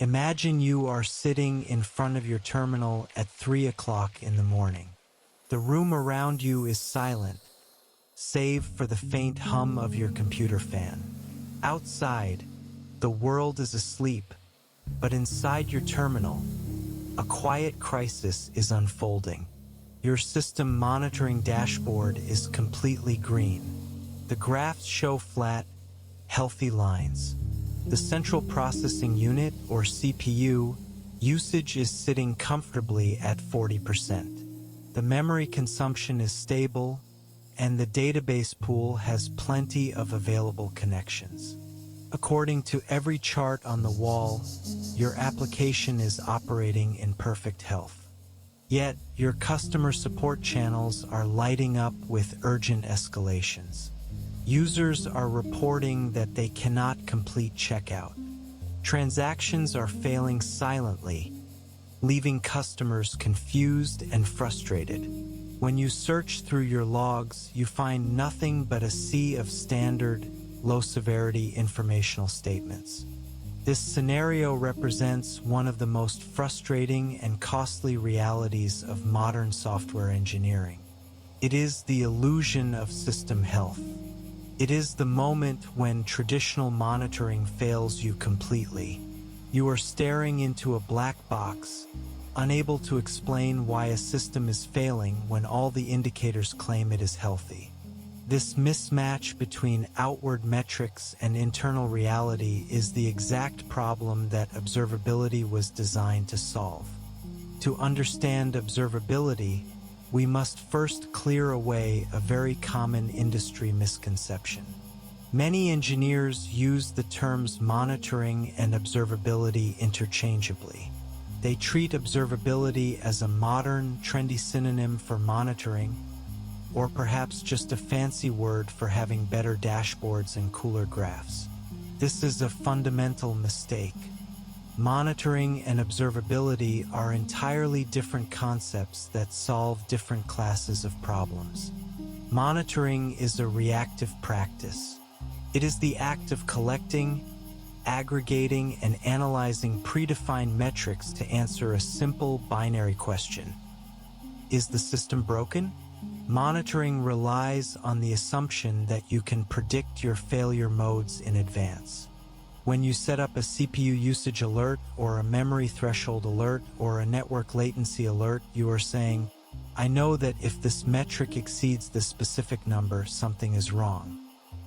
Imagine you are sitting in front of your terminal at 3 o'clock in the morning. The room around you is silent, save for the faint hum of your computer fan. Outside, the world is asleep, but inside your terminal, a quiet crisis is unfolding. Your system monitoring dashboard is completely green. The graphs show flat, healthy lines. The central processing unit, or CPU, usage is sitting comfortably at 40%. The memory consumption is stable, and the database pool has plenty of available connections. According to every chart on the wall, your application is operating in perfect health. Yet, your customer support channels are lighting up with urgent escalations. Users are reporting that they cannot complete checkout. Transactions are failing silently, leaving customers confused and frustrated. When you search through your logs, you find nothing but a sea of standard, low-severity informational statements. This scenario represents one of the most frustrating and costly realities of modern software engineering. It is the illusion of system health. It is the moment when traditional monitoring fails you completely. You are staring into a black box, unable to explain why a system is failing when all the indicators claim it is healthy. This mismatch between outward metrics and internal reality is the exact problem that observability was designed to solve. To understand observability, we must first clear away a very common industry misconception. Many engineers use the terms monitoring and observability interchangeably. They treat observability as a modern, trendy synonym for monitoring, or perhaps just a fancy word for having better dashboards and cooler graphs. This is a fundamental mistake. Monitoring and observability are entirely different concepts that solve different classes of problems. Monitoring is a reactive practice. It is the act of collecting, aggregating, and analyzing predefined metrics to answer a simple binary question. Is the system broken? Monitoring relies on the assumption that you can predict your failure modes in advance. When you set up a CPU usage alert or a memory threshold alert or a network latency alert, you are saying, I know that if this metric exceeds this specific number, something is wrong.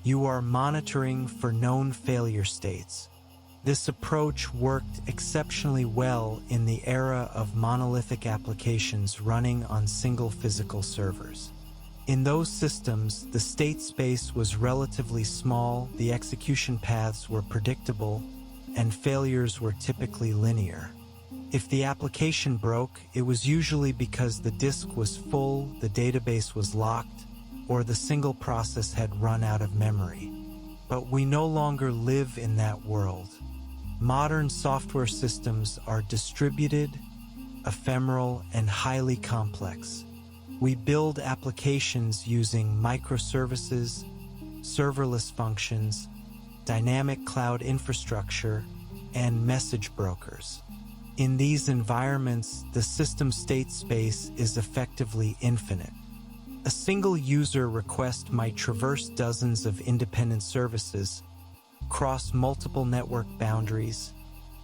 You are monitoring for known failure states. This approach worked exceptionally well in the era of monolithic applications running on single physical servers. In those systems, the state space was relatively small, the execution paths were predictable, and failures were typically linear. If the application broke, it was usually because the disk was full, the database was locked, or the single process had run out of memory. But we no longer live in that world. Modern software systems are distributed, ephemeral, and highly complex. We build applications using microservices, serverless functions, dynamic cloud infrastructure, and message brokers. In these environments, the system state space is effectively infinite. A single user request might traverse dozens of independent services, cross multiple network boundaries,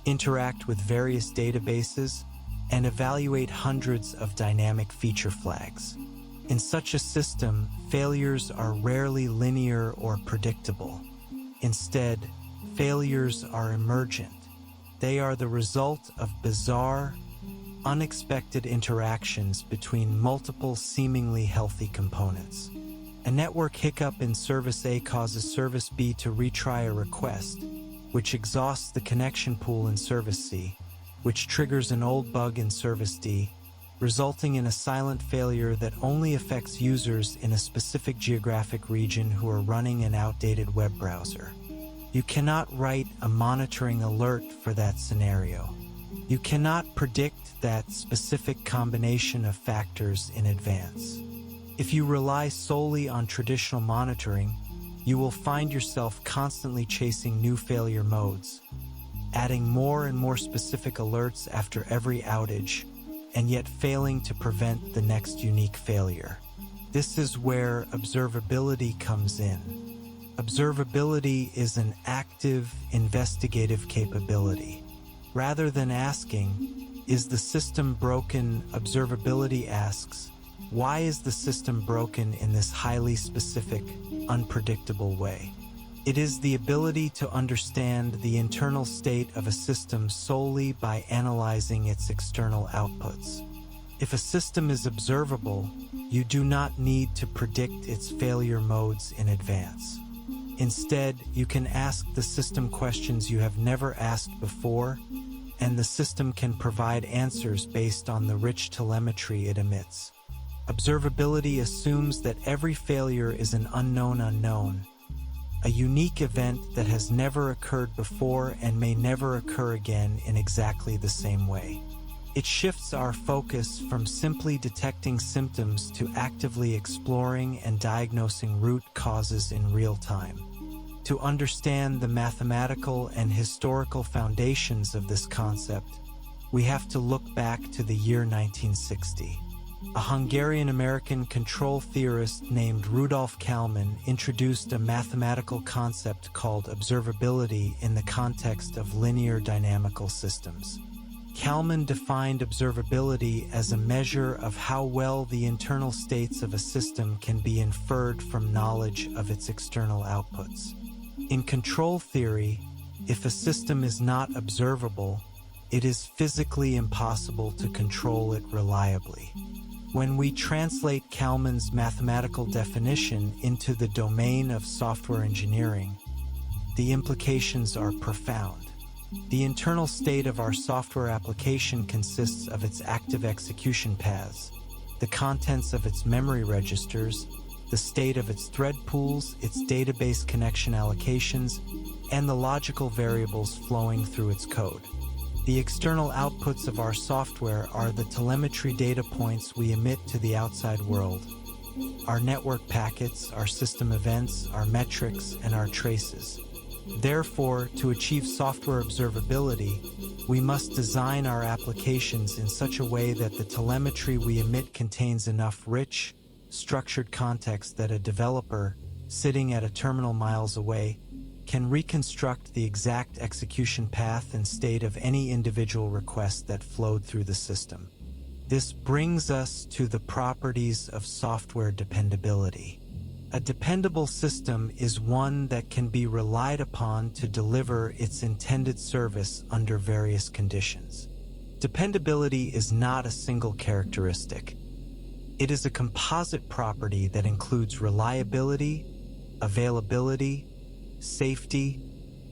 interact with various databases, and evaluate hundreds of dynamic feature flags. In such a system, failures are rarely linear or predictable. Instead, failures are emergent. They are the result of bizarre, unexpected interactions between multiple seemingly healthy components. A network hiccup in service A causes service B to retry a request, which exhausts the connection pool in service C, which triggers an old bug in service D, resulting in a silent failure that only affects users in a specific geographic region who are running an outdated web browser. You cannot write a monitoring alert for that scenario. You cannot predict that specific combination of factors in advance. If you rely solely on traditional monitoring, you will find yourself constantly chasing new failure modes. adding more and more specific alerts after every outage, and yet failing to prevent the next unique failure. This is where observability comes in. Observability is an active, investigative capability. Rather than asking, "Is the system broken?" observability asks, "Why is the system broken in this highly specific, unpredictable way?" It is the ability to understand the internal state of a system solely by analyzing its external outputs. If a system is observable, you do not need to predict its failure modes in advance. Instead, you can ask the system questions you have never asked before, and the system can provide answers based on the rich telemetry it emits. Observability assumes that every failure is an unknown unknown, a unique event that has never occurred before and may never occur again in exactly the same way. It shifts our focus from simply detecting symptoms to actively exploring and diagnosing root causes in real time. To understand the mathematical and historical foundations of this concept, we have to look back to the year 1960. A Hungarian-American control theorist named Rudolf Kalman introduced a mathematical concept called observability in the context of linear dynamical systems. Kalman defined observability as a measure of how well the internal states of a system can be inferred from knowledge of its external outputs. In control theory, if a system is not observable, it is physically impossible to control it reliably. When we translate Kalman's mathematical definition into the domain of software engineering, the implications are profound. The internal state of our software application consists of its active execution paths, the contents of its memory registers, the state of its thread pools, its database connection allocations, and the logical variables flowing through its code. The external outputs of our software are the telemetry data points we emit to the outside world. Our network packets, our system events, our metrics, and our traces. Therefore, to achieve software observability, we must design our applications in such a way that the telemetry we emit contains enough rich, structured context that a developer, sitting at a terminal miles away, can reconstruct the exact execution path and state of any individual request that flowed through the system. This brings us to the properties of software dependability. A dependable system is one that can be relied upon to deliver its intended service under various conditions. Dependability is not a single characteristic. It is a composite property that includes reliability, availability, safety,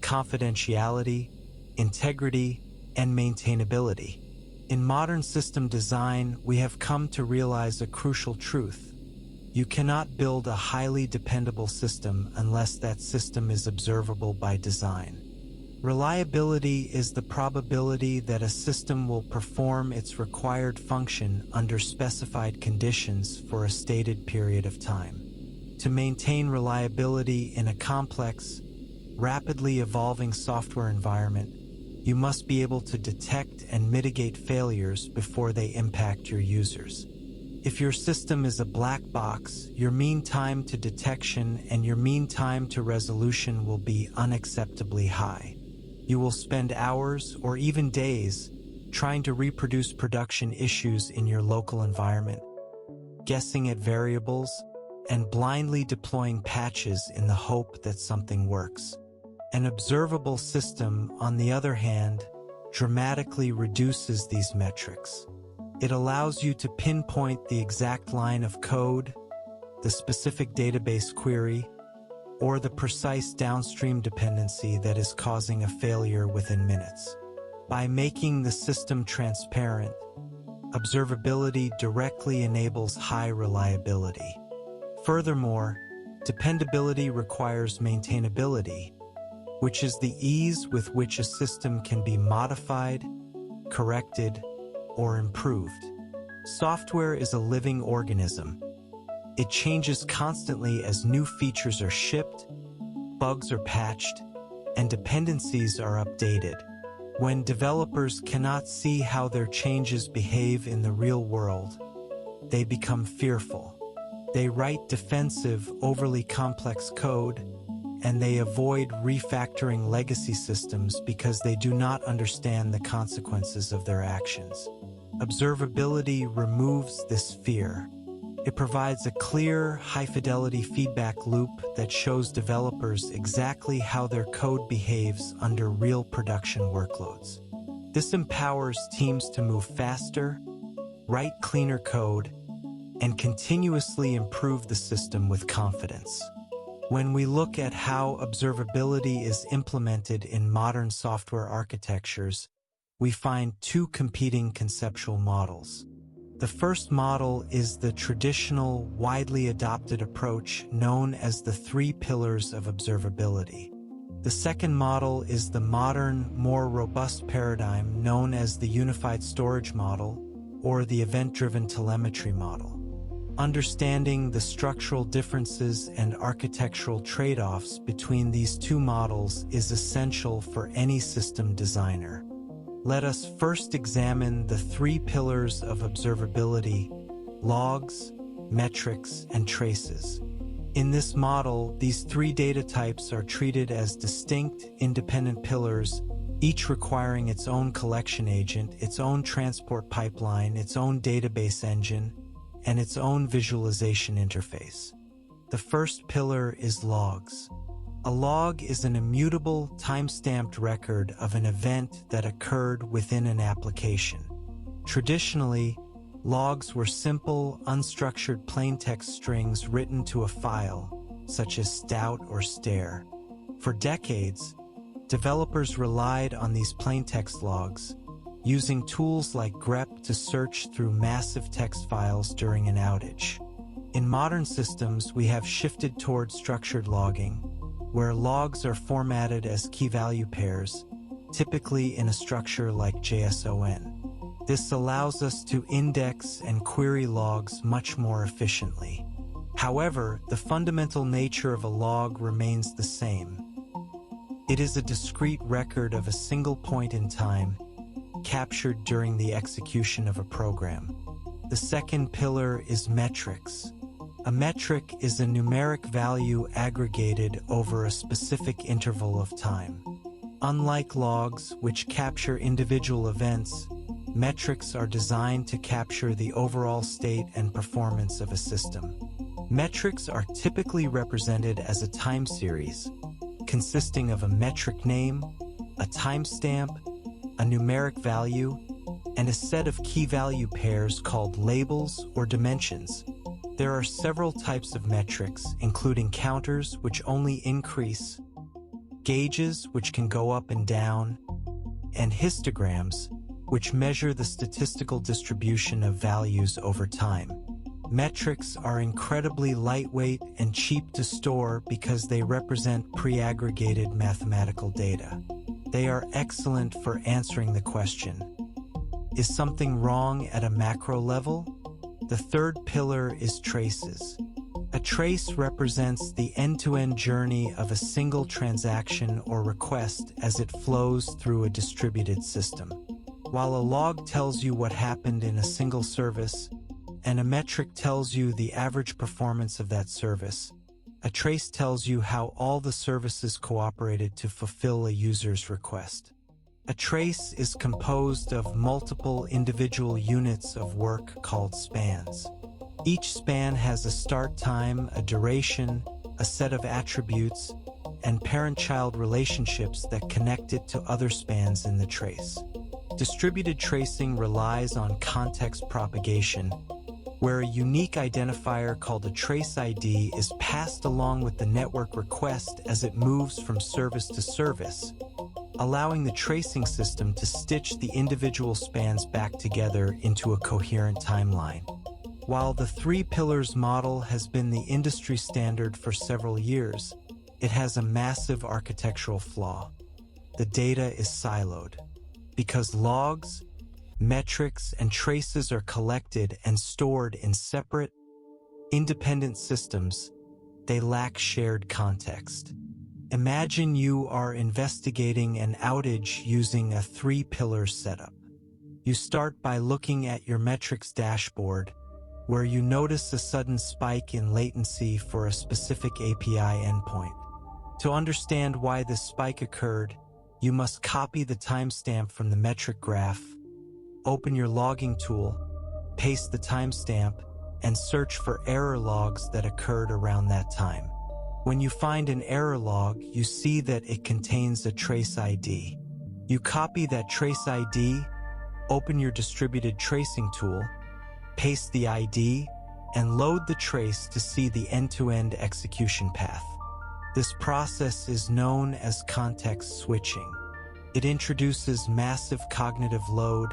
confidentiality, integrity, and maintainability. In modern system design, we have come to realize a crucial truth. You cannot build a highly dependable system unless that system is observable by design. Reliability is the probability that a system will perform its required function under specified conditions for a stated period of time. To maintain reliability in a complex, rapidly evolving software environment, you must be able to detect and mitigate failures before they impact your users. If your system is a black box, your mean time to detection and your mean time to resolution will be unacceptably high. You will spend hours or even days trying to reproduce production issues in your local environment, guessing at variables, and blindly deploying patches in the hope that something works. An observable system, on the other hand, dramatically reduces these metrics. It allows you to pinpoint the exact line of code, the specific database query, or the precise downstream dependency that is causing a failure within minutes. By making the system transparent, observability directly enables high reliability. Furthermore, dependability requires maintainability, which is the ease with which a system can be modified, corrected, or improved. Software is a living organism. It changes constantly as new features are shipped, bugs are patched, and dependencies are updated. When developers cannot see how their changes behave in the real world, they become fearful. They write defensive, overly complex code, and they avoid refactoring legacy systems because they do not understand the consequences of their actions. Observability removes this fear. It provides a clear, high-fidelity feedback loop that shows developers exactly how their code behaves under real production workloads. This empowers teams to move faster, write cleaner code, and continuously improve the system with confidence. When we look at how observability is implemented in modern software architectures, we find two competing conceptual models. The first model is the traditional, widely adopted approach known as the 3 pillars of observability. The second model is the modern, more robust paradigm known as the unified storage model or the event-driven telemetry model. Understanding the structural differences and architectural trade-offs between these two models is essential for any system designer. Let us first examine the 3 pillars of observability: logs, metrics, and traces. In this model, these 3 data types are treated as distinct, independent pillars, each requiring its own collection agent, its own transport pipeline, its own database engine, and its own visualization interface. The first pillar is logs. A log is an immutable, time-stamped record of an event that occurred within an application. Traditionally, logs were simple, unstructured plaintext strings written to a file, such as stout or stare. For decades, developers relied on these plaintext logs, using tools like grep to search through massive text files during an outage. In modern systems, we have shifted toward structured logging, where logs are formatted as key-value pairs, typically in a structure like JSON. This allows us to index and query logs much more efficiently. However, the fundamental nature of a log remains the same. It is a discrete record of a single point in time, captured during the execution of a program. The second pillar is metrics. A metric is a numeric value aggregated over a specific interval of time. Unlike logs, which capture individual events, metrics are designed to capture the overall state and performance of a system. Metrics are typically represented as a time series, consisting of a metric name, a timestamp, a numeric value, and a set of key-value pairs called labels or dimensions. There are several types of metrics, including counters, which only increase, gauges, which can go up and down, and histograms, which measure the statistical distribution of values over time. Metrics are incredibly lightweight and cheap to store because they represent pre-aggregated mathematical data. They are excellent for answering the question, is something wrong at a macro level? The third pillar is traces. A trace represents the end-to-end journey of a single transaction or request as it flows through a distributed system. While a log tells you what happened in a single service, and a metric tells you the average performance of that service, a trace tells you how all the services cooperated to fulfill a user's request. A trace is composed of multiple individual units of work called spans. Each span has a start time, a duration, a set of attributes, and parent-child relationships that connect it to other spans in the trace. Distributed tracing relies on context propagation, where a unique identifier called a trace ID is passed along with the network request as it moves from service to service, allowing the tracing system to stitch the individual spans back together into a coherent timeline. While the 3 pillars model has been the industry standard for several years, it has a massive architectural flaw. The data is siloed. Because logs, metrics, and traces are collected and stored in separate, independent systems, they lack shared context. Imagine you are investigating an outage using a three-pillar setup. You start by looking at your metrics dashboard, where you notice a sudden spike in latency for a specific API endpoint. To understand why this spike occurred, you must copy the timestamp from the metric graph, open your logging tool, paste the timestamp, and search for error logs that occurred around that time. When you find an error log, you see that it contains a trace ID. You copy that trace ID, open your distributed tracing tool, paste the ID, and load the trace to see the end-to-end execution path. This process is known as context switching. It introduces massive cognitive load,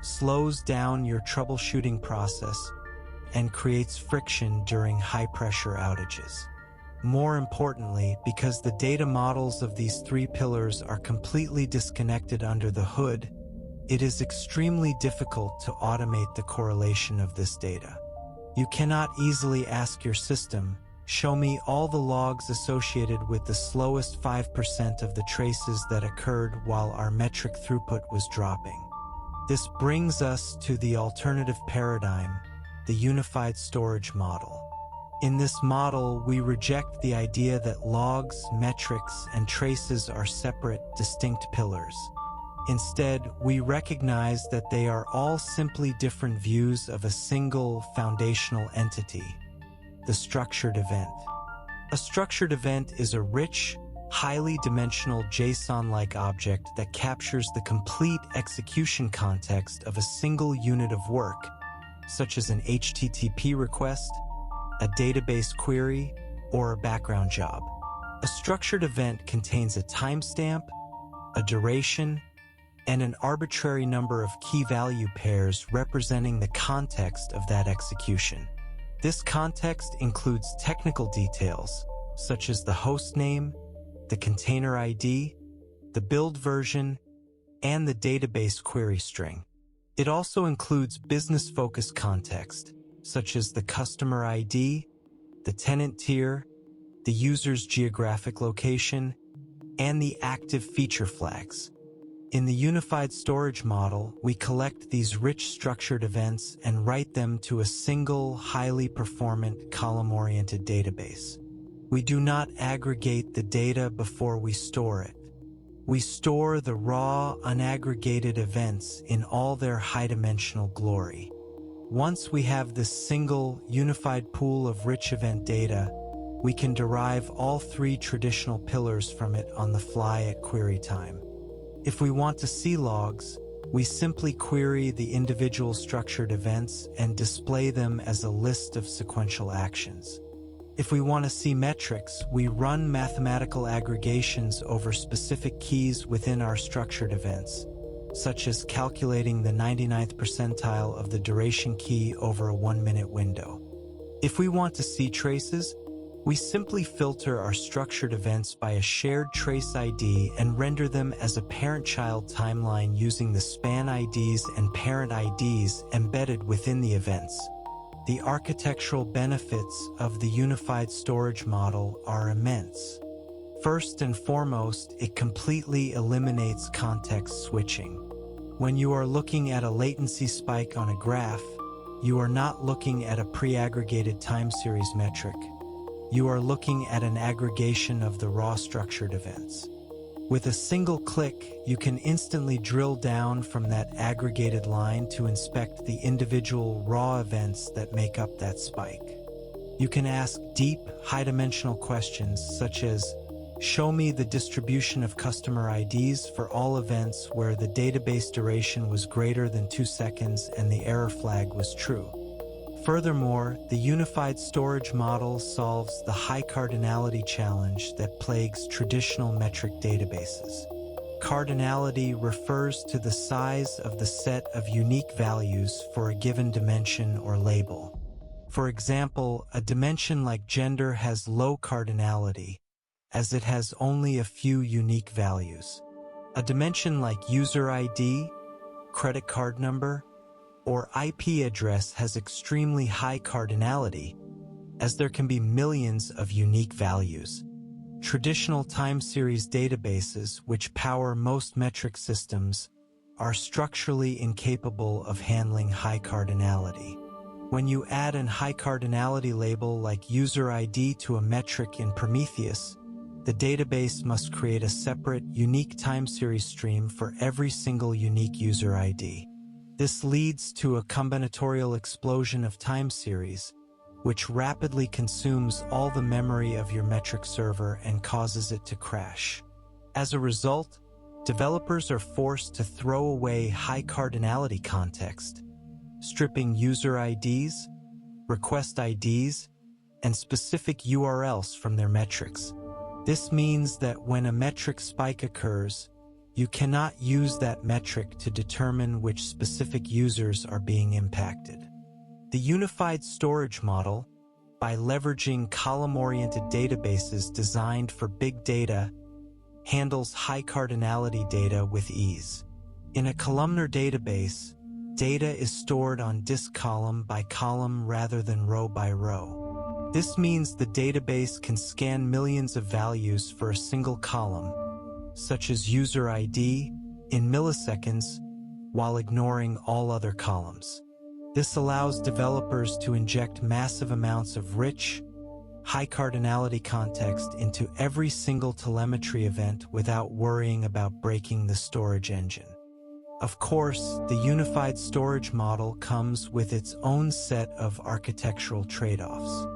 slows down your troubleshooting process, and creates friction during high-pressure outages. More importantly, because the data models of these three pillars are completely disconnected under the hood, it is extremely difficult to automate the correlation of this data. You cannot easily ask your system, show me all the logs associated with the slowest 5% of the traces that occurred while our metric throughput was dropping. This brings us to the alternative paradigm, the unified storage model. In this model, we reject the idea that logs, metrics, and traces are separate, distinct pillars. Instead, we recognize that they are all simply different views of a single foundational entity, the structured event. A structured event is a rich, highly dimensional JSON-like object that captures the complete execution context of a single unit of work, such as an HTTP request, a database query, or a background job. A structured event contains a timestamp, a duration, and an arbitrary number of key-value pairs representing the context of that execution. This context includes technical details, such as the host name, the container ID, the build version, and the database query string. It also includes business-focused context, such as the customer ID, the tenant tier, the user's geographic location, and the active feature flags. In the unified storage model, we collect these rich structured events and write them to a single, highly performant, column-oriented database. We do not aggregate the data before we store it. We store the raw, unaggregated events in all their high-dimensional glory. Once we have this single, unified pool of rich event data, we can derive all three traditional pillars from it on the fly at query time. If we want to see logs, we simply query the individual structured events and display them as a list of sequential actions. If we want to see metrics, we run mathematical aggregations over specific keys within our structured events, such as calculating the 99th percentile of the duration key over a 1-minute window. If we want to see traces, we simply filter our structured events by a shared trace ID and render them as a parent-child timeline using the span IDs and parent IDs embedded within the events. The architectural benefits of the unified storage model are immense. First and foremost, it completely eliminates context switching. When you are looking at a latency spike on a graph, you are not looking at a pre-aggregated time series metric. You are looking at an aggregation of the raw structured events. With a single click, you can instantly drill down from that aggregated line to inspect the individual raw events that make up that spike. You can ask deep, high-dimensional questions such as, show me the distribution of customer IDs for all events where the database duration was greater than 2 seconds and the error flag was true. Furthermore, the unified storage model solves the high cardinality challenge that plagues traditional metric databases. Cardinality refers to the size of the set of unique values for a given dimension or label. For example, a dimension like gender has low cardinality, as it has only a few unique values. A dimension like user ID, credit card number, or IP address has extremely high cardinality, as there can be millions of unique values. Traditional time series databases, which power most metric systems, are structurally incapable of handling high cardinality. When you add an high cardinality label like user ID to a metric in Prometheus, the database must create a separate, unique time series stream for every single unique user ID. This leads to a combinatorial explosion of time series, which rapidly consumes all the memory of your metric server and causes it to crash. As a result, developers are forced to throw away high cardinality context, stripping user IDs, request IDs, and specific URLs from their metrics. This means that when a metric spike occurs, you cannot use that metric to determine which specific users are being impacted. The unified storage model, by leveraging column-oriented databases designed for big data, handles high cardinality data with ease. In a columnar database, data is stored on disk column by column rather than row by row. This means the database can scan millions of values for a single column, such as user ID, in milliseconds, while ignoring all other columns. This allows developers to inject massive amounts of rich, high cardinality context into every single telemetry event without worrying about breaking the storage engine. Of course, the unified storage model comes with its own set of architectural trade-offs.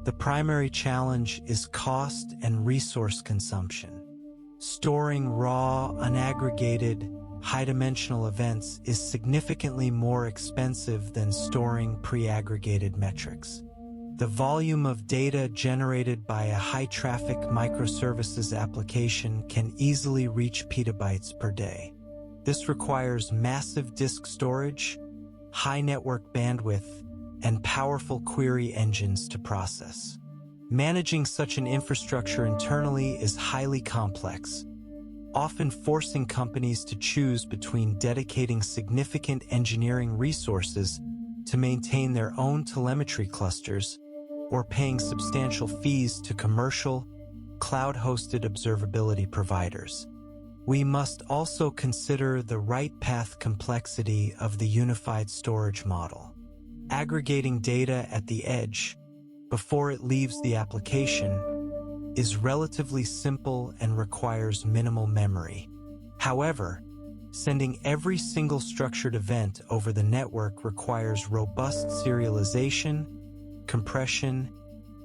The primary challenge is cost and resource consumption. Storing raw, unaggregated, high-dimensional events is significantly more expensive than storing pre-aggregated metrics. The volume of data generated by a high-traffic microservices application can easily reach petabytes per day. This requires massive disk storage, high network bandwidth, and powerful query engines to process. Managing such an infrastructure internally is highly complex, often forcing companies to choose between dedicating significant engineering resources to maintain their own telemetry clusters or paying substantial fees to commercial, cloud-hosted observability providers. We must also consider the right path complexity of the unified storage model. Aggregating data at the edge, before it leaves the application, is relatively simple and requires minimal memory. However, sending every single structured event over the network requires robust serialization, compression,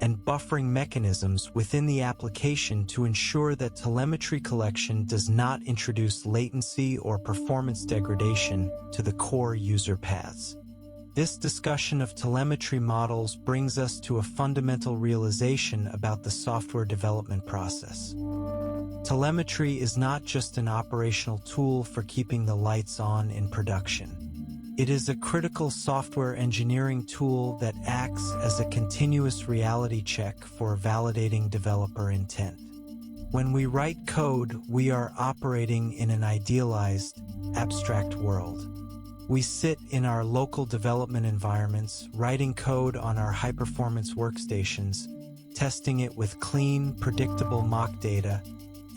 and buffering mechanisms within the application to ensure that telemetry collection does not introduce latency or performance degradation to the core user paths. This discussion of telemetry models brings us to a fundamental realization about the software development process. Telemetry is not just an operational tool for keeping the lights on in production. It is a critical software engineering tool that acts as a continuous reality check for validating developer intent. When we write code, we are operating in an idealized, abstract world. We sit in our local development environments, writing code on our high-performance workstations, testing it with clean, predictable mock data,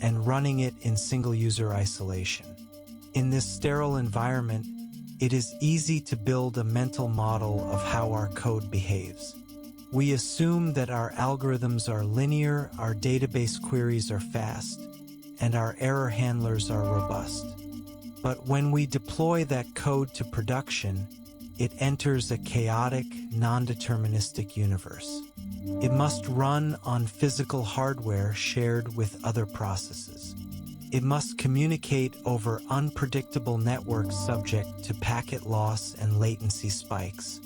and running it in single-user isolation. In this sterile environment, it is easy to build a mental model of how our code behaves. We assume that our algorithms are linear, our database queries are fast, and our error handlers are robust. But when we deploy that code to production, it enters a chaotic, non-deterministic universe. It must run on physical hardware shared with other processes. It must communicate over unpredictable networks subject to packet loss and latency spikes.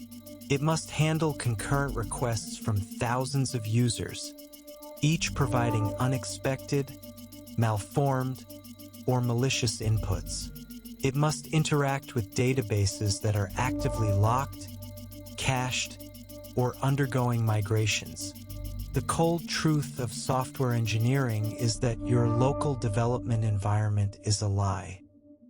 It must handle concurrent requests from thousands of users, each providing unexpected, malformed, or malicious inputs. It must interact with databases that are actively locked, cached, or undergoing migrations. The cold truth of software engineering is that your local development environment is a lie.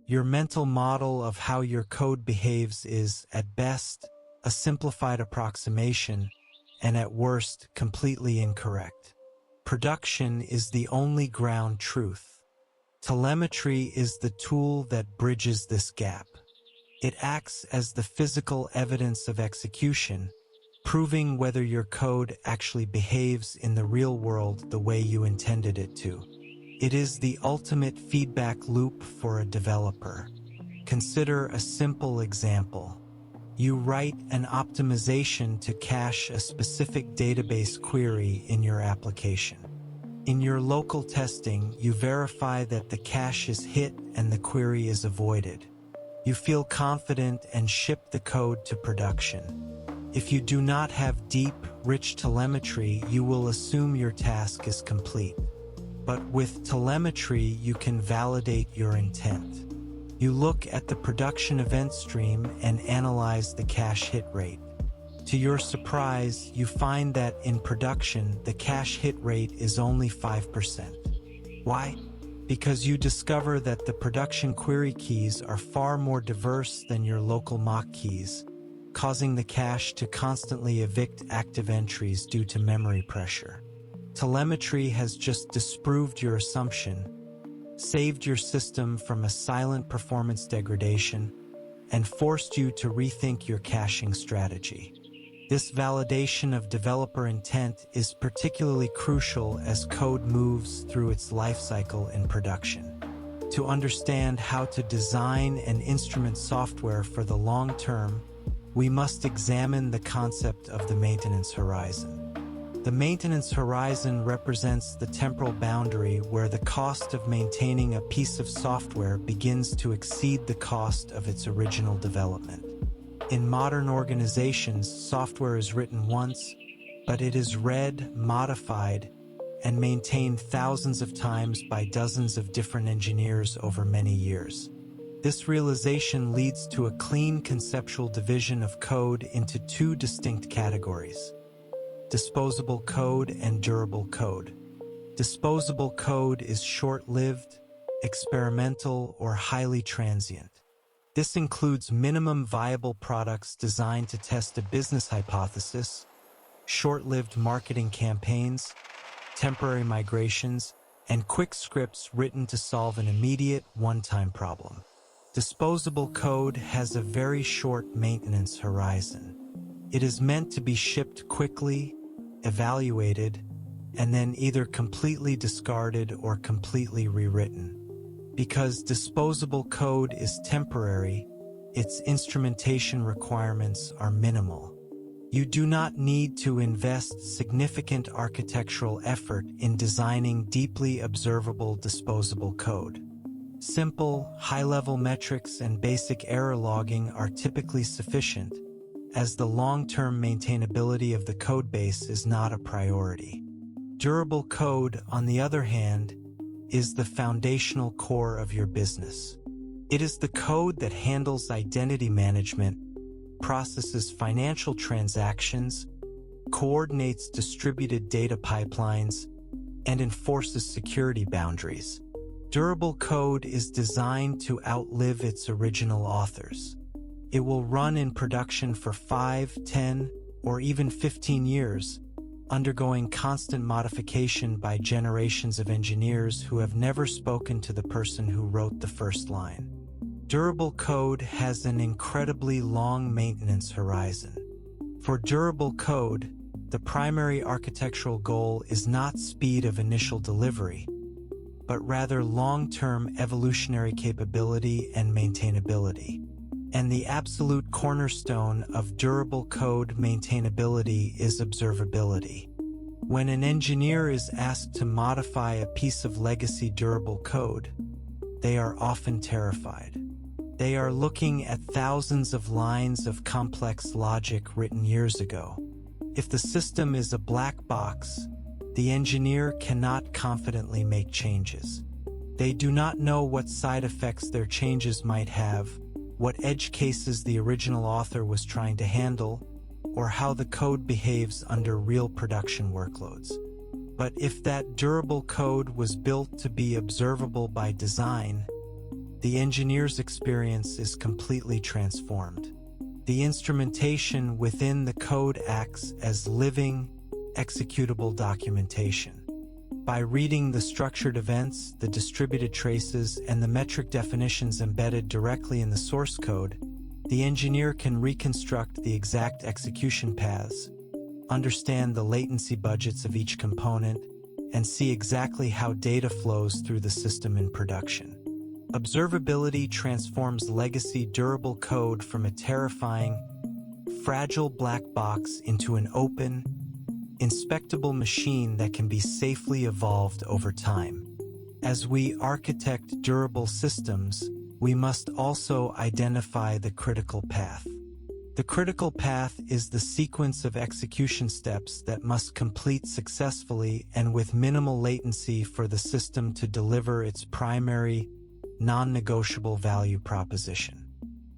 Your mental model of how your code behaves is, at best, a simplified approximation, and at worst, completely incorrect. production is the only ground truth. Telemetry is the tool that bridges this gap. It acts as the physical evidence of execution, proving whether your code actually behaves in the real world the way you intended it to. It is the ultimate feedback loop for a developer. Consider a simple example. You write an optimization to cache a specific database query in your application. In your local testing, you verify that the cache is hit and the query is avoided. You feel confident and ship the code to production. If you do not have deep, rich telemetry, you will assume your task is complete. But with telemetry, you can validate your intent. You look at the production event stream and analyze the cache hit rate. To your surprise, you find that in production, the cache hit rate is only 5%. Why? Because you discover that the production query keys are far more diverse than your local mock keys, causing the cache to constantly evict active entries due to memory pressure. Telemetry has just disproved your assumption, saved your system from a silent performance degradation, and forced you to rethink your caching strategy. This validation of developer intent is particularly crucial as code moves through its lifecycle in production. To understand how to design and instrument software for the long term, we must examine the concept of the maintenance horizon. The maintenance horizon represents the temporal boundary where the cost of maintaining a piece of software begins to exceed the cost of its original development. In modern organizations, software is written once, but it is read, modified, and maintained thousands of times by dozens of different engineers over many years. This realization leads to a clean conceptual division of code into two distinct categories: disposable code and durable code. Disposable code is short-lived, experimental, or highly transient. This includes minimum viable products designed to test a business hypothesis, short-lived marketing campaigns, temporary migrations, and quick scripts written to solve an immediate, one-time problem. Disposable code has a very short maintenance horizon. It is meant to be shipped quickly, evaluated, and then either completely discarded or completely rewritten. Because disposable code is temporary, its instrumentation requirements are minimal. You do not need to invest significant architectural effort in designing deeply observable disposable code. Simple, high-level metrics and basic error logging are typically sufficient, as the long-term maintainability of the codebase is not a priority. Durable code, on the other hand, is the foundational core of your business. It is the code that handles identity management, processes financial transactions, coordinates distributed data pipelines, and enforces security boundaries. Durable code is designed to outlive its original authors. It will run in production for 5, 10, or even 15 years, undergoing constant modification by generations of engineers who have never spoken to the person who wrote the first line. Durable code has an incredibly long maintenance horizon. For durable code, the primary architectural goal is not speed of initial delivery, but rather long-term evolutionary capability and maintainability. And the absolute cornerstone of durable code maintainability is observability. When an engineer is asked to modify a piece of legacy durable code, they are often terrified. They are looking at thousands of lines of complex logic written years ago. If the system is a black box, the engineer cannot confidently make changes. They do not know what side effects their changes might have, what edge cases the original author was trying to handle, or how the code behaves under real production workloads. But if that durable code was built to be observable by design, the engineer's experience is completely transformed. The instrumentation within the code acts as living, executable documentation. By reading the structured events, the distributed traces, and the metric definitions embedded directly in the source code, the engineer can reconstruct the exact execution paths, understand the latency budgets of each component, and see exactly how data flows through the system in production. Observability transforms legacy durable code from a terrifying, fragile black box into an open, inspectable machine that can be safely evolved over time. As we architect durable systems, we must also identify the critical path. The critical path is the sequence of execution steps that must complete successfully and with minimal latency for the system to deliver its primary, non-negotiable value proposition.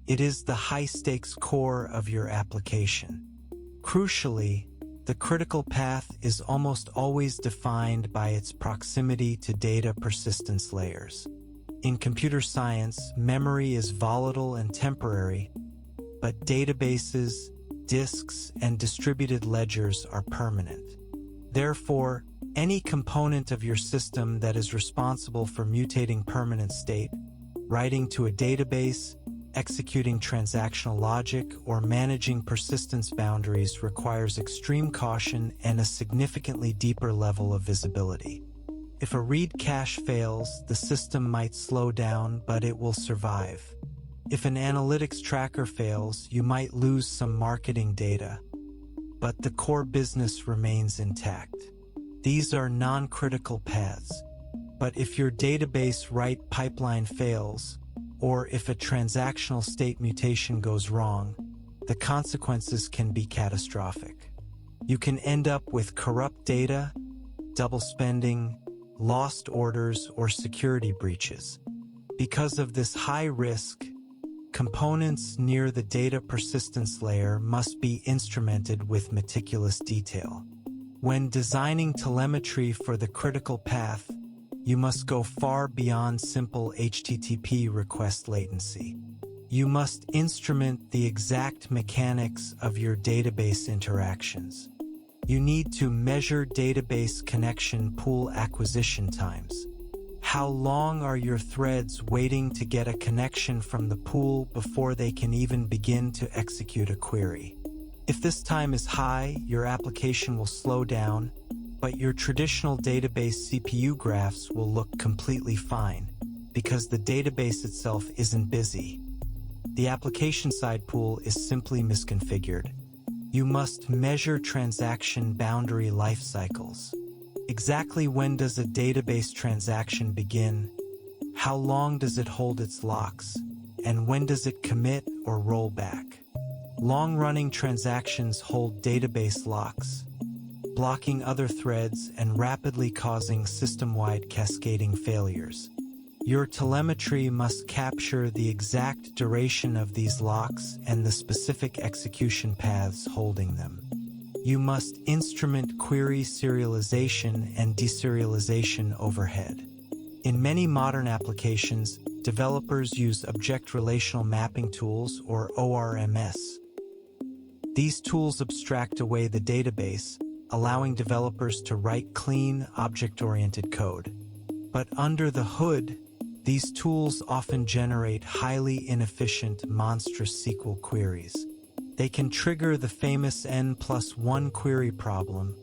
It is the high-stakes core of your application. Crucially, the critical path is almost always defined by its proximity to data persistence layers. In computer science, memory is volatile and temporary, but databases, disks, and distributed ledgers are permanent. Therefore, any component of your system that is responsible for mutating permanent state, writing to a database, executing transactional logic, or managing persistence boundaries requires extreme caution and a significantly deeper level of visibility. If a read cache fails, the system might slow down, but it will survive. If an analytics tracker fails, you might lose some marketing data, but the core business remains intact. These are non-critical paths, but if your database write pipeline fails, or if a transactional state mutation goes wrong, the consequences can be catastrophic. You can end up with corrupt data, double spending, lost orders, or security breaches. Because of this high risk, components near the data persistence layer must be instrumented with meticulous detail. When designing telemetry for the critical path, you must go far beyond simple HTTP request latency. You must instrument the exact mechanics of your database interactions. You need to measure database connection pool acquisition times. How long are your threads waiting to get a connection from the pool before they can even begin to execute a query? If this time is high, your application will slow down, but your traditional database CPU graphs will look completely fine, because the database itself isn't busy. The application side pool is simply misconfigured. You must measure transaction boundary life cycles. Exactly when does a database transaction begin? How long does it hold its locks? And when does it commit or roll back? Long-running transactions hold database locks, blocking other threads and rapidly causing system-wide cascading failures. Your telemetry must capture the exact duration of these locks and the specific execution paths holding them. You must instrument query serialization and deserialization overhead. In many modern applications, developers use Object Relational Mapping Tools, or ORMS. These tools abstract away the database, allowing developers to write clean, object-oriented code. But under the hood, these tools often generate highly inefficient, monstrous SQL queries. They can trigger the famous N+1 query problem,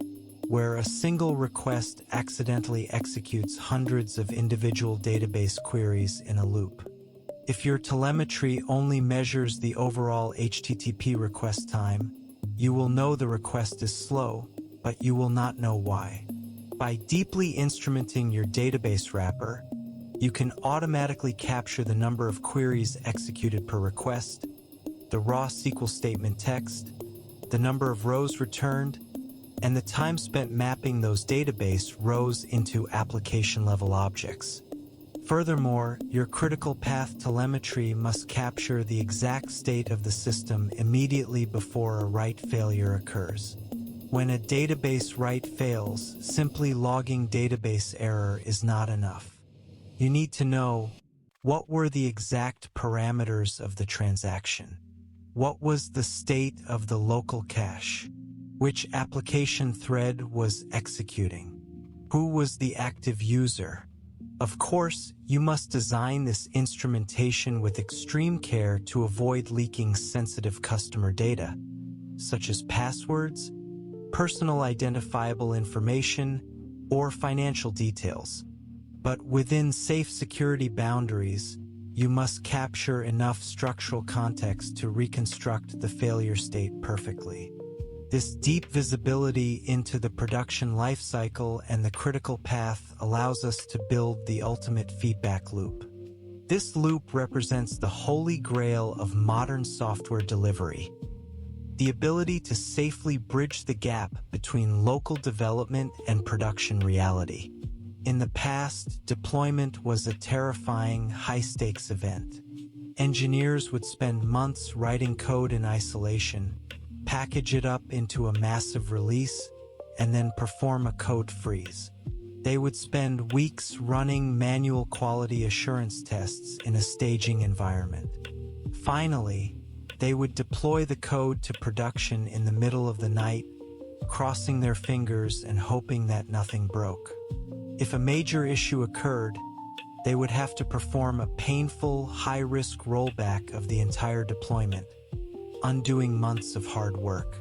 where a single request accidentally executes hundreds of individual database queries in a loop. If your telemetry only measures the overall HTTP request time, you will know the request is slow, but you will not know why. By deeply instrumenting your database wrapper, you can automatically capture the number of queries executed per request, the raw SQL statement text, the number of rows returned, and the time spent mapping those database rows into application-level objects. Furthermore, your critical path telemetry must capture the exact state of the system immediately before a write failure occurs. When a database write fails, simply logging database error is not enough. You need to know, what were the exact parameters of the transaction? What was the state of the local cache? Which application thread was executing? Who was the active user? Of course, you must design this instrumentation with extreme care to avoid leaking sensitive customer data, such as passwords, personal identifiable information, or financial details. But within safe security boundaries, you must capture enough structural context to reconstruct the failure state perfectly. This deep visibility into the production lifecycle and the critical path allows us to build the ultimate feedback loop. This loop represents the holy grail of modern software delivery, the ability to safely bridge the gap between local development and production reality. In the past, deployment was a terrifying, high-stakes event. Engineers would spend months writing code in isolation, package it up into a massive release, and then perform a code freeze. They would spend weeks running manual quality assurance tests in a staging environment. Finally, they would deploy the code to production in the middle of the night, crossing their fingers and hoping that nothing broke. If a major issue occurred, they would have to perform a painful, high-risk rollback of the entire deployment, undoing months of hard work.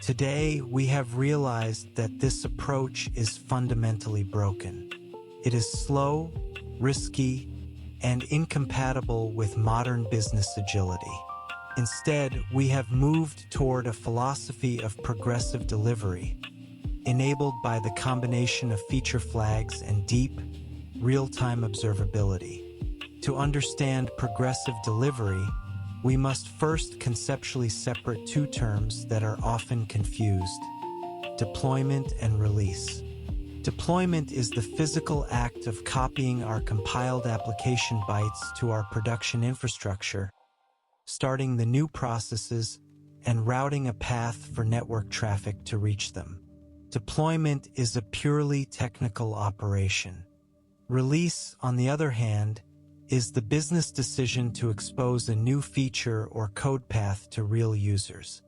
Today, we have realized that this approach is fundamentally broken. It is slow, risky, and incompatible with modern business agility. Instead, we have moved toward a philosophy of progressive delivery, enabled by the combination of feature flags and deep, real-time observability. To understand progressive delivery, we must first conceptually separate two terms that are often confused: deployment and release. Deployment is the physical act of copying our compiled application bytes to our production infrastructure, starting the new processes, and routing a path for network traffic to reach them. Deployment is a purely technical operation. Release, on the other hand, is the business decision to expose a new feature or code path to real users.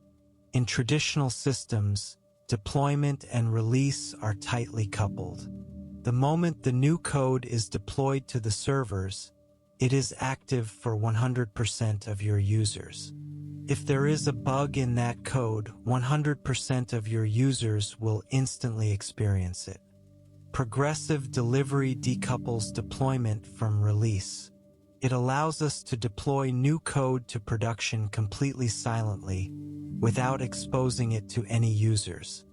In traditional systems, deployment and release are tightly coupled. The moment the new code is deployed to the servers, it is active for 100% of your users. If there is a bug in that code, 100% of your users will instantly experience it. Progressive delivery decouples deployment from release. It allows us to deploy new code to production completely silently, without exposing it to any users.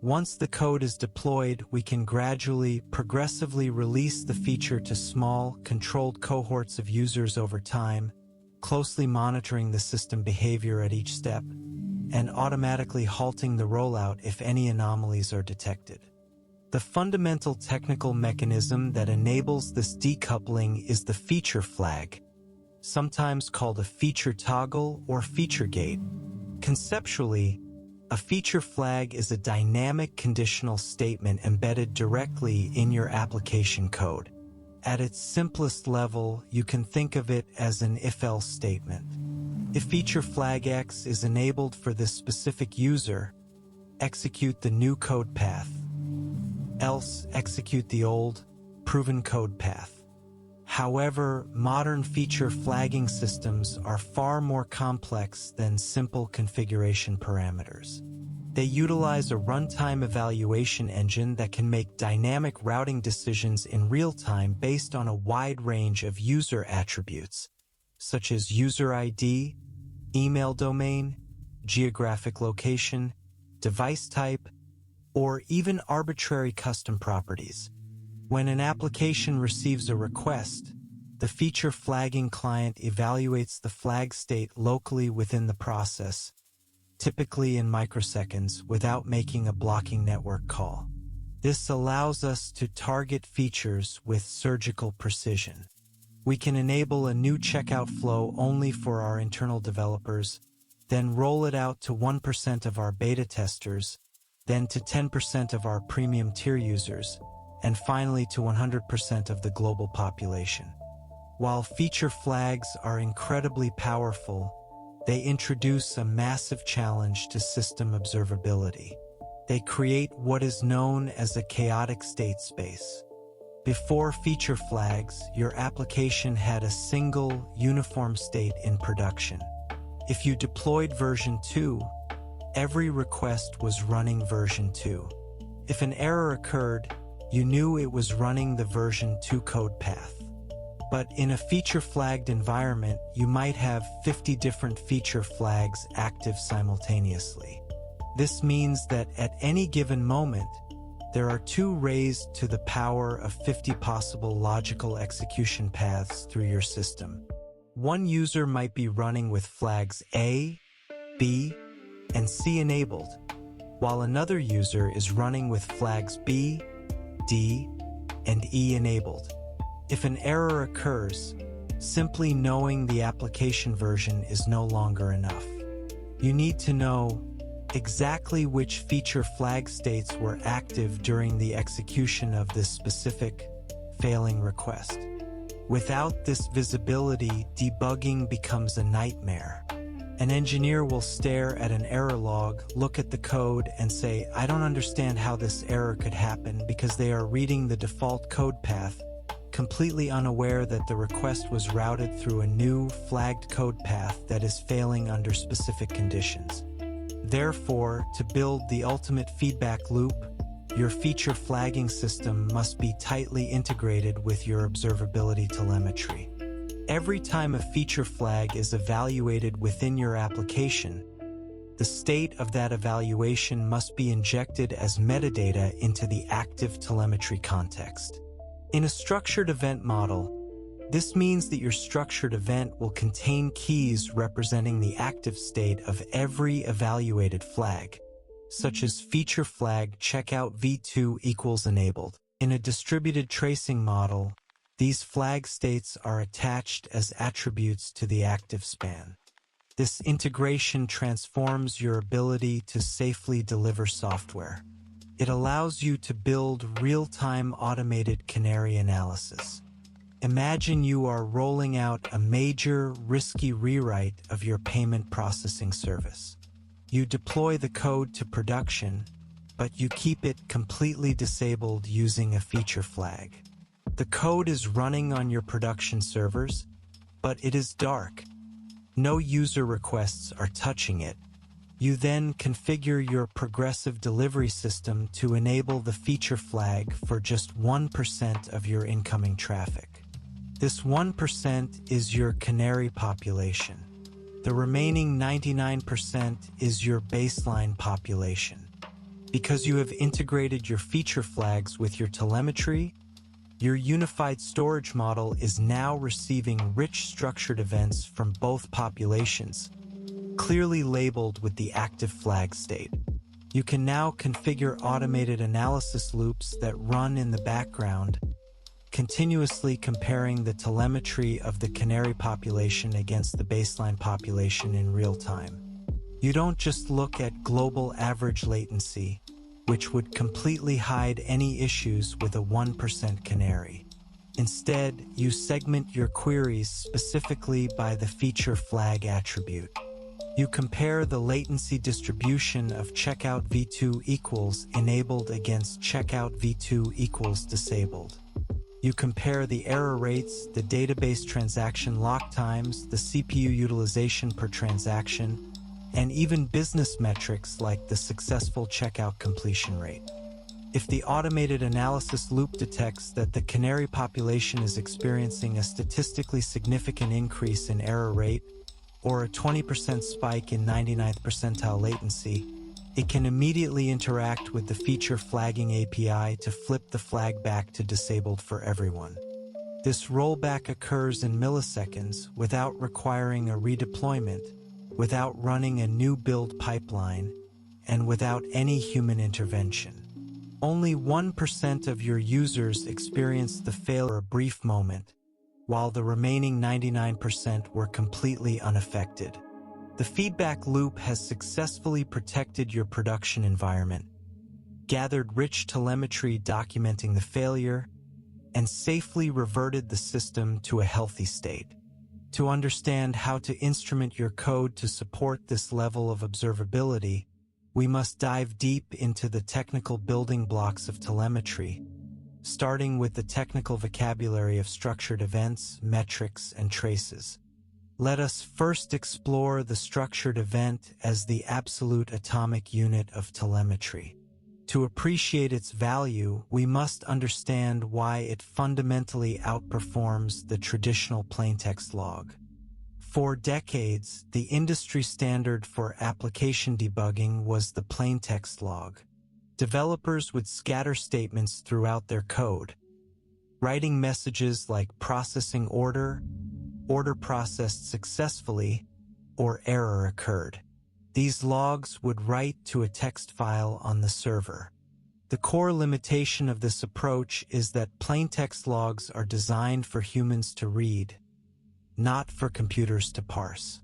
Once the code is deployed, we can gradually, progressively release the feature to small, controlled cohorts of users over time, closely monitoring the system behavior at each step, and automatically halting the rollout if any anomalies are detected. The fundamental technical mechanism that enables this decoupling is the feature flag, sometimes called a feature toggle or feature gate. Conceptually, a feature flag is a dynamic conditional statement embedded directly in your application code. At its simplest level, you can think of it as an if-else statement. If feature flag X is enabled for this specific user, execute the new code path. Else, execute the old, proven code path. However, modern feature flagging systems are far more complex than simple configuration parameters. They utilize a runtime evaluation engine that can make dynamic routing decisions in real time based on a wide range of user attributes, such as user ID, email domain, geographic location, device type, or even arbitrary custom properties. When an application receives a request, the feature flagging client evaluates the flag state locally within the process, typically in microseconds, without making a blocking network call. This allows us to target features with surgical precision. We can enable a new checkout flow only for our internal developers, then roll it out to 1% of our beta testers, then to 10% of our premium tier users, and finally to 100% of the global population. While feature flags are incredibly powerful, they introduce a massive challenge to system observability. They create what is known as a chaotic state space. Before feature flags, your application had a single, uniform state in production. If you deployed version 2, every request was running version 2. If an error occurred, you knew it was running the version 2 code path. But in a feature-flagged environment, you might have 50 different feature flags active simultaneously. This means that at any given moment, there are 2 raised to the power of 50 possible logical execution paths through your system. One user might be running with flags A, B, and C enabled, while another user is running with flags B, D, and E enabled. If an error occurs, simply knowing the application version is no longer enough. You need to know exactly which feature flag states were active during the execution of this specific failing request. Without this visibility, debugging becomes a nightmare. An engineer will stare at an error log, look at the code, and say, "I don't understand how this error could happen," because they are reading the default code path, completely unaware that the request was routed through a new, flagged code path that is failing under specific conditions. Therefore, to build the ultimate feedback loop, your feature flagging system must be tightly integrated with your observability telemetry. Every time a feature flag is evaluated within your application, the state of that evaluation must be injected as metadata into the active telemetry context. In a structured event model, this means that your structured event will contain keys representing the active state of every evaluated flag, such as feature flag checkout v2 equals enabled. In a distributed tracing model, these flag states are attached as attributes to the active span. This integration transforms your ability to safely deliver software. It allows you to build real-time automated canary analysis. Imagine you are rolling out a major, risky rewrite of your payment processing service. You deploy the code to production, but you keep it completely disabled using a feature flag. The code is running on your production servers, but it is dark. No user requests are touching it. You then configure your progressive delivery system to enable the feature flag for just 1% of your incoming traffic. This 1% is your canary population. The remaining 99% is your baseline population. Because you have integrated your feature flags with your telemetry, your unified storage model is now receiving rich structured events from both populations, clearly labeled with the active flag state. You can now configure automated analysis loops that run in the background, continuously comparing the telemetry of the canary population against the baseline population in real time. You don't just look at global average latency, which would completely hide any issues with a 1% canary. Instead, you segment your queries specifically by the feature flag attribute. You compare the latency distribution of checkout v2 equals enabled against checkout v2 equals disabled. You compare the error rates, the database transaction lock times, the CPU utilization per transaction, and even business metrics like the successful checkout completion rate. If the automated analysis loop detects that the canary population is experiencing a statistically significant increase in error rate or a 20% spike in 99th percentile latency, it can immediately interact with the feature flagging API to flip the flag back to disabled for everyone. This rollback occurs in milliseconds without requiring a redeployment, without running a new build pipeline, and without any human intervention. Only 1% of your users experienced the failure for a brief moment, while the remaining 99% were completely unaffected. The feedback loop has successfully protected your production environment, gathered rich telemetry documenting the failure, and safely reverted the system to a healthy state. To understand how to instrument your code to support this level of observability, we must dive deep into the technical building blocks of telemetry, starting with the technical vocabulary of structured events, metrics, and traces. Let us first explore the structured event as the absolute atomic unit of telemetry. To appreciate its value, we must understand why it fundamentally outperforms the traditional plaintext log. For decades, the industry standard for application debugging was the plaintext log. Developers would scatter statements throughout their code, writing messages like processing order processed successfully, or error occurred. These logs would write to a text file on the server. The core limitation of this approach is that plaintext logs are designed for humans to read, not for computers to parse.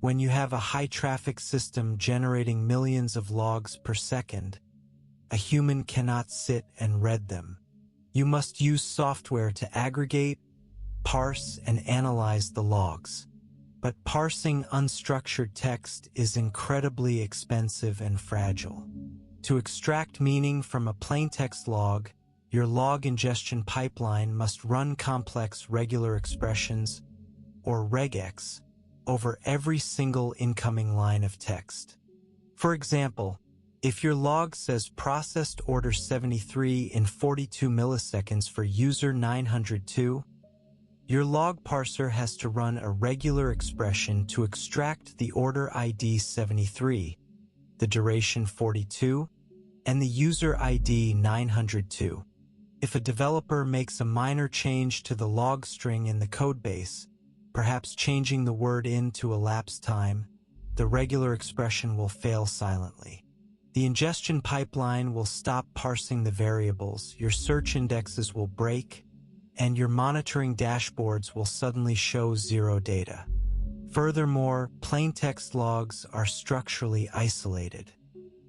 When you have a high-traffic system generating millions of logs per second, a human cannot sit and read them. You must use software to aggregate, parse, and analyze the logs. But parsing unstructured text is incredibly expensive and fragile. To extract meaning from a plaintext log, your log ingestion pipeline must run complex regular expressions, or regex, over every single incoming line of text. For example, if your log says processed order 73 in 42 milliseconds for user 902, your log parser has to run a regular expression to extract the order ID 73, the duration 42, and the user ID 902. If a developer makes a minor change to the log string in the codebase, perhaps changing the word in to elapsed time, the regular expression will fail silently. The ingestion pipeline will stop parsing the variables, your search indexes will break, and your monitoring dashboards will suddenly show zero data. Furthermore, plaintext logs are structurally isolated.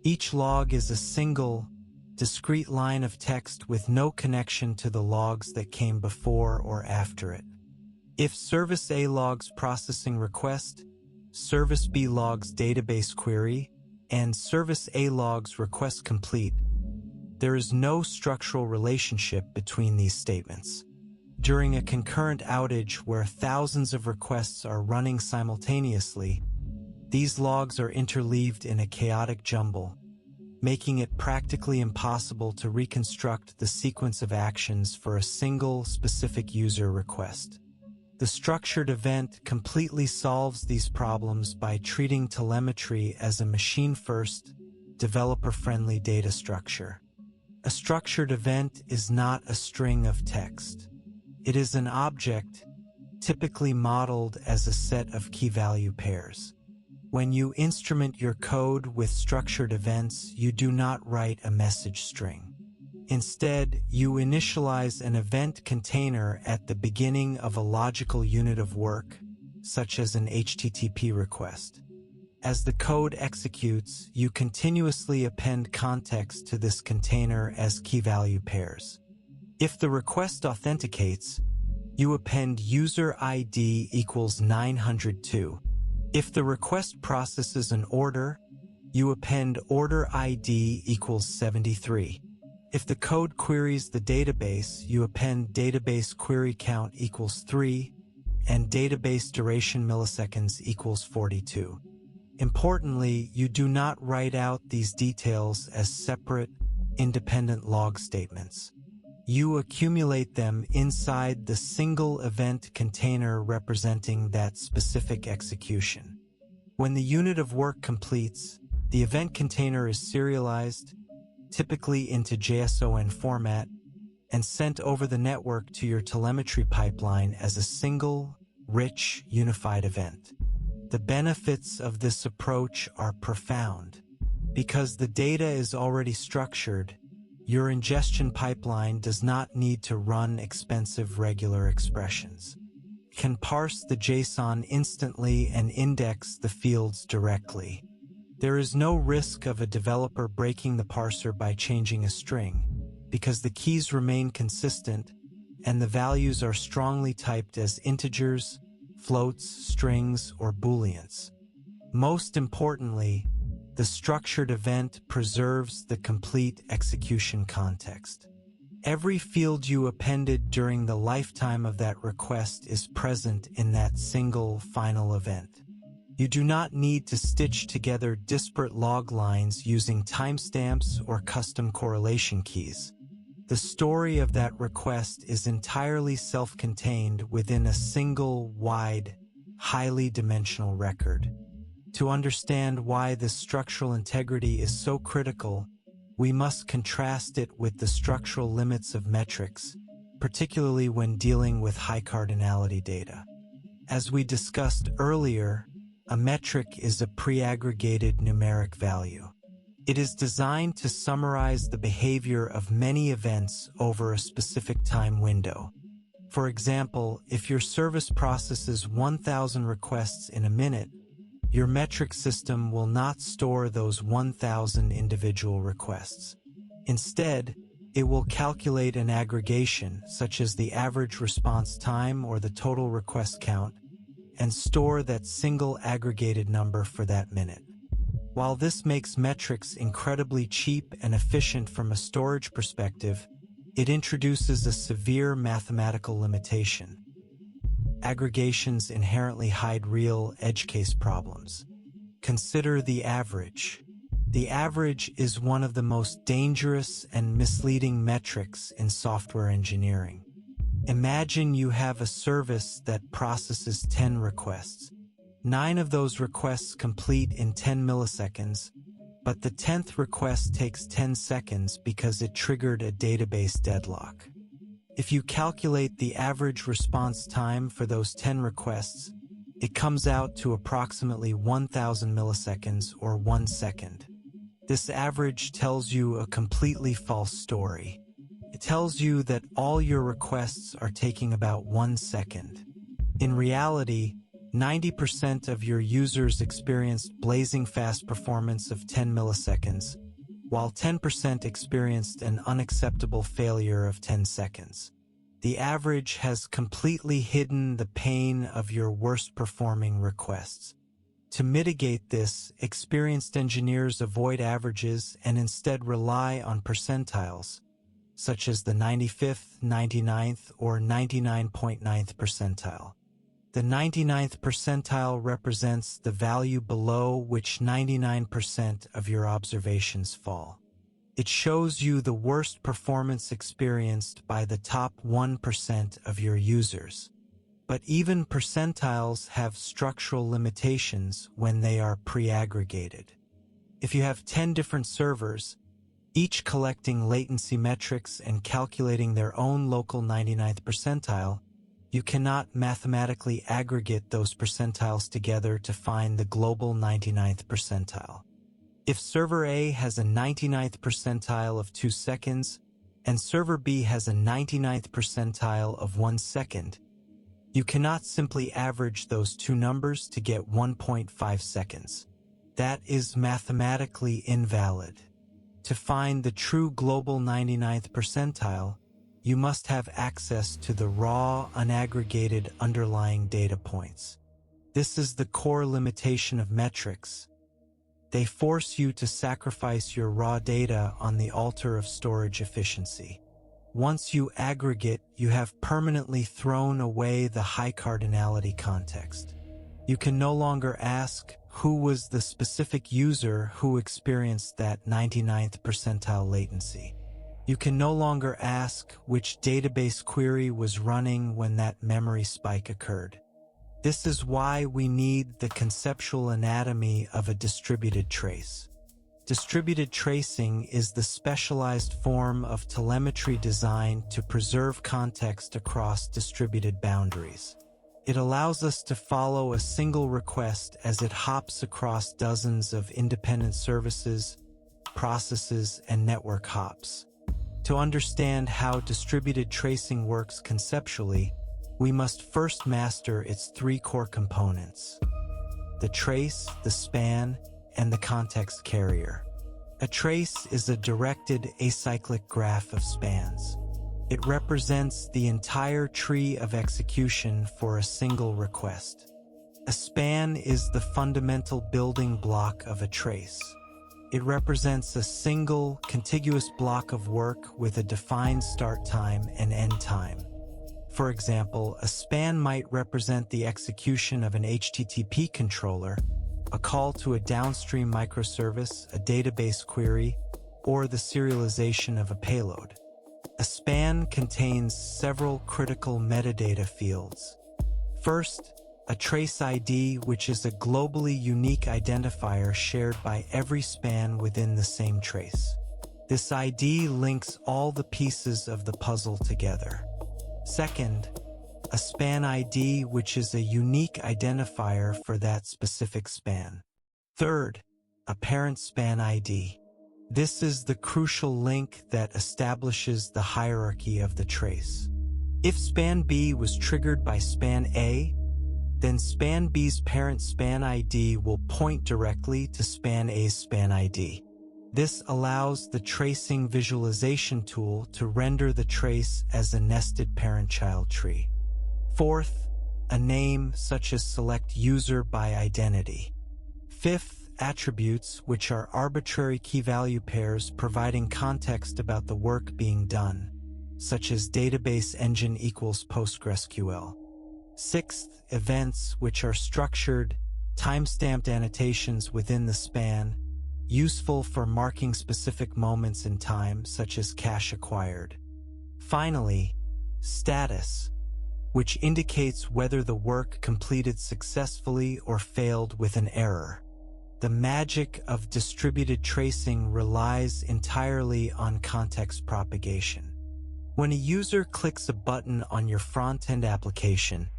Each log is a single, discrete line of text with no connection to the logs that came before or after it. If Service A logs processing request, Service B logs database query, and Service A logs request complete, there is no structural relationship between these statements. During a concurrent outage where thousands of requests are running simultaneously, these logs are interleaved in a chaotic jumble, making it practically impossible to reconstruct the sequence of actions for a single specific user request. The structured event completely solves these problems by treating telemetry as a machine-first, developer-friendly data structure. A structured event is not a string of text. It is an object, typically modeled as a set of key-value pairs. When you instrument your code with structured events, you do not write a message string. Instead, you initialize an event container at the beginning of a logical unit of work, such as an HTTP request. As the code executes, you continuously append context to this container as key-value pairs. If the request authenticates, you append user ID equals 902. If the request processes an order, you append order ID equals 73. If the code queries the database, you append database query count equals 3 and database duration milliseconds equals 42. Importantly, you do not write out these details as separate, independent log statements. You accumulate them inside the single event container representing that specific execution. When the unit of work completes, the event container is serialized, typically into JSON format, and sent over the network to your telemetry pipeline as a single, rich, unified event. The benefits of this approach are profound. Because the data is already structured, your ingestion pipeline does not need to run expensive regular expressions. It can parse the JSON instantly and index the fields directly. There is no risk of a developer breaking the parser by changing a string, because the keys remain consistent and the values are strongly typed as integers, floats, strings, or booleans. Most importantly, the structured event preserves the complete execution context. Every field you appended during the lifetime of that request is present in that single final event. You do not need to stitch together disparate log lines using timestamps or custom correlation keys. The story of that request is entirely self-contained within a single, wide, highly dimensional record. To understand why this structural integrity is so critical, we must contrast it with the structural limits of metrics, particularly when dealing with high cardinality data. As we discussed earlier, a metric is a pre-aggregated numeric value. It is designed to summarize the behavior of many events over a specific time window. For example, if your service processes 1,000 requests in a minute, your metric system will not store those 1,000 individual requests. Instead, it will calculate an aggregation, such as the average response time or the total request count, and store that single aggregated number for that minute. While this makes metrics incredibly cheap and efficient from a storage perspective, it introduces a severe mathematical limitation. Aggregations inherently hide real edge case problems. Consider the average. The average is one of the most dangerous and misleading metrics in software engineering. Imagine you have a service that processes 10 requests. 9 of those requests complete in 10 milliseconds, but the 10th request takes 10 seconds because it triggered a database deadlock. If you calculate the average response time for those 10 requests, it comes out to approximately 1,000 milliseconds or 1 second. This average tells you a completely false story. It tells you that all your requests are taking about 1 second. In reality, 90% of your users experienced blazing fast performance of 10 milliseconds, while 10% experienced an unacceptable failure of 10 seconds. The average has completely hidden the pain of your worst performing requests. To mitigate this, experienced engineers avoid averages and instead rely on percentiles, such as the 95th, 99th, or 99.9th percentile. The 99th percentile represents the value below which 99% of your observations fall. It shows you the worst performance experienced by the top 1% of your users. But even percentiles have structural limitations when they are pre-aggregated. If you have 10 different servers, each collecting latency metrics and calculating their own local 99th percentile, you cannot mathematically aggregate those percentiles together to find the global 99th percentile. If server A has a 99th percentile of 2 seconds and server B has a 99th percentile of 1 second, you cannot simply average those two numbers to get 1.5 seconds. That is mathematically invalid. To find the true global 99th percentile, you must have access to the raw, unaggregated underlying data points. This is the core limitation of metrics. They force you to sacrifice your raw data on the altar of storage efficiency. Once you aggregate, you have permanently thrown away the high cardinality context. You can no longer ask who was the specific user who experienced that 99th percentile latency. You can no longer ask which database query was running when that memory spike occurred. This is why we need the conceptual anatomy of a distributed trace. Distributed tracing is the specialized form of telemetry designed to preserve context across distributed boundaries. It allows us to follow a single request as it hops across dozens of independent services, processes, and network hops. To understand how distributed tracing works conceptually, we must first master its 3 core components: the trace, the span, and the context carrier. A trace is a directed acyclic graph of spans. It represents the entire tree of execution for a single request. A span is the fundamental building block of a trace. It represents a single, contiguous block of work with a defined start time and end time. For example, a span might represent the execution of an HTTP controller, a call to a downstream microservice, a database query, or the serialization of a payload. A span contains several critical metadata fields. First, a trace ID, which is a globally unique identifier shared by every span within the same trace. This ID links all the pieces of the puzzle together. Second, a span ID, which is a unique identifier for that specific span. Third, a parent span ID. This is the crucial link that establishes the hierarchy of the trace. If span B was triggered by span A, then span B's parent span ID will point directly to span A's span ID. This allows the tracing visualization tool to render the trace as a nested parent-child tree. Fourth, a name such as select user by identity. Fifth, attributes, which are arbitrary key-value pairs providing context about the work being done, such as database engine equals PostgreSQL. Sixth, events, which are structured, time-stamped annotations within the span, useful for marking specific moments in time, such as cache acquired. Finally, status, which indicates whether the work completed successfully or failed with an error. The magic of distributed tracing relies entirely on context propagation. When a user clicks a button on your front-end application,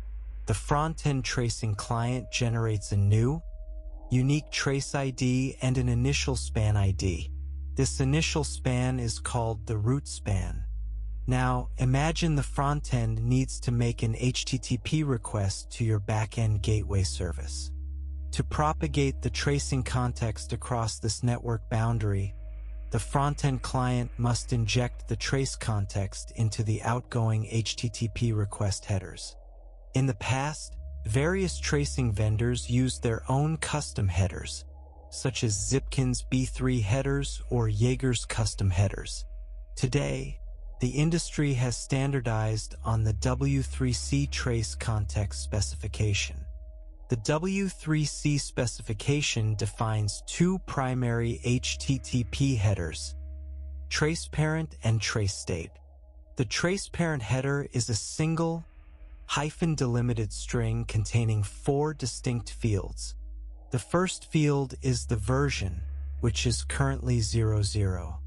the front-end tracing client generates a new, unique trace ID and an initial span ID. This initial span is called the root span. Now, imagine the front-end needs to make an HTTP request to your back-end gateway service. To propagate the tracing context across this network boundary, the front-end client must inject the trace context into the outgoing HTTP request headers. In the past, various tracing vendors used their own custom headers, such as Zipkin's B3 headers or Jaeger's custom headers. Today, the industry has standardized on the W3C trace context specification. The W3C specification defines two primary HTTP headers, trace parent and trace state. The trace parent header is a single, hyphen-delimited string containing 4 distinct fields. The first field is the version, which is currently 00.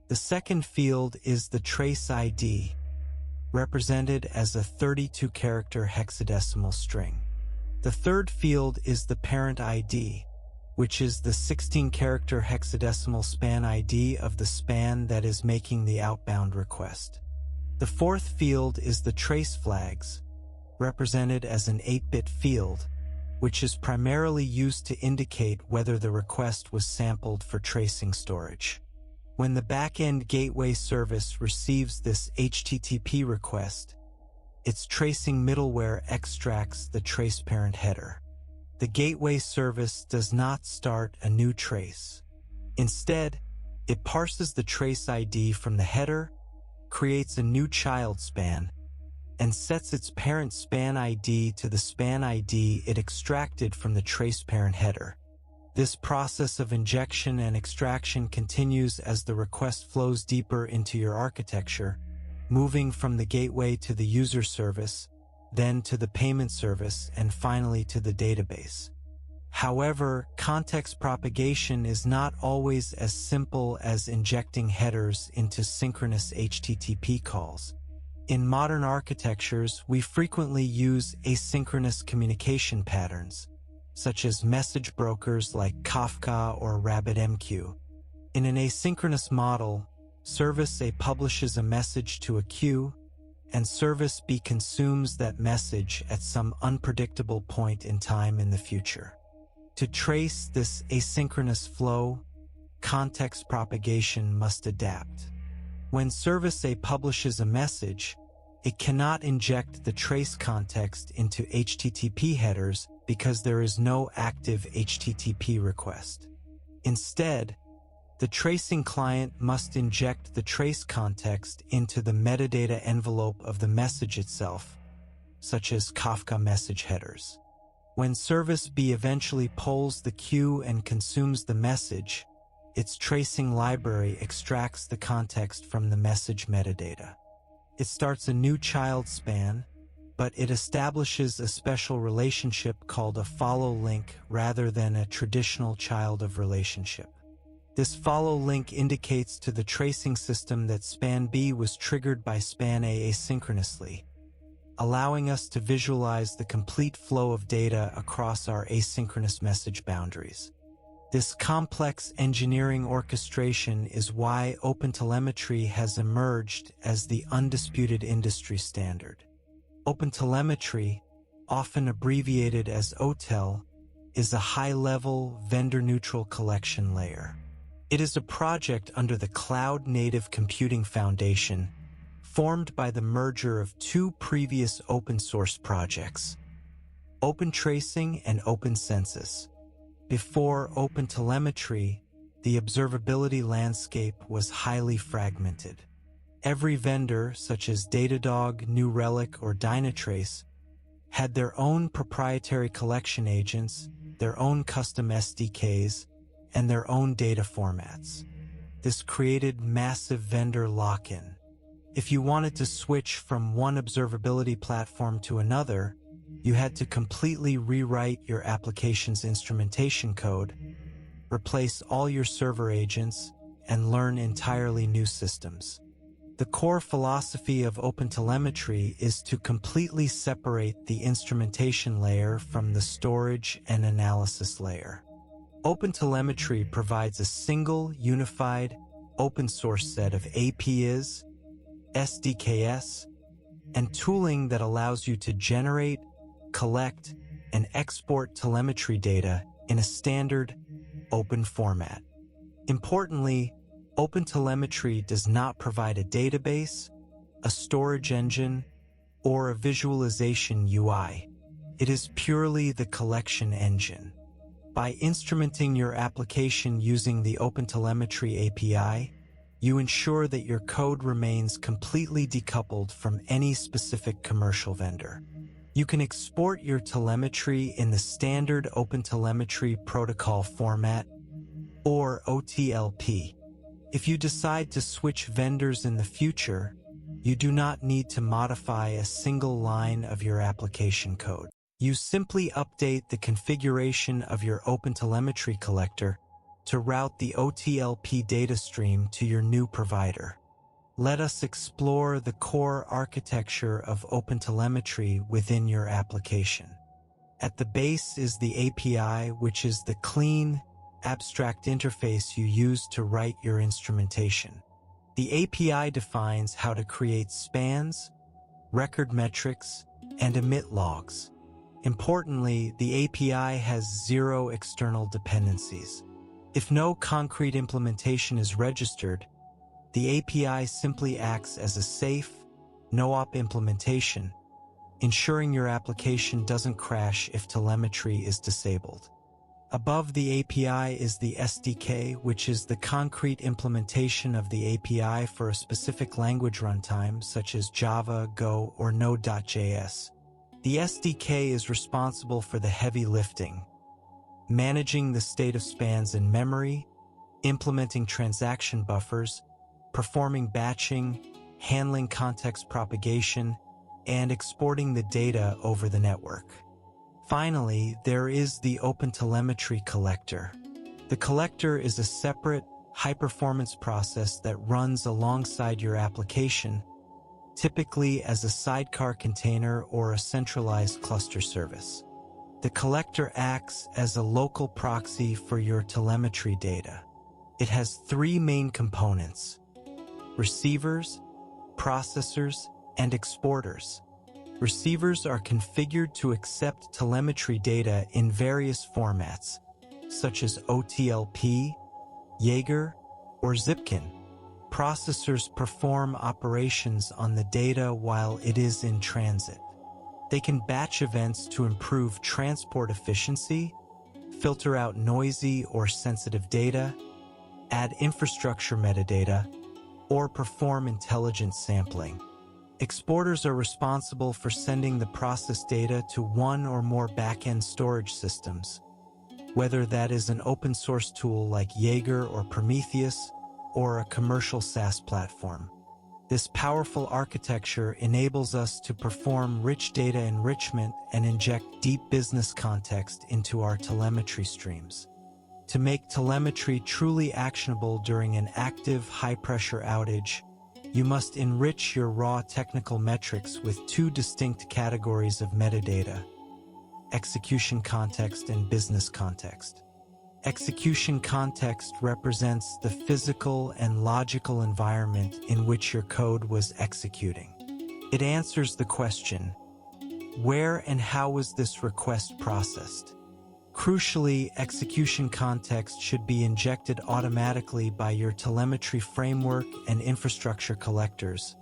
The second field is the trace ID, represented as a 32-character hexadecimal string. The third field is the parent ID, which is the 16-character hexadecimal span ID of the span that is making the outbound request. The fourth field is the trace flags, represented as an 8-bit field, which is primarily used to indicate whether the request was sampled for tracing storage. When the back-end gateway service receives this HTTP request, its tracing middleware extracts the trace parent header. The gateway service does not start a new trace. Instead, it parses the trace ID from the header, creates a new child span, and sets its parent span ID to the span ID it extracted from the trace parent header. This process of injection and extraction continues as the request flows deeper into your architecture, moving from the gateway to the user service, then to the payment service, and finally to the database. However, context propagation is not always as simple as injecting headers into synchronous HTTP calls. In modern architectures, we frequently use asynchronous communication patterns, such as message brokers like Kafka or RabbitMQ. In an asynchronous model, Service A publishes a message to a queue, and Service B consumes that message at some unpredictable point in time in the future. To trace this asynchronous flow, context propagation must adapt. When Service A publishes a message, it cannot inject the trace context into HTTP headers because there is no active HTTP request. Instead, The tracing client must inject the trace context into the metadata envelope of the message itself, such as Kafka message headers. When Service B eventually polls the queue and consumes the message, its tracing library extracts the context from the message metadata. It starts a new child span, but it establishes a special relationship called a follow link rather than a traditional child of relationship. This follow link indicates to the tracing system that span B was triggered by span A asynchronously, allowing us to visualize the complete flow of data across our asynchronous message boundaries. This complex engineering orchestration is why OpenTelemetry has emerged as the undisputed industry standard. OpenTelemetry, often abbreviated as OTel, is a high-level, vendor-neutral collection layer. It is a project under the Cloud Native Computing Foundation, formed by the merger of two previous open-source projects, OpenTracing and OpenCensus. Before OpenTelemetry, the observability landscape was highly fragmented. Every vendor, such as Datadog, New Relic, or Dynatrace, had their own proprietary collection agents, their own custom SDKs, and their own data formats. This created massive vendor lock-in. If you wanted to switch from one observability platform to another, you had to completely rewrite your application's instrumentation code, replace all your server agents, and learn entirely new systems. The core philosophy of OpenTelemetry is to completely separate the instrumentation layer from the storage and analysis layer. OpenTelemetry provides a single, unified, open-source set of APIs, SDKs, and tooling that allows you to generate, collect, and export telemetry data in a standard, open format. Importantly, OpenTelemetry does not provide a database, a storage engine, or a visualization UI. It is purely the collection engine. By instrumenting your application using the OpenTelemetry API, you ensure that your code remains completely decoupled from any specific commercial vendor. You can export your telemetry in the standard OpenTelemetry protocol format, or OTLP. If you decide to switch vendors in the future, you do not need to modify a single line of your application code. You simply update the configuration of your OpenTelemetry collector to route the OTLP data stream to your new provider. Let us explore the core architecture of OpenTelemetry within your application. At the base is the API, which is the clean, abstract interface you use to write your instrumentation. The API defines how to create spans, record metrics, and emit logs. Importantly, the API has zero external dependencies. If no concrete implementation is registered, the API simply acts as a safe, no-op implementation, ensuring your application doesn't crash if telemetry is disabled. Above the API is the SDK, which is the concrete implementation of the API for a specific language runtime, such as Java, Go, or Node.js. The SDK is responsible for the heavy lifting, managing the state of spans in memory, implementing transaction buffers, performing batching, handling context propagation, and exporting the data over the network. Finally, there is the OpenTelemetry collector. The collector is a separate, high-performance process that runs alongside your application, typically as a sidecar container or a centralized cluster service. The collector acts as a local proxy for your telemetry data. It has three main components: receivers, processors, and exporters. Receivers are configured to accept telemetry data in various formats, such as OTLP, Jaeger, or Zipkin. Processors perform operations on the data while it is in transit. They can batch events to improve transport efficiency, filter out noisy or sensitive data, add infrastructure metadata, or perform intelligent sampling. Exporters are responsible for sending the process data to one or more back-end storage systems, whether that is an open-source tool like Jaeger or Prometheus, or a commercial SaaS platform. This powerful architecture enables us to perform rich data enrichment and inject deep business context into our telemetry streams. To make telemetry truly actionable during an active, high-pressure outage, you must enrich your raw technical metrics with two distinct categories of metadata: execution context and business context. Execution context represents the physical and logical environment in which your code was executing. It answers the question, where and how was this request processed? Crucially, execution context should be injected automatically by your telemetry framework and infrastructure collectors,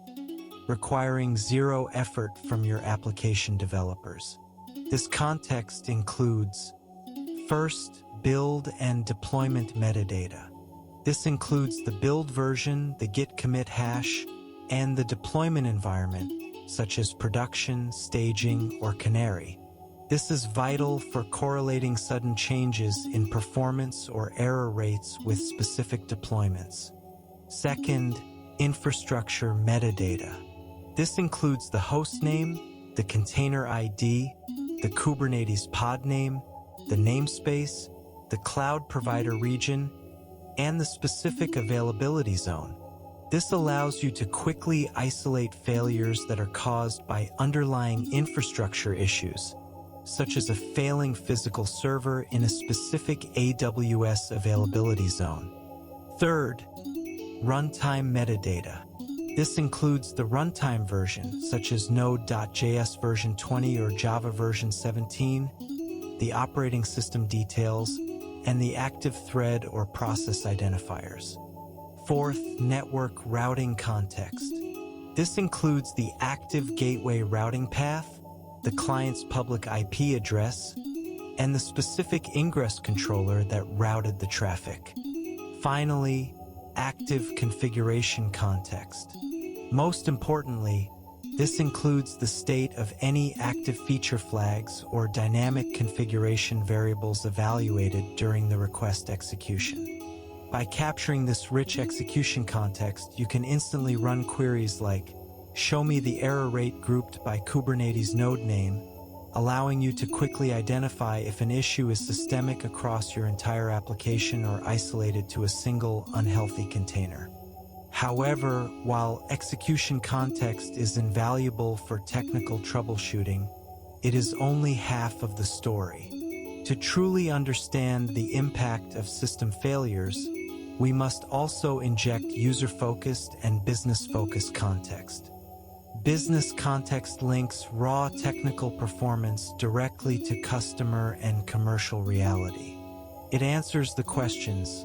requiring zero effort from your application developers. This context includes, first, build and deployment metadata. This includes the build version, the git commit hash, and the deployment environment, such as production, staging, or canary. This is vital for correlating sudden changes in performance or error rates with specific deployments. Second, infrastructure metadata. This includes the host name, the container ID, the Kubernetes pod name, the namespace, the cloud provider region, and the specific availability zone. This allows you to quickly isolate failures that are caused by underlying infrastructure issues, such as a failing physical server in a specific AWS availability zone. Third, runtime metadata. This includes the runtime version, such as Node.js version 20 or Java version 17, the operating system details, and the active thread or process identifiers. Fourth, network routing context. This includes the active gateway routing path, the client's public IP address, and the specific ingress controller that routed the traffic. Finally, active configuration context. Most importantly, this includes the state of any active feature flags or dynamic configuration variables evaluated during the request execution. By capturing this rich execution context, you can instantly run queries like, "Show me the error rate grouped by Kubernetes node name," allowing you to quickly identify if an issue is systemic across your entire application or isolated to a single unhealthy container. However, while execution context is invaluable for technical troubleshooting, it is only half of the story. To truly understand the impact of system failures, we must also inject user-focused and business-focused context. Business context links raw technical performance directly to customer and commercial reality. It answers the questions: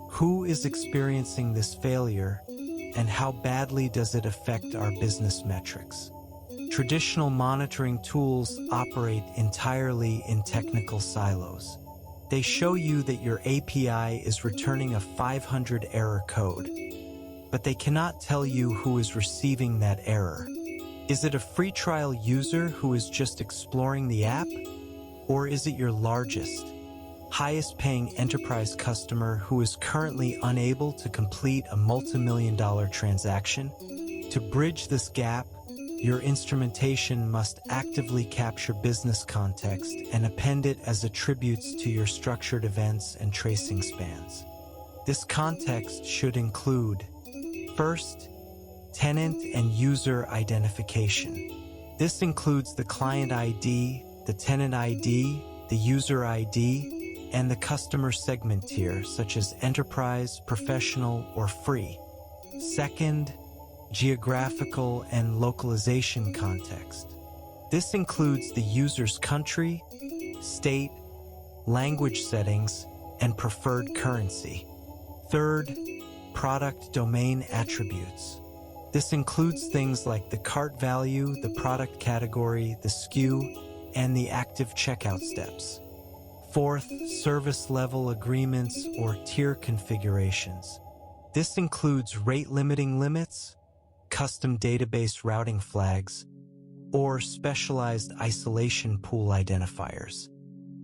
who is experiencing this failure, and how badly does it affect our business metrics? Traditional monitoring tools operate entirely in technical silos. They show you that your API is returning a 500 error code, but they cannot tell you who is receiving that error. Is it a free trial user who is just exploring the app? Or is it your largest, highest paying enterprise customer who is currently unable to complete a multi-million-dollar transaction? To bridge this gap, your instrumentation must actively capture business context and append it as attributes to your structured events and tracing spans. This context should include, first, tenant and user identification. This includes the client ID, the tenant ID, the user ID, and the customer segment tier, such as enterprise, professional, or free. Second, geographical and localization context. This includes the user's country, state, language settings, and preferred currency. Third, product domain attributes. This includes things like the cart value, the product category, the SKU, and the active checkout steps. Fourth, service level agreements or tier configurations. This includes rate limiting limits, custom database routing flags, or specialized isolation pool identifiers.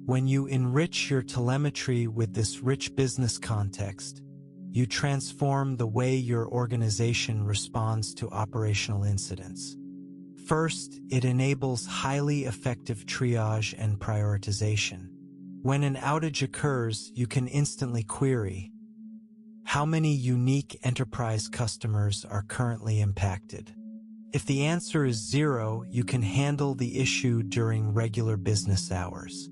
When you enrich your telemetry with this rich business context, you transform the way your organization responds to operational incidents. First, it enables highly effective triage and prioritization. When an outage occurs, you can instantly query, how many unique enterprise customers are currently impacted? If the answer is 0, you can handle the issue during regular business hours.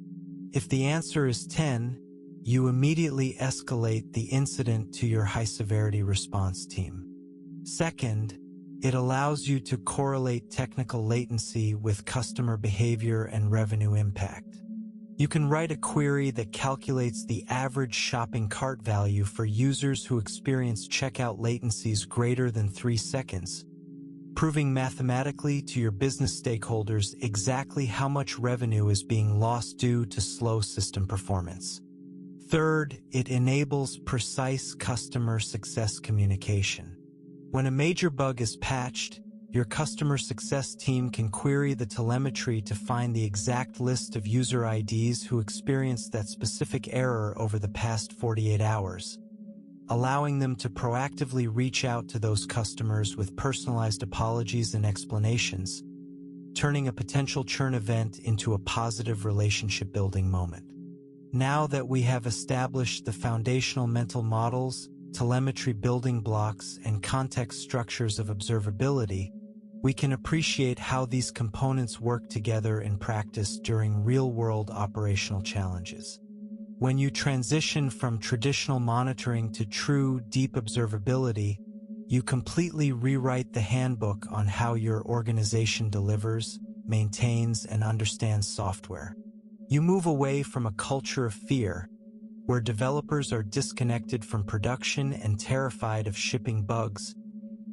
If the answer is 10, you immediately escalate the incident to your high-severity response team. Second, it allows you to correlate technical latency with customer behavior and revenue impact. You can write a query that calculates the average shopping cart value for users who experience checkout latencies greater than 3 seconds, proving mathematically to your business stakeholders exactly how much revenue is being lost due to slow system performance. Third, it enables precise customer success communication. When a major bug is patched, your customer success team can query the telemetry to find the exact list of user IDs who experienced that specific error over the past 48 hours, allowing them to proactively reach out to those customers with personalized apologies and explanations, turning a potential churn event into a positive relationship-building moment. Now that we have established the foundational mental models, telemetry building blocks, and context structures of observability, we can appreciate how these components work together in practice during real-world operational challenges. When you transition from traditional monitoring to true, deep observability, you completely rewrite the handbook on how your organization delivers, maintains, and understands software. You move away from a culture of fear, where developers are disconnected from production and terrified of shipping bugs,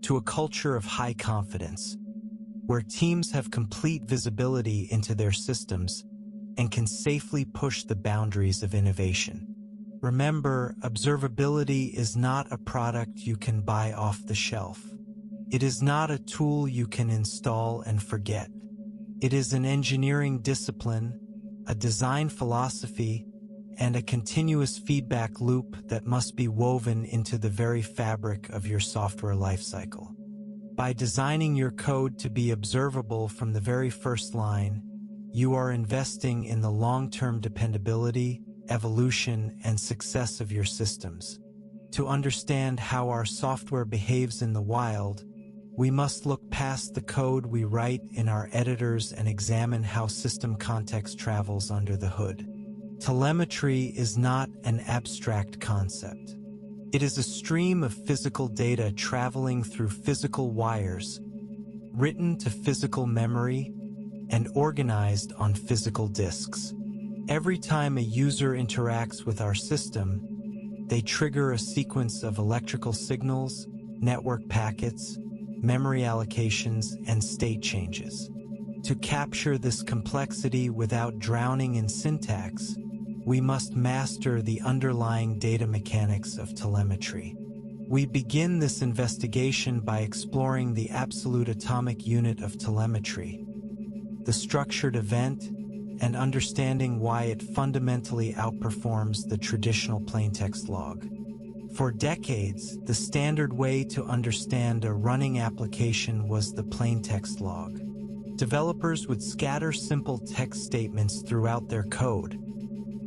to a culture of high confidence, where teams have complete visibility into their systems and can safely push the boundaries of innovation. Remember, observability is not a product you can buy off the shelf. It is not a tool you can install and forget. It is an engineering discipline, a design philosophy, and a continuous feedback loop that must be woven into the very fabric of your software lifecycle. By designing your code to be observable from the very first line, you are investing in the long-term dependability, evolution, and success of your systems. To understand how our software behaves in the wild, we must look past the code we write in our editors and examine how system context travels under the hood. Telemetry is not an abstract concept. It is a stream of physical data traveling through physical wires, written to physical memory, and organized on physical disks. Every time a user interacts with our system, they trigger a sequence of electrical signals, network packets, memory allocations, and state changes. To capture this complexity without drowning in syntax, we must master the underlying data mechanics of telemetry. We begin this investigation by exploring the absolute atomic unit of telemetry, the structured event, and understanding why it fundamentally outperforms the traditional plaintext log. For decades, the standard way to understand a running application was the plaintext log. Developers would scatter simple text statements throughout their code,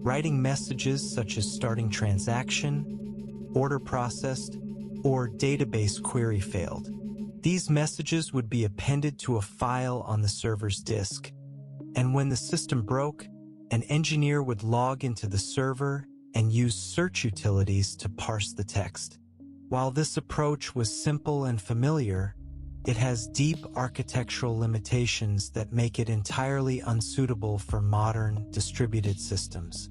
writing messages such as starting transaction, order processed, or database query failed. These messages would be appended to a file on the server's disk, and when the system broke, an engineer would log into the server and use search utilities to parse the text. While this approach was simple and familiar, it has deep architectural limitations that make it entirely unsuitable for modern, distributed systems.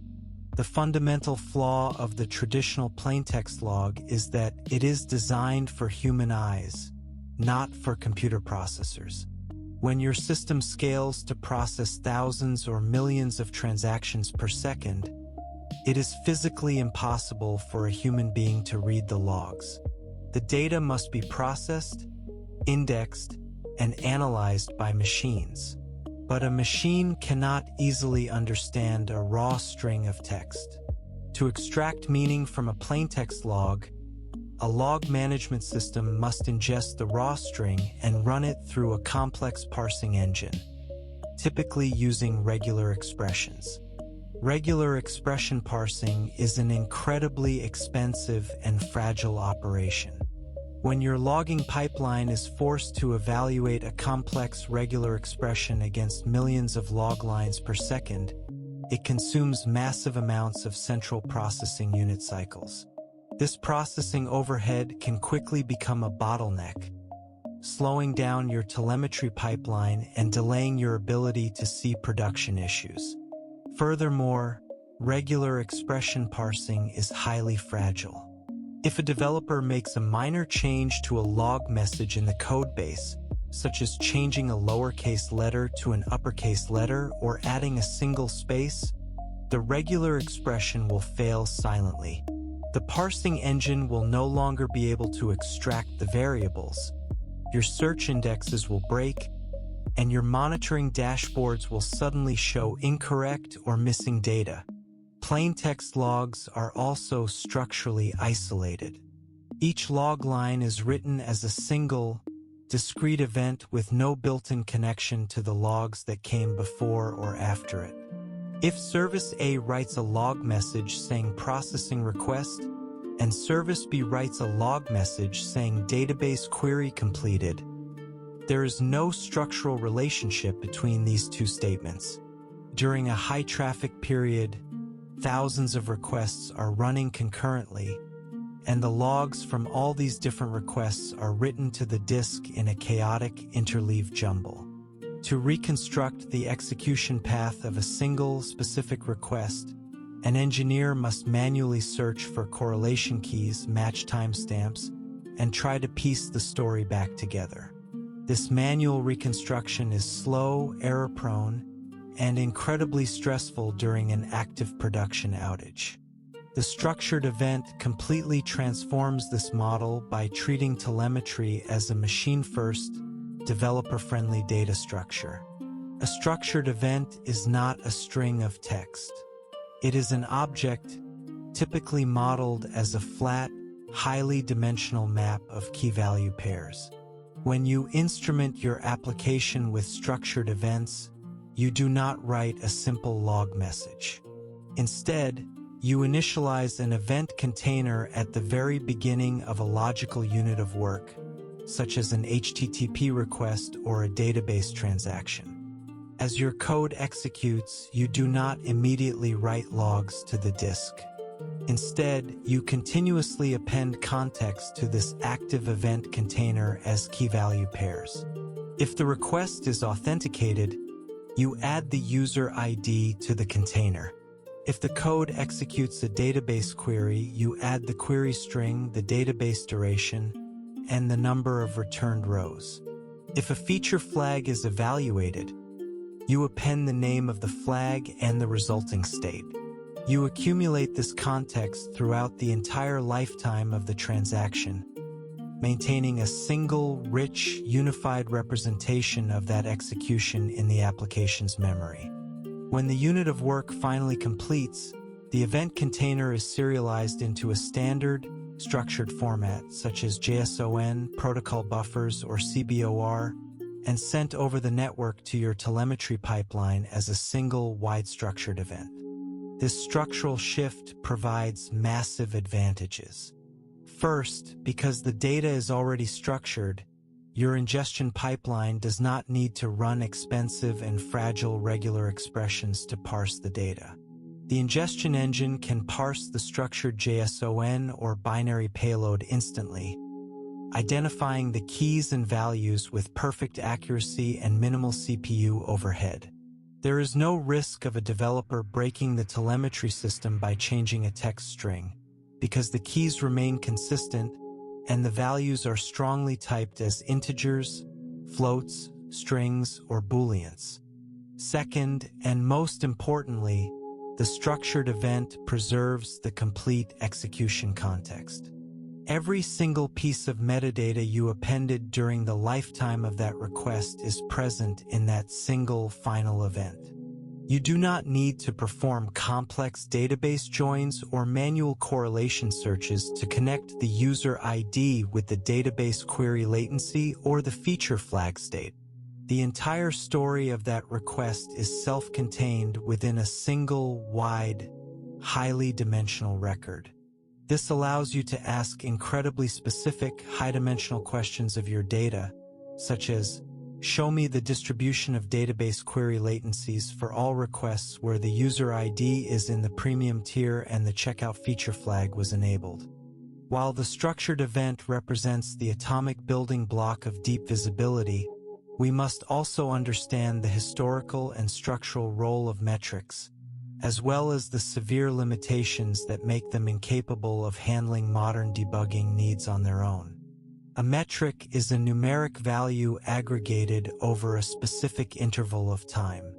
The fundamental flaw of the traditional plaintext log is that it is designed for human eyes, not for computer processors. When your system scales to process thousands or millions of transactions per second, It is physically impossible for a human being to read the logs. The data must be processed, indexed, and analyzed by machines. But a machine cannot easily understand a raw string of text. To extract meaning from a plaintext log, a log management system must ingest the raw string and run it through a complex parsing engine, typically using regular expressions. Regular expression parsing is an incredibly expensive and fragile operation. When your logging pipeline is forced to evaluate a complex regular expression against millions of log lines per second, it consumes massive amounts of central processing unit cycles. This processing overhead can quickly become a bottleneck, slowing down your telemetry pipeline and delaying your ability to see production issues. Furthermore, regular expression parsing is highly fragile. If a developer makes a minor change to a log message in the codebase, such as changing a lowercase letter to an uppercase letter or adding a single space, the regular expression will fail silently. The parsing engine will no longer be able to extract the variables. Your search indexes will break, and your monitoring dashboards will suddenly show incorrect or missing data. Plain text logs are also structurally isolated. Each log line is written as a single, discrete event with no built-in connection to the logs that came before or after it. If Service A writes a log message saying processing request, and Service B writes a log message saying database query completed, there is no structural relationship between these two statements. During a high-traffic period, thousands of requests are running concurrently, and the logs from all these different requests are written to the disk in a chaotic interleave jumble. To reconstruct the execution path of a single specific request, an engineer must manually search for correlation keys, match timestamps, and try to piece the story back together. This manual reconstruction is slow, error-prone, and incredibly stressful during an active production outage. The structured event completely transforms this model by treating telemetry as a machine-first, developer-friendly data structure. A structured event is not a string of text. It is an object, typically modeled as a flat, highly dimensional map of key-value pairs. When you instrument your application with structured events, you do not write a simple log message. Instead, you initialize an event container at the very beginning of a logical unit of work, such as an HTTP request or a database transaction. As your code executes, you do not immediately write logs to the disk. Instead, you continuously append context to this active event container as key-value pairs. If the request is authenticated, you add the user ID to the container. If the code executes a database query, you add the query string, the database duration, and the number of returned rows. If a feature flag is evaluated, you append the name of the flag and the resulting state. You accumulate this context throughout the entire lifetime of the transaction, maintaining a single, rich, unified representation of that execution in the application's memory. When the unit of work finally completes, the event container is serialized into a standard, structured format such as JSON, protocol buffers, or CBOR, and sent over the network to your telemetry pipeline as a single, wide-structured event. This structural shift provides massive advantages. First, because the data is already structured, your ingestion pipeline does not need to run expensive and fragile regular expressions to parse the data. The ingestion engine can parse the structured JSON or binary payload instantly, identifying the keys and values with perfect accuracy and minimal CPU overhead. There is no risk of a developer breaking the telemetry system by changing a text string, because the keys remain consistent and the values are strongly typed as integers, floats, strings, or booleans. Second, and most importantly, the structured event preserves the complete execution context. Every single piece of metadata you appended during the lifetime of that request is present in that single final event. You do not need to perform complex database joins or manual correlation searches to connect the user ID with the database query latency or the feature flag state. The entire story of that request is self-contained within a single, wide, highly dimensional record. This allows you to ask incredibly specific, high-dimensional questions of your data, such as, show me the distribution of database query latencies for all requests where the user ID is in the premium tier and the checkout feature flag was enabled. While the structured event represents the atomic building block of deep visibility, we must also understand the historical and structural role of metrics, as well as the severe limitations that make them incapable of handling modern debugging needs on their own. A metric is a numeric value aggregated over a specific interval of time.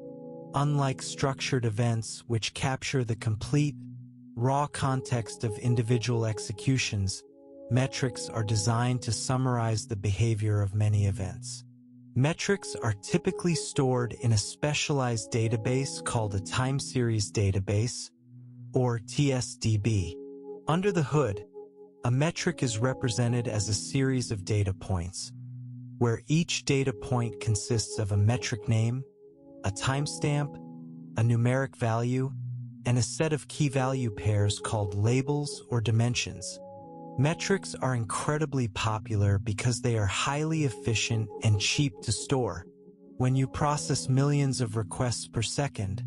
Unlike structured events, which capture the complete, raw context of individual executions, metrics are designed to summarize the behavior of many events. Metrics are typically stored in a specialized database called a time series database, or TSDB. Under the hood, a metric is represented as a series of data points, where each data point consists of a metric name, a timestamp, a numeric value, and a set of key value pairs called labels or dimensions. Metrics are incredibly popular because they are highly efficient and cheap to store. When you process millions of requests per second,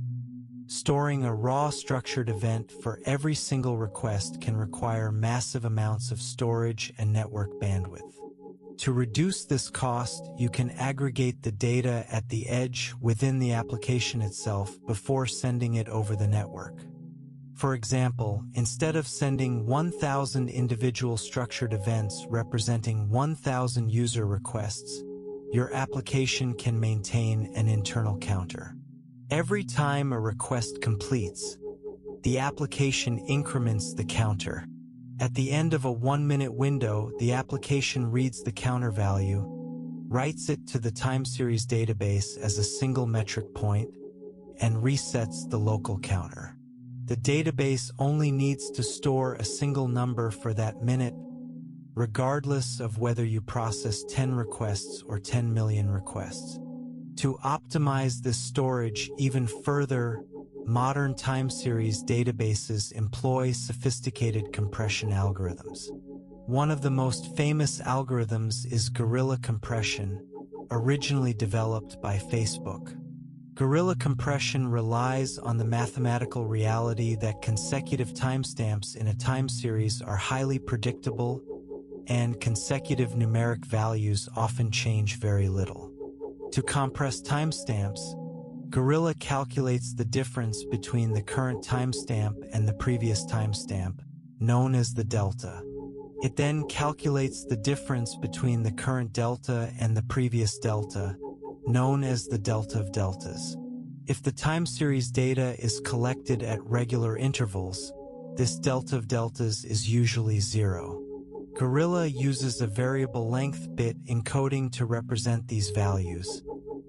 storing a raw structured event for every single request can require massive amounts of storage and network bandwidth. To reduce this cost, you can aggregate the data at the edge within the application itself before sending it over the network. For example, instead of sending 1,000 individual structured events representing 1,000 user requests, your application can maintain an internal counter. Every time a request completes, the application increments the counter. At the end of a 1-minute window, the application reads the counter value, writes it to the time series database as a single metric point, and resets the local counter. The database only needs to store a single number for that minute, regardless of whether you process 10 requests or 10 million requests. To optimize this storage even further, modern time series databases employ sophisticated compression algorithms. One of the most famous algorithms is Gorilla compression, originally developed by Facebook. Gorilla compression relies on the mathematical reality that consecutive timestamps in a time series are highly predictable, and consecutive numeric values often change very little. To compress timestamps, Gorilla calculates the difference between the current timestamp and the previous timestamp, known as the delta. It then calculates the difference between the current delta and the previous delta, known as the delta of deltas. If the time series data is collected at regular intervals, this delta of deltas is usually 0. Gorilla uses a variable length bit encoding to represent these values,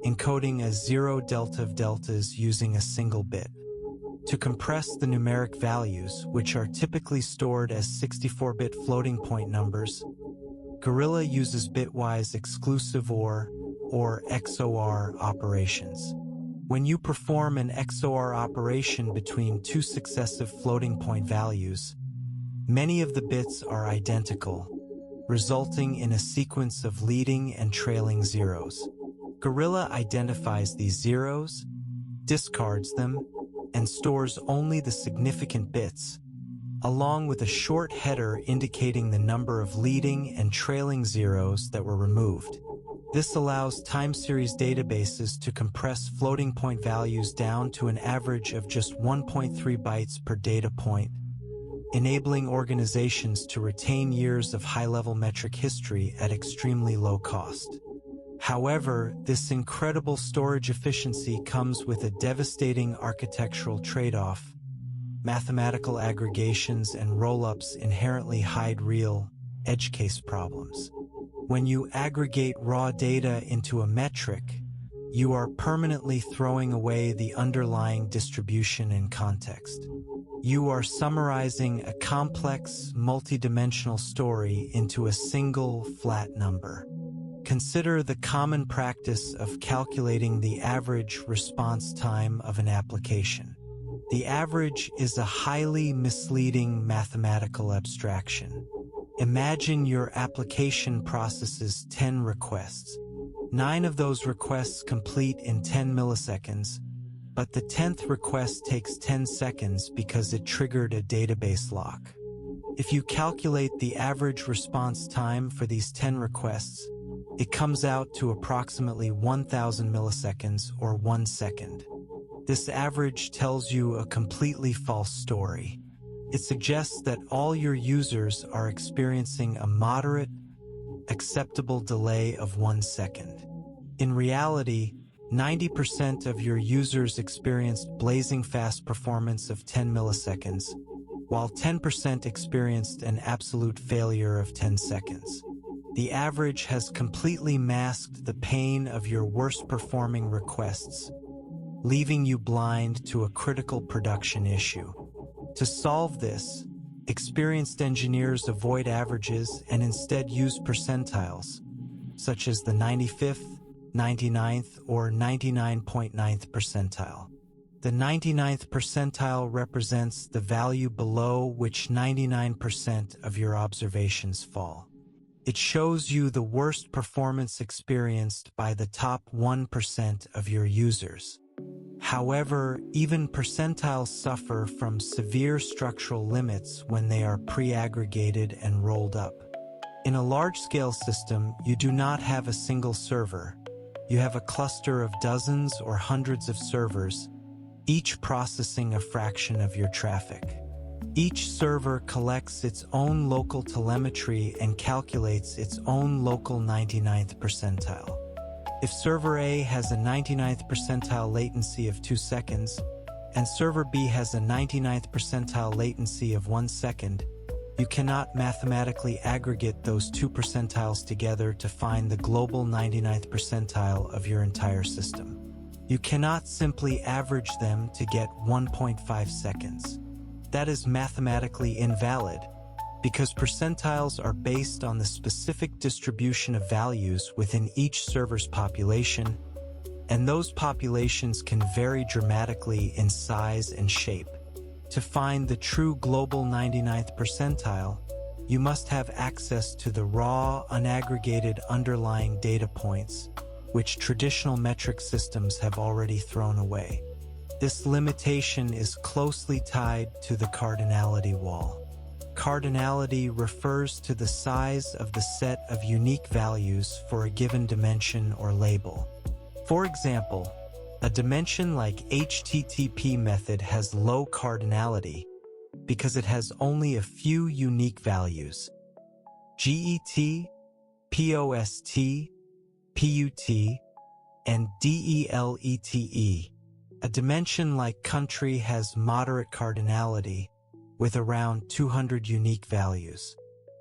encoding as 0 delta of deltas using a single bit. To compress the numeric values, which are typically stored as 64-bit floating point numbers, Gorilla uses bitwise exclusive OR XOR operations. When you perform an XOR operation between two successive floating point values, many of the bits are identical, resulting in a sequence of leading and trailing zeros. Gorilla identifies these zeros, discards them, and stores only the significant bits, along with a short header indicating the number of leading and trailing zeros that were removed. This allows time series databases to compress floating point values down to an average of just 1.3 bytes per data point, enabling organizations to retain years of high-level metric history at extremely low cost. However, this incredible storage efficiency comes with a devastating architectural trade-off. mathematical aggregations and rollups inherently hide real, edge case problems. When you aggregate raw data into a metric, you are permanently throwing away the underlying distribution and context. You are summarizing a complex, multidimensional story into a single, flat number. Consider the common practice of calculating the average response time of an application. The average is a highly misleading mathematical abstraction. Imagine your application processes 10 requests. 9 of those requests complete in 10 milliseconds, but the 10th request takes 10 seconds because it triggered a database lock. If you calculate the average response time for these 10 requests, it comes out to approximately 1,000 milliseconds or 1 second. This average tells you a completely false story. It suggests that all your users are experiencing a moderate, acceptable delay of 1 second. In reality, 90% of your users experienced blazing fast performance of 10 milliseconds, while 10% experienced an absolute failure of 10 seconds. The average has completely masked the pain of your worst performing requests, leaving you blind to a critical production issue. To solve this, experienced engineers avoid averages and instead use percentiles, such as the 95th, 99th, or 99.9th percentile. The 99th percentile represents the value below which 99% of your observations fall. It shows you the worst performance experienced by the top 1% of your users. However, even percentiles suffer from severe structural limits when they are pre-aggregated and rolled up. In a large-scale system, you do not have a single server. You have a cluster of dozens or hundreds of servers, each processing a fraction of your traffic. Each server collects its own local telemetry and calculates its own local 99th percentile. If server A has a 99th percentile latency of 2 seconds, and server B has a 99th percentile latency of 1 second, you cannot mathematically aggregate those two percentiles together to find the global 99th percentile of your entire system. You cannot simply average them to get 1.5 seconds. That is mathematically invalid, because percentiles are based on the specific distribution of values within each server's population, and those populations can vary dramatically in size and shape. To find the true global 99th percentile, you must have access to the raw, unaggregated underlying data points, which traditional metric systems have already thrown away. This limitation is closely tied to the cardinality wall. Cardinality refers to the size of the set of unique values for a given dimension or label. For example, a dimension like HTTP method has low cardinality because it has only a few unique values. GET, POST, PUT, and DELETE. A dimension like country has moderate cardinality with around 200 unique values.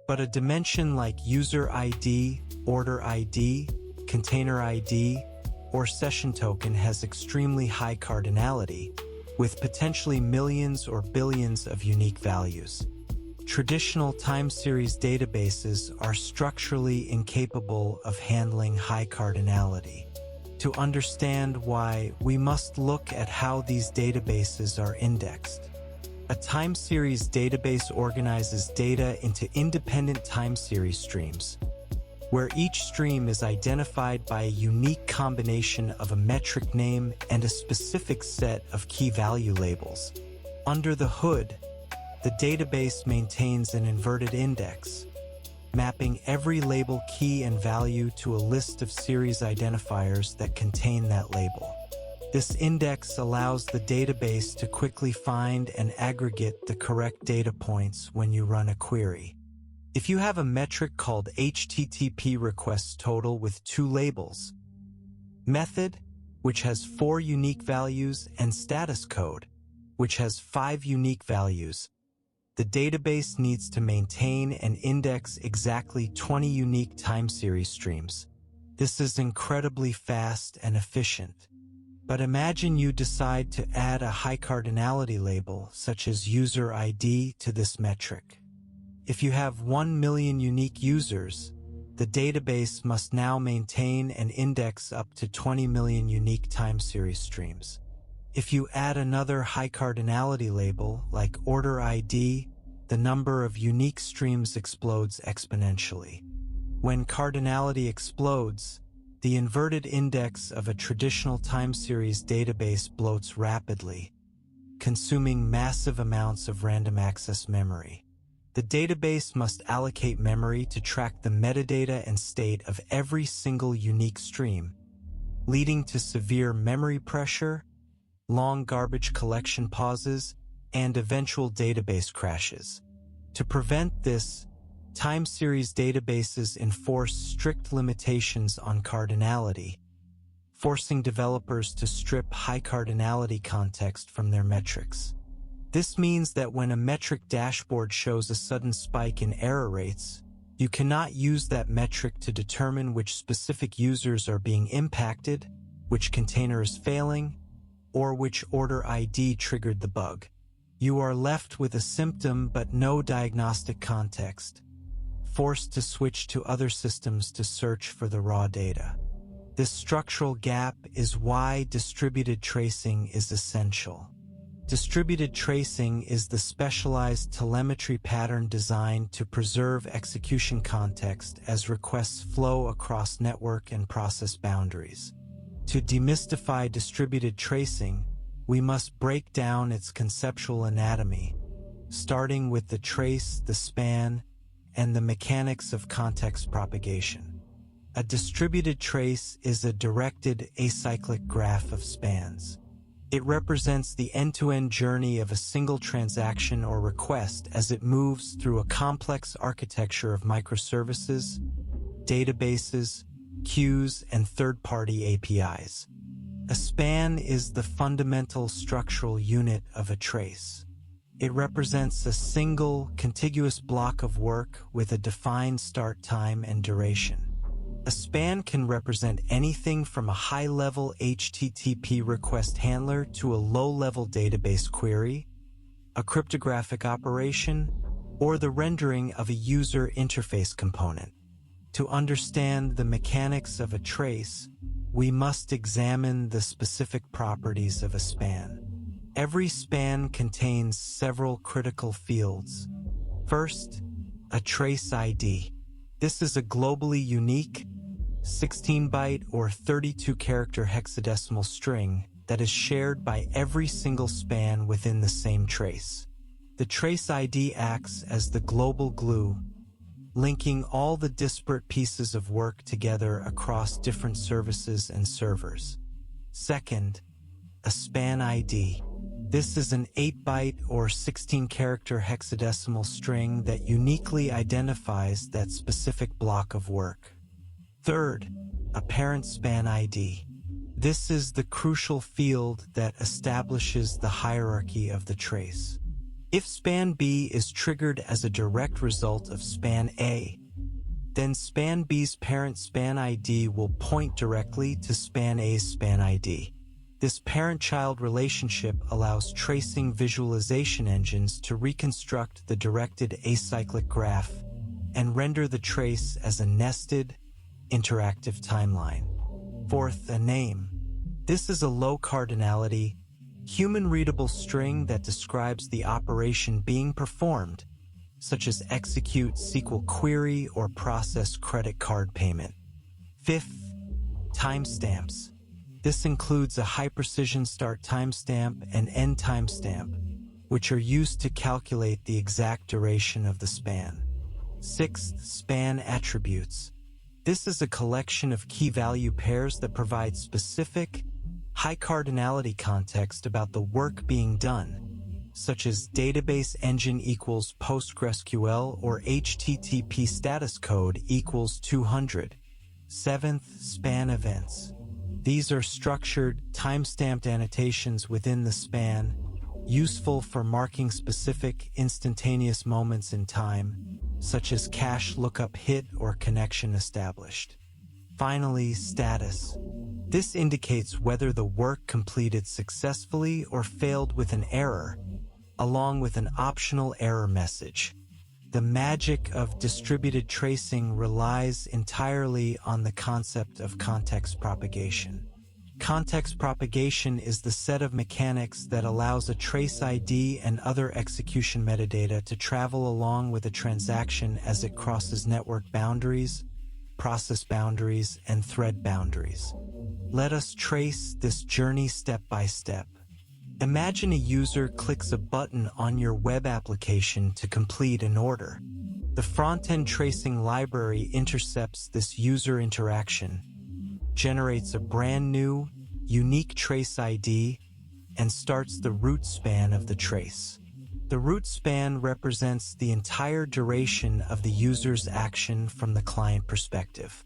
But a dimension like user ID, order ID, container ID, or session token has extremely high cardinality, with potentially millions or billions of unique values. Traditional time series databases are structurally incapable of handling high cardinality. To understand why, we must look at how these databases are indexed. A time series database organizes data into independent time series streams, where each stream is identified by a unique combination of a metric name and a specific set of key value labels. Under the hood, the database maintains an inverted index, mapping every label key and value to a list of series identifiers that contain that label. This index allows the database to quickly find and aggregate the correct data points when you run a query. If you have a metric called HTTP requests total with 2 labels, method, which has 4 unique values, and status code, which has 5 unique values. The database needs to maintain and index exactly 20 unique time series streams. This is incredibly fast and efficient. But imagine you decide to add a high cardinality label, such as user ID, to this metric. If you have 1 million unique users, the database must now maintain and index up to 20 million unique time series streams. If you add another high cardinality label, like order ID, the number of unique streams explodes exponentially. When cardinality explodes, the inverted index of a traditional time series database bloats rapidly, consuming massive amounts of random access memory. The database must allocate memory to track the metadata and state of every single unique stream, leading to severe memory pressure, long garbage collection pauses, and eventual database crashes. To prevent this, time series databases enforce strict limitations on cardinality, forcing developers to strip high cardinality context from their metrics. This means that when a metric dashboard shows a sudden spike in error rates, you cannot use that metric to determine which specific users are being impacted, which container is failing, or which order ID triggered the bug. You are left with a symptom but no diagnostic context, forced to switch to other systems to search for the raw data. This structural gap is why distributed tracing is essential. Distributed tracing is the specialized telemetry pattern designed to preserve execution context as requests flow across network and process boundaries. To demystify distributed tracing, we must break down its conceptual anatomy, starting with the trace, the span, and the mechanics of context propagation. A distributed trace is a directed acyclic graph of spans. It represents the end-to-end journey of a single transaction or request as it moves through a complex architecture of microservices, databases, queues, and third-party APIs. A span is the fundamental structural unit of a trace. It represents a single, contiguous block of work with a defined start time and duration. A span can represent anything from a high-level HTTP request handler to a low-level database query, a cryptographic operation, or the rendering of a user interface component. To understand the mechanics of a trace, we must examine the specific properties of a span. Every span contains several critical fields. First, a trace ID. This is a globally unique 16-byte or 32-character hexadecimal string that is shared by every single span within the same trace. The trace ID acts as the global glue, linking all the disparate pieces of work together across different services and servers. Second, a span ID. This is an 8-byte or 16-character hexadecimal string that uniquely identifies that specific block of work. Third, a parent span ID. This is the crucial field that establishes the hierarchy of the trace. If span B is triggered as a direct result of span A, then span B's parent span ID will point directly to span A's span ID. This parent-child relationship allows tracing visualization engines to reconstruct the directed acyclic graph and render the trace as a nested, interactive timeline. Fourth, a name. This is a low cardinality, human-readable string that describes the operation being performed, such as execute SQL query or process credit card payment. Fifth, timestamps. This includes a high-precision start timestamp and end timestamp, which are used to calculate the exact duration of the span. Sixth, span attributes. This is a collection of key-value pairs that provide specific, high cardinality context about the work being done, such as database engine equals PostgreSQL or HTTP status code equals 200. Seventh, span events. These are structured, time-stamped annotations within the span, useful for marking specific instantaneous moments in time, such as cache lookup hit or connection established. Finally, status. This indicates whether the work completed successfully or failed with an error, along with an optional error message. The magic of distributed tracing relies entirely on the concept of context propagation. Context propagation is the set of mechanics that allows a trace ID and other execution metadata to travel along with a transaction as it crosses network boundaries, process boundaries, and thread boundaries. Let us trace this journey step by step. Imagine a user clicks a button on your web application to complete an order. The front-end tracing library intercepts this user interaction, generates a brand new, unique trace ID, and starts the route span of the trace. The route span represents the entire duration of the user's action from the client perspective.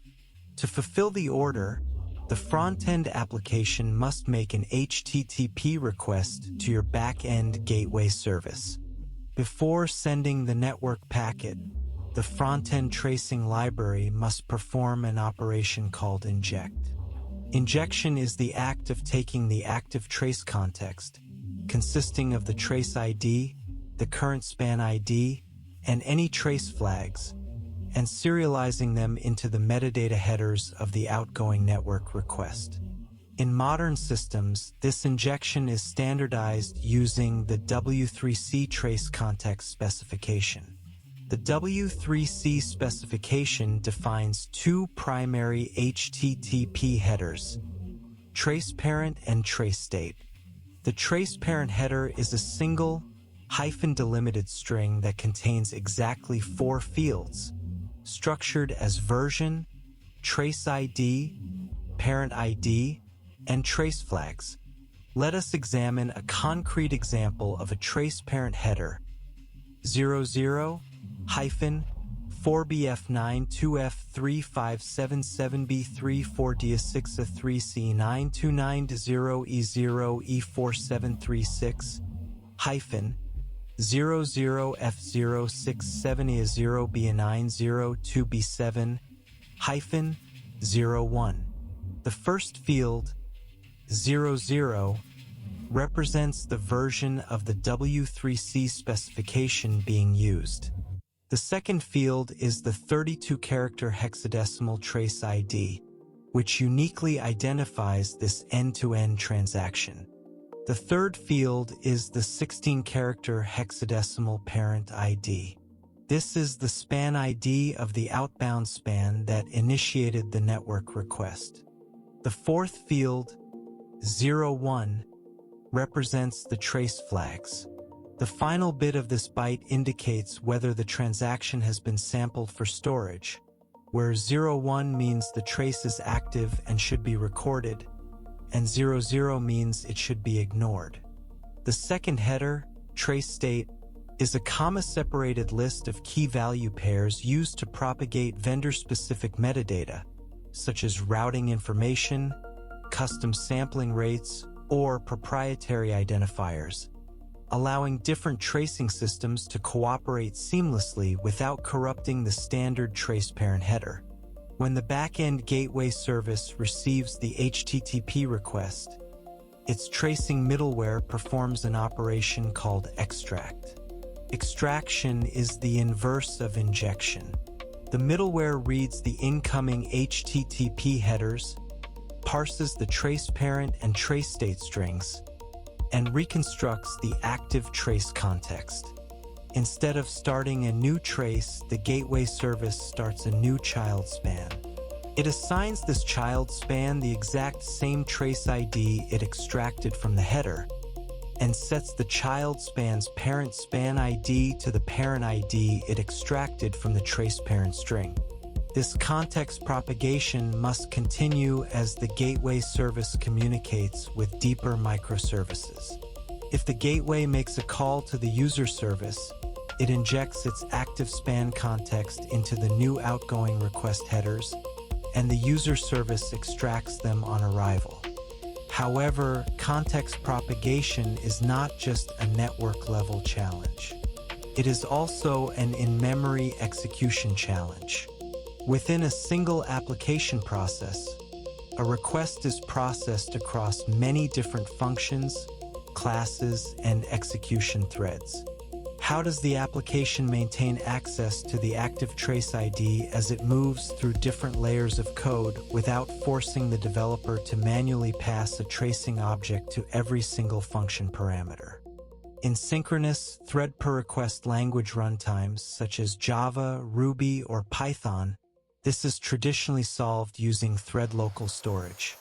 To fulfill the order, the front-end application must make an HTTP request to your back-end gateway service. Before sending the network packet, the front-end tracing library must perform an operation called inject. Injection is the act of taking the active trace context, consisting of the trace ID, the current span ID, and any trace flags, and serializing them into the metadata headers of the outgoing network request. In modern systems, this injection is standardized using the W3C trace context specification. The W3C specification defines two primary HTTP headers: trace parent and trace state. The trace parent header is a single, hyphen-delimited string that contains exactly 4 fields, structured as version, trace ID, parent ID, and trace flags. Let us examine a concrete example of a trace parent header: 00-4BF9-2F357B340-6A3C929-0E0E4736 00F0670B902B7 -01. The first field, 00, represents the version of the W3C specification being used. The second field is the 32-character hexadecimal trace ID, which uniquely identifies this end-to-end transaction. The third field is the 16-character hexadecimal parent ID. This is the span ID of the outbound span that initiated the network request. The fourth field, 01, represents the trace flags. The final bit of this byte indicates whether the transaction has been sampled for storage, where 01 means the trace is active and should be recorded, and 00 means it should be ignored. The second header, trace state, is a comma-separated list of key value pairs used to propagate vendor-specific metadata, such as routing information, custom sampling rates, or proprietary identifiers, allowing different tracing systems to cooperate seamlessly without corrupting the standard trace parent header. When the back-end gateway service receives the HTTP request, its tracing middleware performs an operation called extract. Extraction is the inverse of injection. The middleware reads the incoming HTTP headers, parses the trace parent and trace state strings, and reconstructs the active trace context. Instead of starting a new trace, the gateway service starts a new child span. It assigns this child span the exact same trace ID it extracted from the header, and sets the child span's parent span ID to the parent ID it extracted from the trace parent string. This context propagation must continue as the gateway service communicates with deeper microservices. If the gateway makes a call to the user service, it injects its active span context into the new outgoing request headers, and the user service extracts them on arrival. However, context propagation is not just a network-level challenge. It is also an in-memory execution challenge. Within a single application process, a request is processed across many different functions, classes, and execution threads. How does the application maintain access to the active trace ID as it moves through different layers of code without forcing the developer to manually pass a tracing object to every single function parameter? In synchronous, thread-per-request language runtimes such as Java, Ruby, or Python, this is traditionally solved using thread local storage.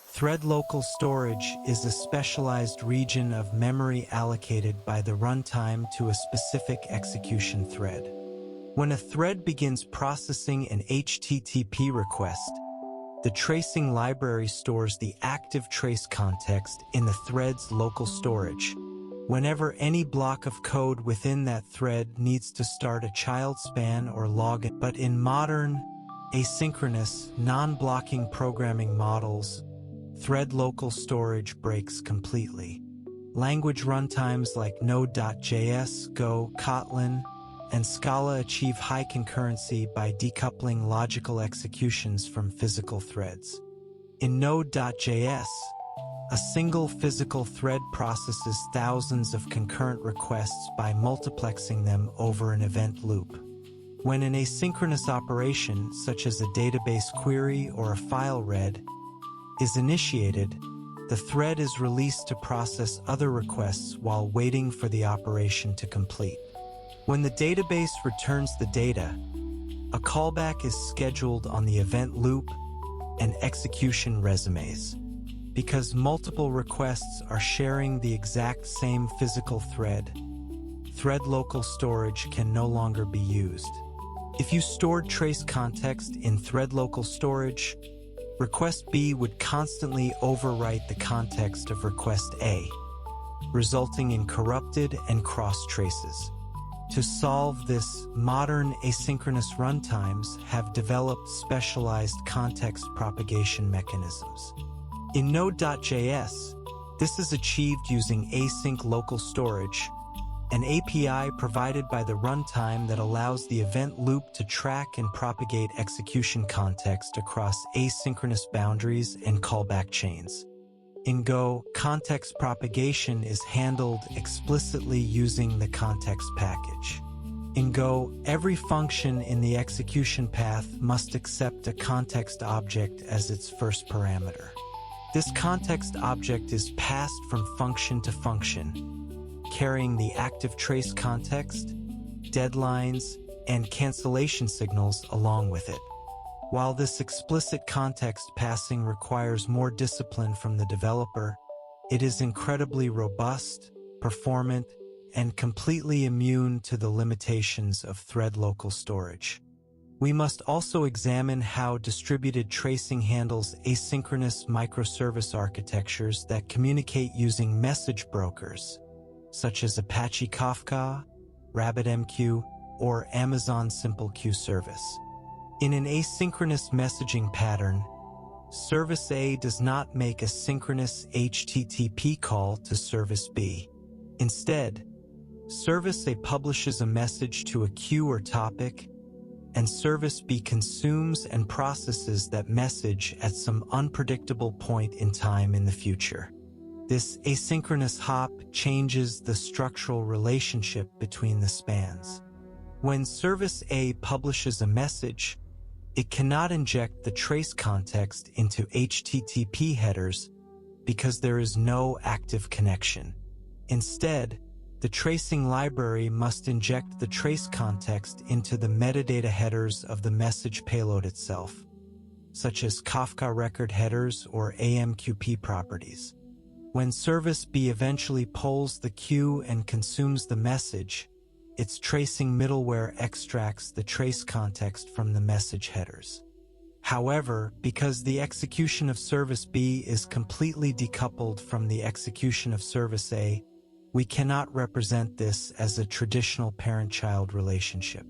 Thread local storage is a specialized region of memory allocated by the runtime to a specific execution thread. When a thread begins processing an HTTP request, the tracing library stores the active trace context in the thread's local storage. Whenever any block of code within that thread needs to start a child span or login, but in modern, asynchronous, non-blocking programming models, thread local storage breaks completely. Language runtimes like Node.js, Go, Kotlin, and Scala achieve high concurrency by decoupling logical executions from physical threads. In Node.js, a single physical thread processes thousands of concurrent requests by multiplexing them over an event loop. When an asynchronous operation, such as a database query or a file read, is initiated, the thread is released to process other requests while waiting for the operation to complete. When the database returns the data, a callback is scheduled on the event loop and execution resumes. Because multiple requests are sharing the exact same physical thread, thread local storage can no longer be used. If you stored trace context in thread local storage, request B would constantly overwrite the context of request A, resulting in corrupted and cross traces. To solve this, modern asynchronous runtimes have developed specialized context propagation mechanisms. In Node.js, this is achieved using async local storage, an API provided by the runtime that allows the event loop to track and propagate execution context across asynchronous boundaries and callback chains. In Go, context propagation is handled explicitly using the context package. In Go, every function in the execution path must accept a context object as its first parameter. This context object is passed from function to function, carrying the active trace context, deadlines, and cancellation signals along with it. While this explicit context passing requires more discipline from the developer, it is incredibly robust, performant, and completely immune to the limitations of thread local storage. We must also examine how distributed tracing handles asynchronous microservice architectures that communicate using message brokers, such as Apache Kafka, RabbitMQ, or Amazon SimpleQ service. In an asynchronous messaging pattern, Service A does not make a synchronous HTTP call to Service B. Instead, Service A publishes a message to a queue or topic, and Service B consumes and processes that message at some unpredictable point in time in the future. This asynchronous hop changes the structural relationship between the spans. When Service A publishes a message, it cannot inject the trace context into HTTP headers because there is no active connection. Instead, the tracing library must inject the trace context into the metadata headers of the message payload itself, such as Kafka record headers or AMQP properties. When Service B eventually polls the queue and consumes the message, its tracing middleware extracts the trace context from the message headers. However, because the execution of Service B is completely decoupled from the execution of Service A, we cannot represent this as a traditional parent-child relationship.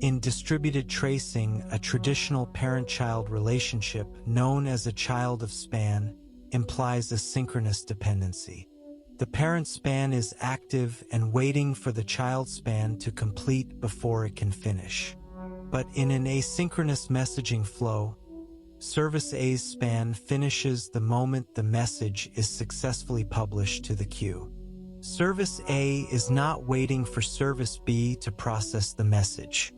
In distributed tracing, a traditional parent-child relationship, known as a child of span, implies a synchronous dependency. The parent span is active and waiting for the child span to complete before it can finish. But in an asynchronous messaging flow, Service A's span finishes the moment the message is successfully published to the queue. Service A is not waiting for Service B to process the message.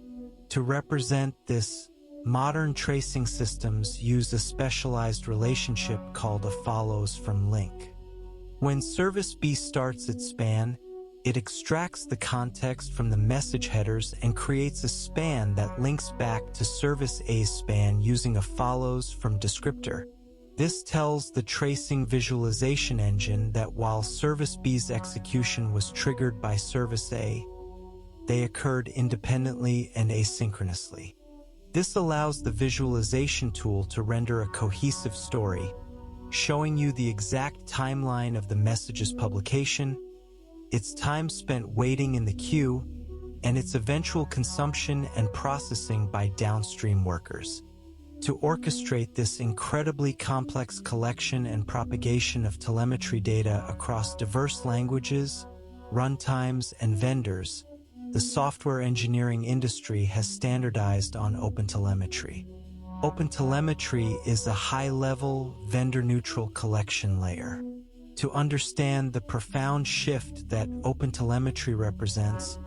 To represent this, modern tracing systems use a specialized relationship called a follows from link. When Service B starts its span, it extracts the context from the message headers and creates a span that links back to Service A's span using a follows from descriptor. This tells the tracing visualization engine that while Service B's execution was triggered by Service A, they occurred independently and asynchronously. This allows the visualization tool to render a cohesive story, showing you the exact timeline of the message's publication, its time spent waiting in the queue, and its eventual consumption and processing by downstream workers. To orchestrate this incredibly complex collection and propagation of telemetry data across diverse languages, runtimes, and vendors, the software engineering industry has standardized on OpenTelemetry. OpenTelemetry is a high-level, vendor-neutral collection layer. To understand the profound shift that OpenTelemetry represents,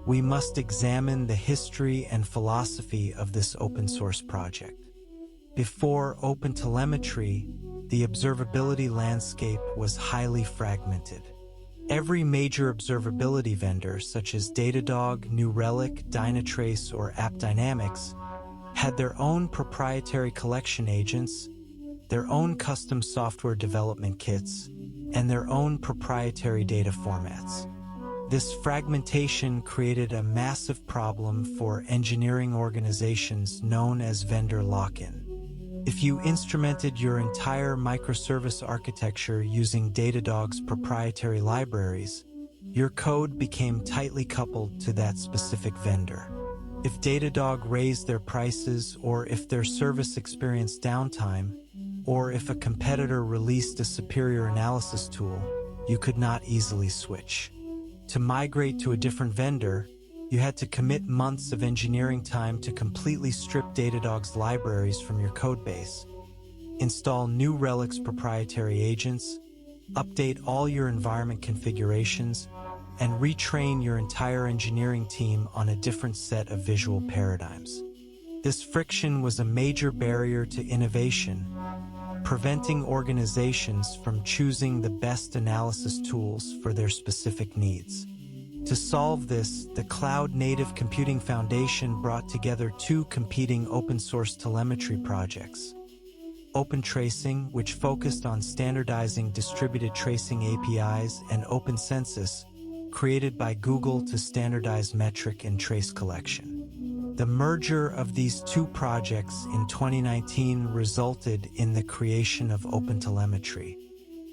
we must examine the history and philosophy of this open-source project. Before OpenTelemetry, the observability landscape was highly fragmented. Every major observability vendor, such as Datadog, New Relic, Dynatrace, or AppDynamics, had their own proprietary collection agents, their own custom software development kits, and their own proprietary data formats. This fragmentation created a massive problem for engineering organizations known as vendor lock-in. If you instrumented your entire microservice architecture using Datadog's proprietary libraries, your code became tightly coupled to that specific vendor. If Datadog raised their prices, or if their service experienced downtime, or if a competitor released a superior analysis tool, you could not easily switch. To migrate to a different vendor, you had to commit months of engineering time to completely strip Datadog's libraries from your codebase, install New Relic's proprietary agents, update all your environment configurations, and retrain your entire engineering team on a different set of visual paradigms. This friction was a major barrier to innovation, preventing organizations from choosing the best analysis tools for their specific needs. To solve this, the Cloud Native Computing Foundation brought together two competing open-source telemetry projects. OpenTracing, which focused on standardizing distributed tracing APIs, and OpenCensus, created by Google to standardize metric and trace collection. The merger of these two projects in 2019 resulted in the creation of OpenTelemetry.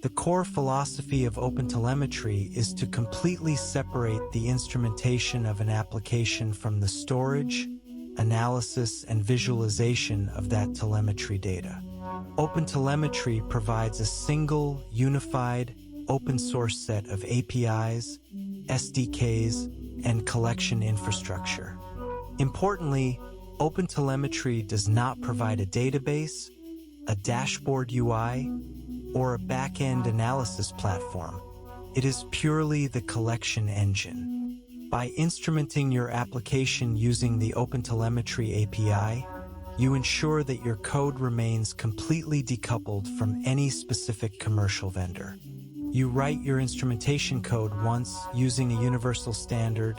The core philosophy of OpenTelemetry is to completely separate the instrumentation of an application from the storage, analysis, and visualization of that telemetry data. OpenTelemetry provides a single, unified, open-source set of APIs, SDKs, and collection infrastructure. Importantly, OpenTelemetry does not provide a database, a dashboard UI, or a back-end analysis platform. It is purely the collection engine. By instrumenting your application using the OpenTelemetry API, you ensure that your code remains completely decoupled from any specific commercial vendor. You write your instrumentation code once using a universal standard,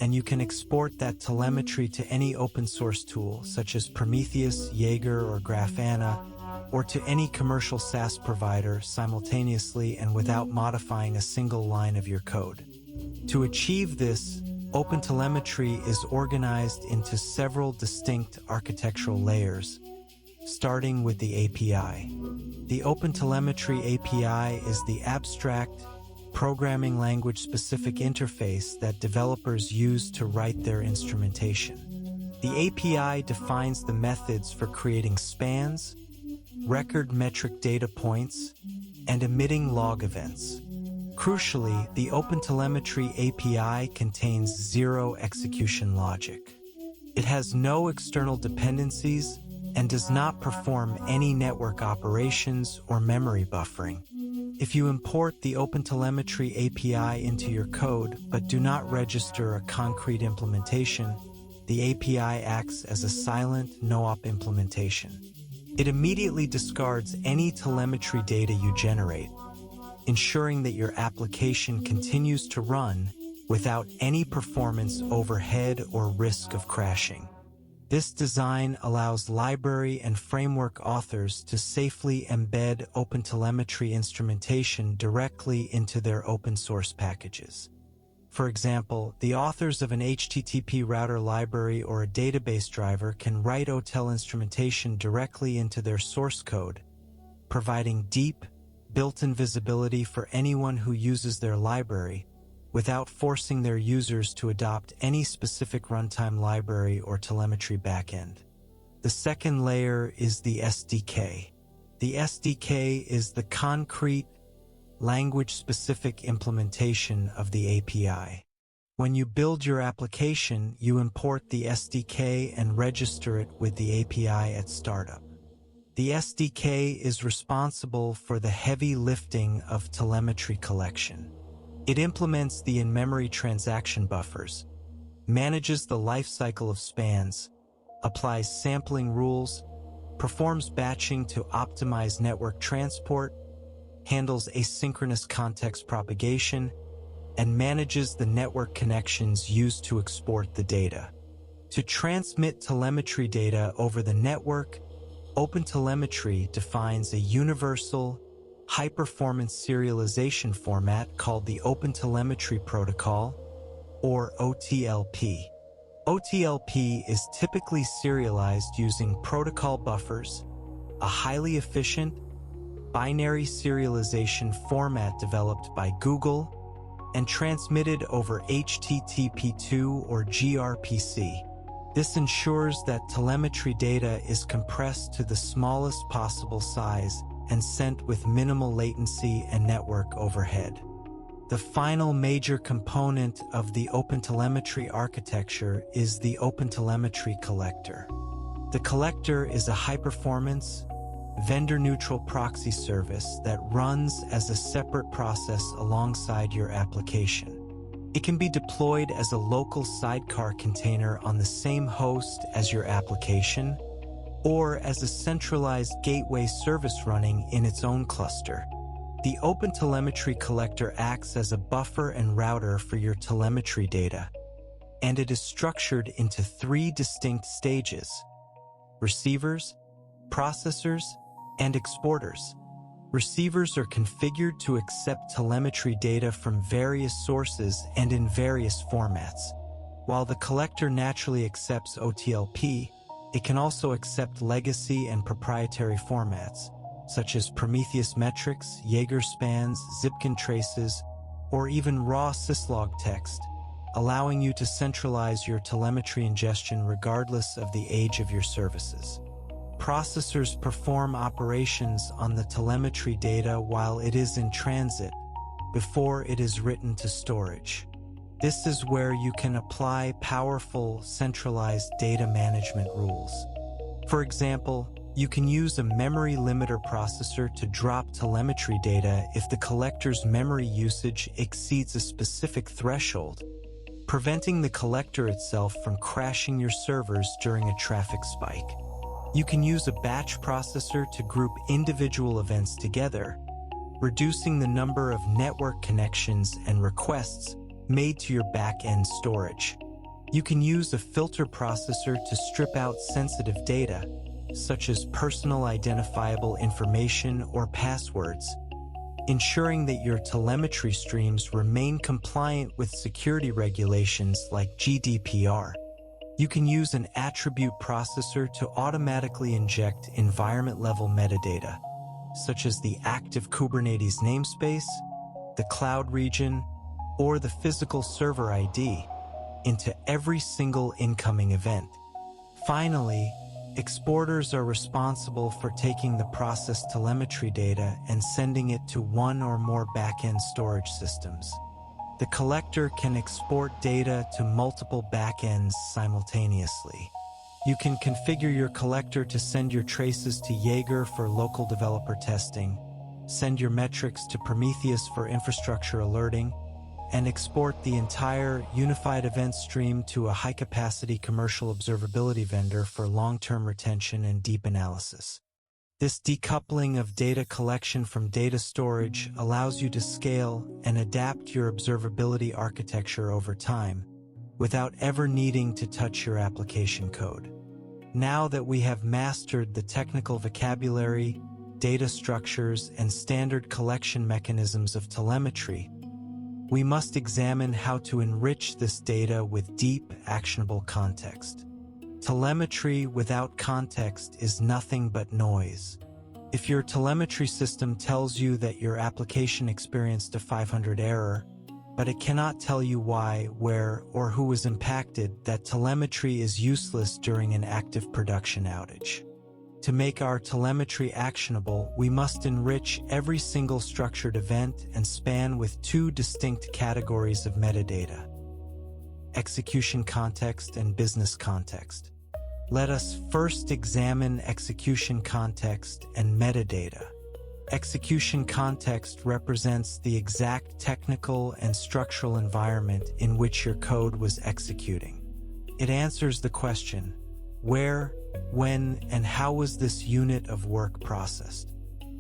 and you can export that telemetry to any open-source tool, such as Prometheus, Jaeger, or Grafana, or to any commercial SaaS provider simultaneously and without modifying a single line of your code. To achieve this, OpenTelemetry is organized into several distinct architectural layers, starting with the API. The OpenTelemetry API is the abstract, programming language-specific interface that developers use to write their instrumentation. The API defines the methods for creating spans, record metric data points, and emitting log events. Crucially, the OpenTelemetry API contains zero execution logic. It has no external dependencies and does not perform any network operations or memory buffering. If you import the OpenTelemetry API into your code but do not register a concrete implementation, the API acts as a silent, no-op implementation. It immediately discards any telemetry data you generate, ensuring that your application continues to run without any performance overhead or risk of crashing. This design allows library and framework authors to safely embed OpenTelemetry instrumentation directly into their open source packages. For example, the authors of an HTTP router library or a database driver can write OTel instrumentation directly into their source code, providing deep, built-in visibility for anyone who uses their library, without forcing their users to adopt any specific runtime library or telemetry backend. The second layer is the SDK. The SDK is the concrete, language-specific implementation of the API. When you build your application, you import the SDK and register it with the API at startup. The SDK is responsible for the heavy lifting of telemetry collection. It implements the in-memory transaction buffers, manages the lifecycle of spans, applies sampling rules, performs batching to optimize network transport, handles asynchronous context propagation, and manages the network connections used to export the data. To transmit telemetry data over the network, OpenTelemetry defines a universal, high-performance serialization format called the OpenTelemetry Protocol, or OTLP. OTLP is typically serialized using protocol buffers, a highly efficient, binary serialization format developed by Google, and transmitted over HTTP2 or gRPC. This ensures that telemetry data is compressed to the smallest possible size and sent with minimal latency and network overhead. The final major component of the OpenTelemetry architecture is the OpenTelemetry collector. The collector is a high-performance, vendor-neutral proxy service that runs as a separate process alongside your application. It can be deployed as a local sidecar container on the same host as your application, or as a centralized gateway service running in its own cluster. The OpenTelemetry collector acts as a buffer and router for your telemetry data, and it is structured into 3 distinct stages: receivers, processors, and exporters. Receivers are configured to accept telemetry data from various sources and in various formats. While the collector naturally accepts OTLP, it can also accept legacy and proprietary formats, such as Prometheus metrics, Jaeger spans, Zipkin traces, or even raw syslog text, allowing you to centralize your telemetry ingestion regardless of the age of your services. Processors perform operations on the telemetry data while it is in transit, before it is written to storage. This is where you can apply powerful, centralized data management rules. For example, you can use a memory limiter processor to drop telemetry data if the collector's memory usage exceeds a specific threshold, preventing the collector itself from crashing your servers during a traffic spike. You can use a batch processor to group individual events together, reducing the number of network connections and requests made to your back-end storage. You can use a filter processor to strip out sensitive data, such as personal identifiable information or passwords, ensuring that your telemetry streams remain compliant with security regulations like GDPR. You can use an attribute processor to automatically inject environment-level metadata, such as the active Kubernetes namespace, the cloud region, or the physical server ID, into every single incoming event. Finally, Exporters are responsible for taking the process telemetry data and sending it to one or more back-end storage systems. The collector can export data to multiple backends simultaneously. You can configure your collector to send your traces to Jaeger for local developer testing, send your metrics to Prometheus for infrastructure alerting, and export the entire unified event stream to a high-capacity commercial observability vendor for long-term retention and deep analysis. This decoupling of data collection from data storage allows you to scale and adapt your observability architecture over time without ever needing to touch your application code. Now that we have mastered the technical vocabulary, data structures, and standard collection mechanisms of telemetry, we must examine how to enrich this data with deep, actionable context. Telemetry without context is nothing but noise. If your telemetry system tells you that your application experienced a 500 error, but it cannot tell you why, where, or who was impacted, that telemetry is useless during an active production outage. To make our telemetry actionable, we must enrich every single structured event and span with two distinct categories of metadata: execution context and business context. Let us first examine execution context and metadata. Execution context represents the exact technical and structural environment in which your code was executing. It answers the question, where, when, and how was this unit of work processed?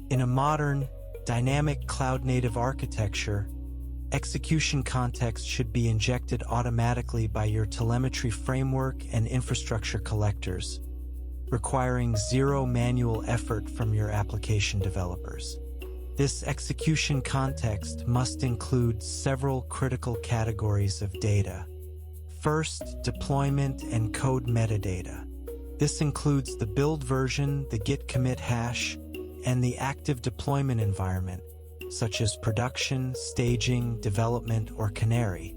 In a modern, dynamic cloud-native architecture, execution context should be injected automatically by your telemetry framework and infrastructure collectors, requiring zero manual effort from your application developers. This execution context must include several critical categories of data. First, deployment and code metadata. This includes the build version, the git commit hash, and the active deployment environment, such as production, staging, development, or canary.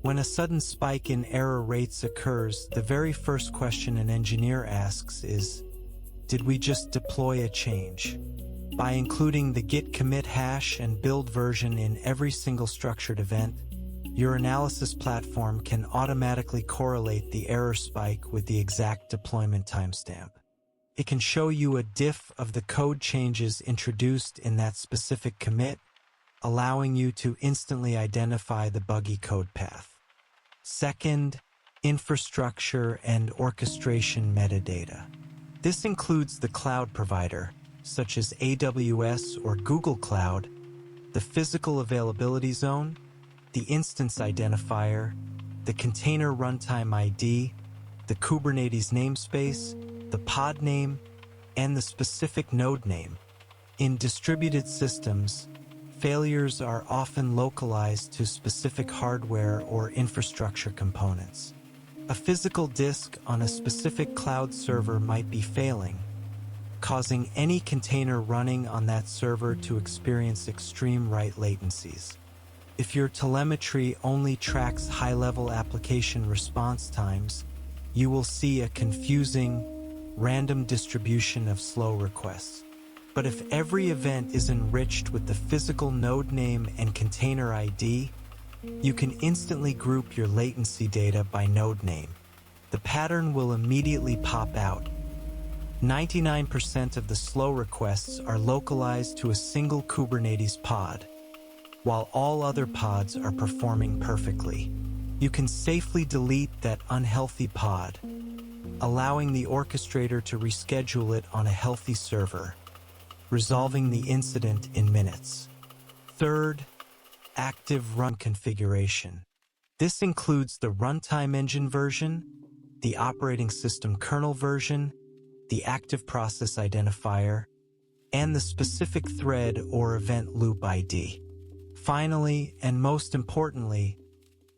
When a sudden spike in error rates occurs, the very first question an engineer asks is, did we just deploy a change? By including the git commit hash and build version in every single structured event, your analysis platform can automatically correlate the error spike with the exact deployment timestamp. It can show you a diff of the code changes introduced in that specific commit, allowing you to instantly identify the buggy code path. Second, infrastructure and orchestration metadata. This includes the cloud provider, such as AWS or Google Cloud, the physical availability zone, the instance identifier, the container runtime ID, the Kubernetes namespace, the pod name, and the specific node name. In distributed systems, failures are often localized to specific hardware or infrastructure components. A physical disk on a specific cloud server might be failing, causing any container running on that server to experience extreme write latencies. If your telemetry only tracks high-level application response times, you will see a confusing, random distribution of slow requests. But if every event is enriched with the physical node name and container ID, you can instantly group your latency data by node name. The pattern will immediately pop out. 99% of the slow requests are localized to a single Kubernetes pod, while all other pods are performing perfectly. You can safely delete that unhealthy pod, allowing the orchestrator to reschedule it on a healthy server, resolving the incident in minutes. Third, active run configuration. This includes the runtime engine version, the operating system kernel version, the active process identifier, and the specific thread or event loop ID. Finally, and most importantly,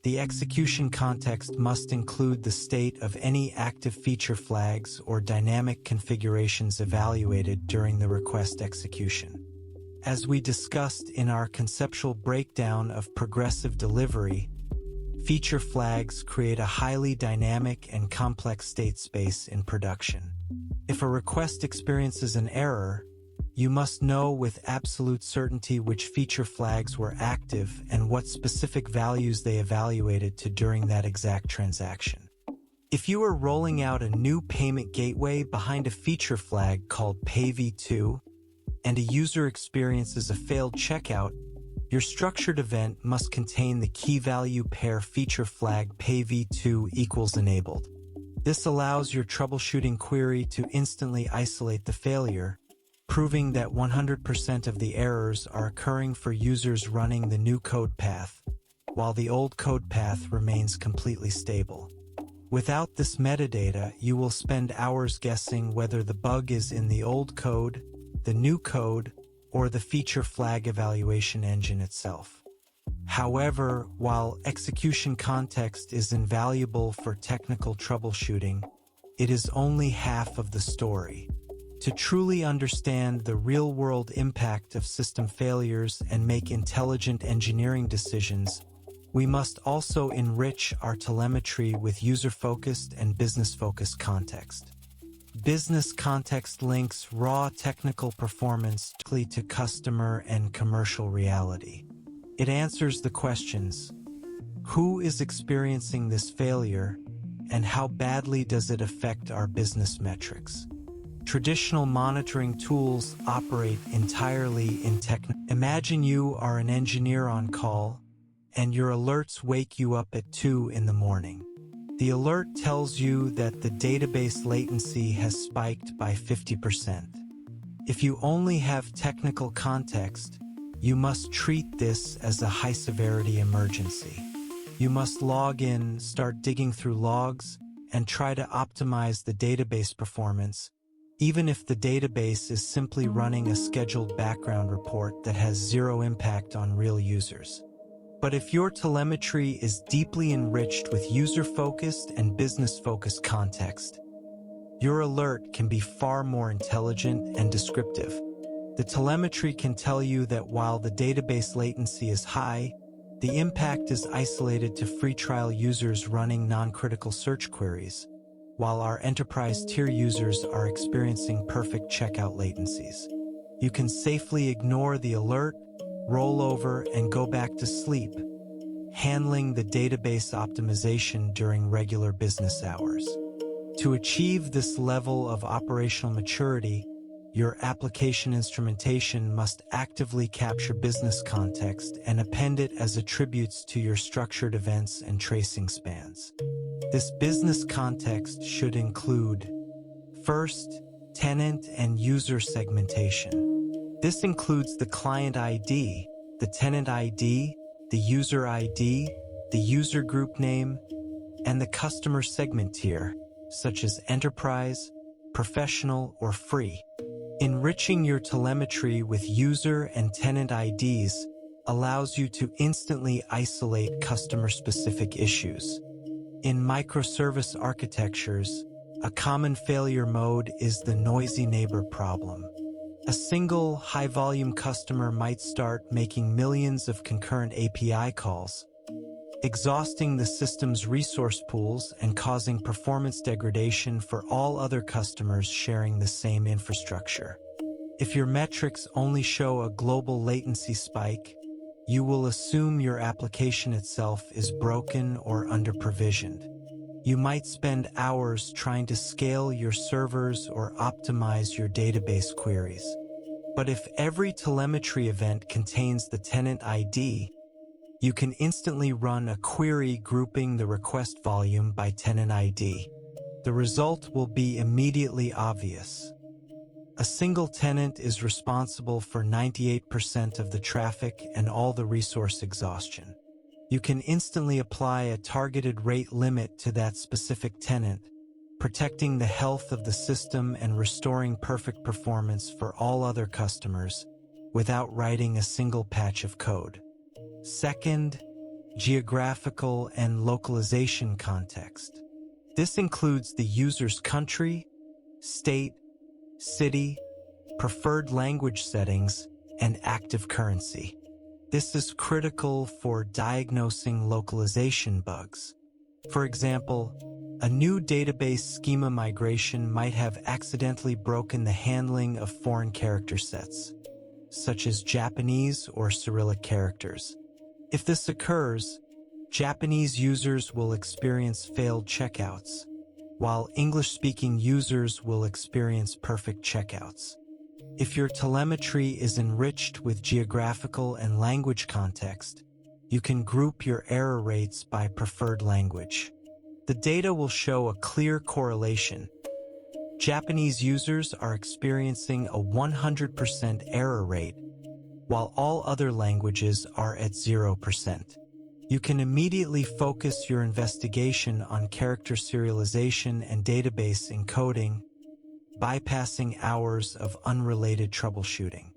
the execution context must include the state of any active feature flags or dynamic configurations evaluated during the request execution. As we discussed in our conceptual breakdown of progressive delivery, feature flags create a highly dynamic and complex state space in production. If a request experiences an error, you must know with absolute certainty which feature flags were active and what specific values they evaluated to during that exact transaction. If you are rolling out a new payment gateway behind a feature flag called PayV2 and a user experiences a failed checkout, your structured event must contain the key value pair feature flag PayV2 equals enabled. This allows your troubleshooting query to instantly isolate the failure, proving that 100% of the errors are occurring for users running the new code path, while the old code path remains completely stable. Without this metadata, you will spend hours guessing whether the bug is in the old code, the new code, or the feature flag evaluation engine itself. However, while execution context is invaluable for technical troubleshooting, it is only half of the story. To truly understand the real-world impact of system failures and make intelligent engineering decisions, we must also enrich our telemetry with user-focused and business-focused context. Business context links raw technical performance directly to customer and commercial reality. It answers the questions: who is experiencing this failure, and how badly does it affect our business metrics? Traditional monitoring tools operate entirely in Imagine you are an engineer on call, and your alerts wake you up at 2 in the morning. The alert tells you that the database latency has spiked by 50%. If you only have technical context, you must treat this as a high-severity emergency. You must log in, start digging through logs, and try to optimize the database performance, even if the database is simply running a scheduled background report that has zero impact on real users. But if your telemetry is deeply enriched with user-focused and business-focused context, your alert can be far more intelligent and descriptive. The telemetry can tell you that while the database latency is high, the impact is isolated to free trial users running non-critical search queries, while our enterprise tier users are experiencing perfect checkout latencies. You can safely ignore the alert, roll over, and go back to sleep, handling the database optimization during regular business hours. To achieve this level of operational maturity, your application instrumentation must actively capture business context and append it as attributes to your structured events and tracing spans. This business context should include, first, tenant and user segmentation. This includes the client ID, the tenant ID, the user ID, the user group name, and the customer segment tier, such as enterprise, professional, or free. Enriching your telemetry with user and tenant IDs allows you to instantly isolate customer-specific issues. In microservice architectures, a common failure mode is the noisy neighbor problem. A single, high-volume customer might start making millions of concurrent API calls, exhausting the system's resource pools and causing performance degradation for all other customers sharing the same infrastructure. If your metrics only show a global latency spike, you will assume your application itself is broken or under-provisioned. You might spend hours trying to scale your servers or optimize your database queries. But if every telemetry event contains the tenant ID, you can instantly run a query grouping the request volume by tenant ID. The result will be immediately obvious. A single tenant is responsible for 98% of the traffic and all the resource exhaustion. You can instantly apply a targeted rate limit to that specific tenant, protecting the health of the system and restoring perfect performance for all other customers without writing a single patch of code. Second, geographical and localization context. This includes the user's country, state, city, preferred language settings, and active currency. This is critical for diagnosing localization bugs. For example, A new database schema migration might have accidentally broken the handling of foreign character sets, such as Japanese or Cyrillic characters. If this occurs, Japanese users will experience failed checkouts, while English-speaking users will experience perfect checkouts. If your telemetry is enriched with geographical and language context, you can group your error rates by preferred language. The data will show a clear correlation. Japanese users are experiencing a 100% error rate, while all other languages are at 0%. You can immediately focus your investigation on character serialization and database encoding, bypassing hours of unrelated troubleshooting.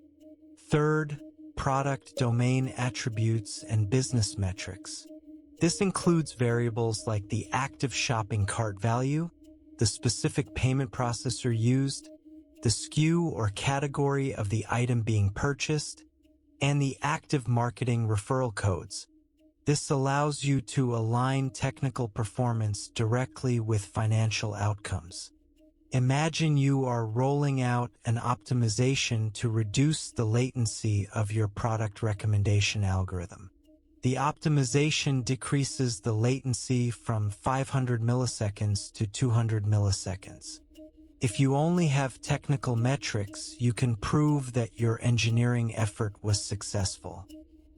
Third, product domain attributes and business metrics. This includes variables like the active shopping cart value, the specific payment processor used, the SKU or category of the item being purchased, and the active marketing referral codes. This allows you to align technical performance directly with financial outcomes. Imagine you are rolling out an optimization to reduce the latency of your product recommendation algorithm. The optimization decreases the latency from 500 milliseconds to 200 milliseconds. If you only have technical metrics, you can prove that your engineering effort was successful.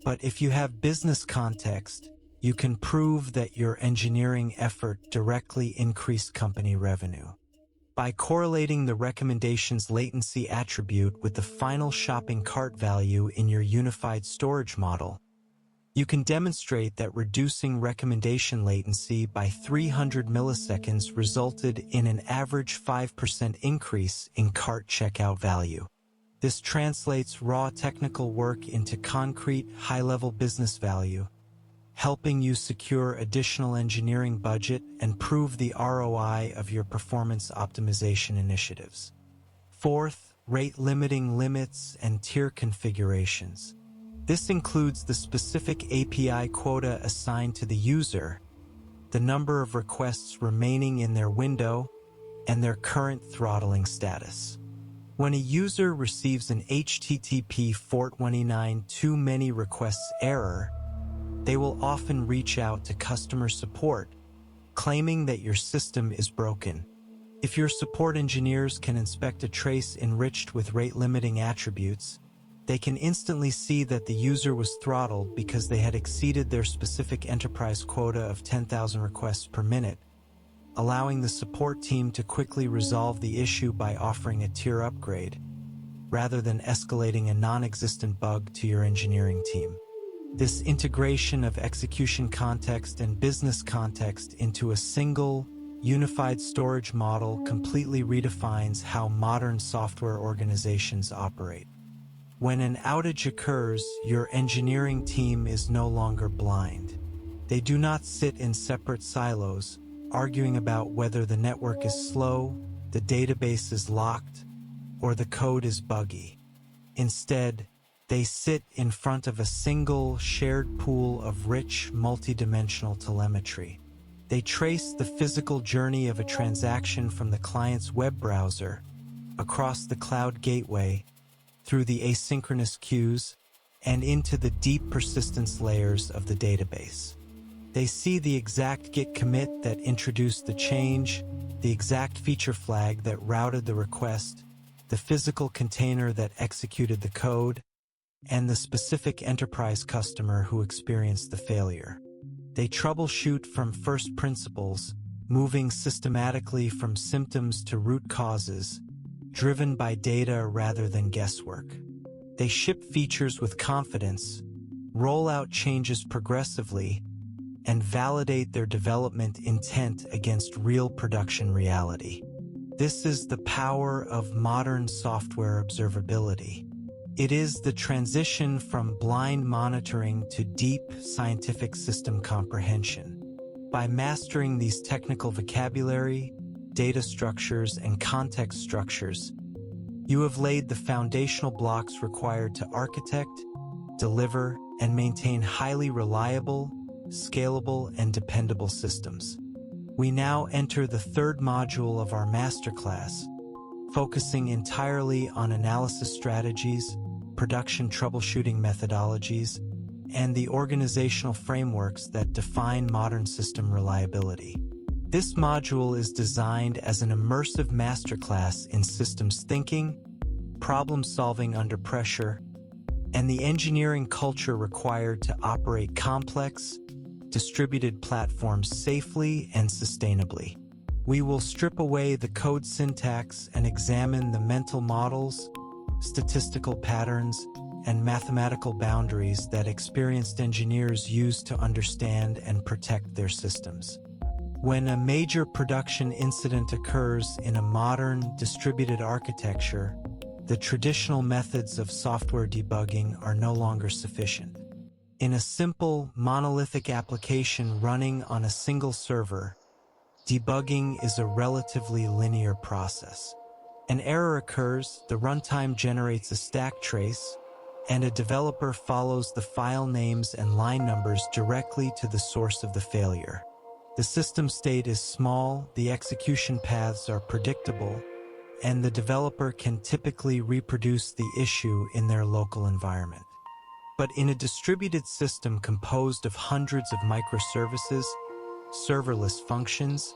But if you have business context, you can prove that your engineering effort directly increased company revenue. By correlating the recommendations latency attribute with the final shopping cart value in your unified storage model, you can demonstrate that reducing recommendation latency by 300 milliseconds resulted in an average 5% increase in cart checkout value. This translates raw technical work into concrete, high-level business value, helping you secure additional engineering budget and prove the ROI of your performance optimization initiatives. Fourth, rate-limiting limits and tier configurations. This includes the specific API quota assigned to the user, the number of requests remaining in their window, and their current throttling status. When a user receives an HTTP 429 too many requests error, they will often reach out to customer support, claiming that your system is broken. If your support engineers can inspect a trace enriched with rate-limiting attributes, they can instantly see that the user was throttled because they had exceeded their specific enterprise quota of 10,000 requests per minute, allowing the support team to quickly resolve the issue by offering a tier upgrade, rather than escalating a non-existent bug to your engineering team. This integration of execution context and business context into a single, unified storage model completely redefines how modern software organizations operate. When an outage occurs, your engineering team is no longer blind. They do not sit in separate silos, arguing about whether the network is slow, the database is locked, or the code is buggy. Instead, they sit in front of a single, shared pool of rich, multidimensional telemetry. They trace the physical journey of a transaction from the client's web browser, across the cloud gateway, through the asynchronous queues, and into the deep persistence layers of the database. They see the exact git commit that introduced the change, the exact feature flag that routed the request, the physical container that executed the code, and the specific enterprise customer who experienced the failure. They troubleshoot from first principles, moving systematically from symptoms to root causes, driven by data rather than guesswork. They ship features with confidence, roll out changes progressively, and validate their development intent against real production reality. This is the power of modern software observability. It is the transition from blind monitoring to deep scientific system comprehension. By mastering these technical vocabulary, data structures, and context structures, you have laid the foundational blocks required to architect, deliver, and maintain highly reliable, scalable, and dependable systems. We now enter the third module of our masterclass, focusing entirely on analysis strategies, production troubleshooting methodologies, and the organizational frameworks that define modern system reliability. This module is designed as an immersive masterclass in systems thinking, problem-solving under pressure, and the engineering culture required to operate complex, distributed platforms safely and sustainably. We will strip away the code syntax and examine the mental models, statistical patterns, and mathematical boundaries that experienced engineers use to understand and protect their systems. When a major production incident occurs in a modern, distributed architecture, the traditional methods of software debugging are no longer sufficient. In a simple, monolithic application running on a single server, debugging is a relatively linear process. An error occurs, the runtime generates a stack trace, and a developer follows the file names and line numbers directly to the source of the failure. The system state is small, the execution paths are predictable, and the developer can typically reproduce the issue in their local environment. But in a distributed system composed of hundreds of microservices, serverless functions,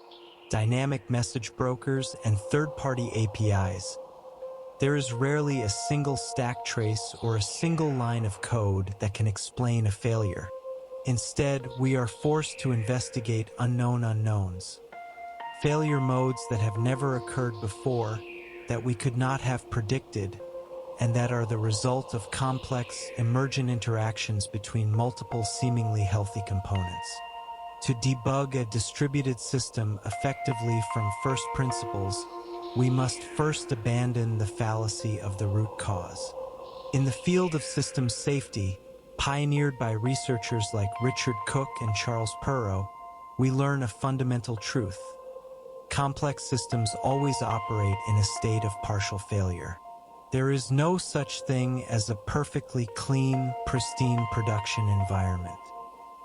dynamic message brokers, and third-party APIs, there is rarely a single stack trace or a single line of code that can explain a failure. Instead, we are forced to investigate unknown unknowns, failure modes that have never occurred before, that we could not have predicted, and that are the result of complex, emergent interactions between multiple seemingly healthy components. To debug a distributed system effectively from first principles, we must first abandon the fallacy of the root cause. In the field of systems safety, pioneered by researchers like Richard Cook and Charles Perrow, we learn a fundamental truth. Complex systems always operate in a state of partial failure. There is no such thing as a perfectly clean, pristine production environment.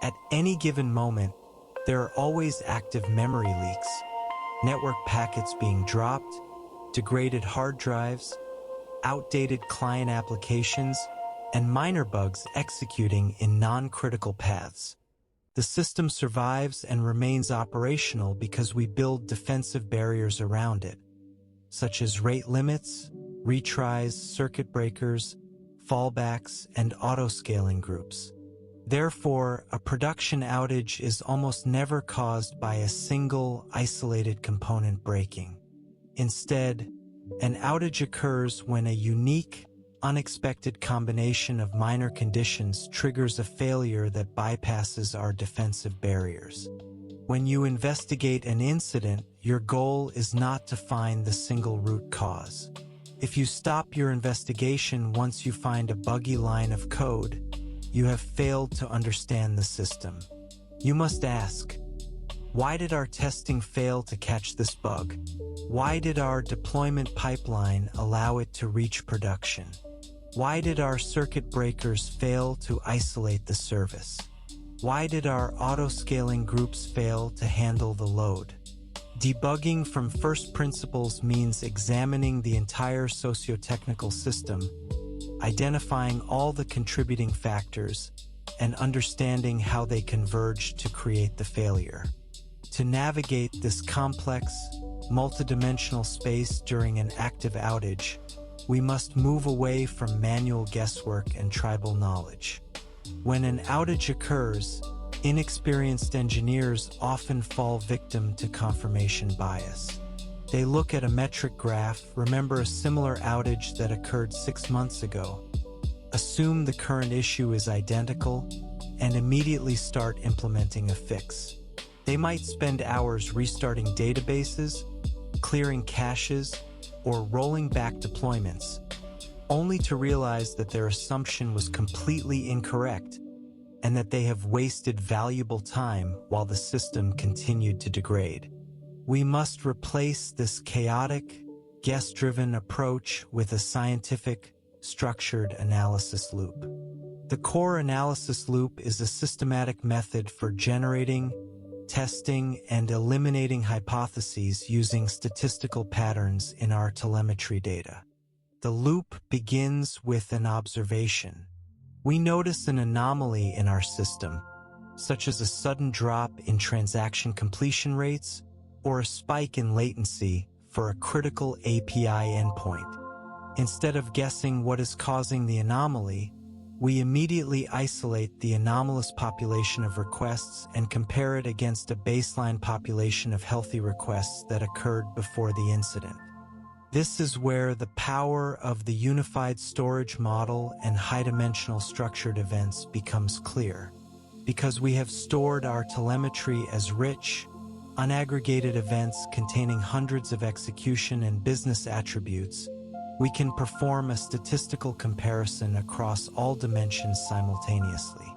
At any given moment, there are always active memory leaks, network packets being dropped, degraded hard drives, outdated client applications, and minor bugs executing in non-critical paths. The system survives and remains operational because we build defensive barriers around it, such as rate limits, retries, circuit breakers, fallbacks, and auto-scaling groups. Therefore, a production outage is almost never caused by a single, isolated component breaking. Instead, an outage occurs when a unique, unexpected combination of minor conditions triggers a failure that bypasses our defensive barriers. When you investigate an incident, your goal is not to find the single root cause. If you stop your investigation once you find a buggy line of code, you have failed to understand the system. You must ask, why did our testing fail to catch this bug? Why did our deployment pipeline allow it to reach production? Why did our circuit breakers fail to isolate the service? Why did our auto-scaling groups fail to handle the load? Debugging from first principles means examining the entire socio-technical system, identifying all the contributing factors, and understanding how they converge to create the failure. To navigate this complex, multidimensional space during an active outage, we must move away from manual guesswork and tribal knowledge. When an outage occurs, inexperienced engineers often fall victim to confirmation bias. They look at a metric graph, remember a similar outage that occurred 6 months ago, assume the current issue is identical, and immediately start implementing a fix. They might spend hours restarting databases, clearing caches, or rolling back deployments, only to realize that their assumption was completely incorrect and that they have wasted valuable time while the system continued to degrade. We must replace this chaotic, guess-driven approach with a scientific, structured analysis loop. The core analysis loop is a systematic method for generating, testing, and eliminating hypotheses using statistical patterns in our telemetry data. The loop begins with an observation. We notice an anomaly in our system, such as a sudden drop in transaction completion rates or a spike in latency for a critical API endpoint. Instead of guessing what is causing the anomaly, we immediately isolate the anomalous population of requests and compare it against a baseline population of healthy requests that occurred before the incident. This is where the power of the unified storage model and high-dimensional structured events becomes clear. Because we have stored our telemetry as rich, unaggregated events containing hundreds of execution and business attributes, we can perform a statistical comparison across all dimensions simultaneously.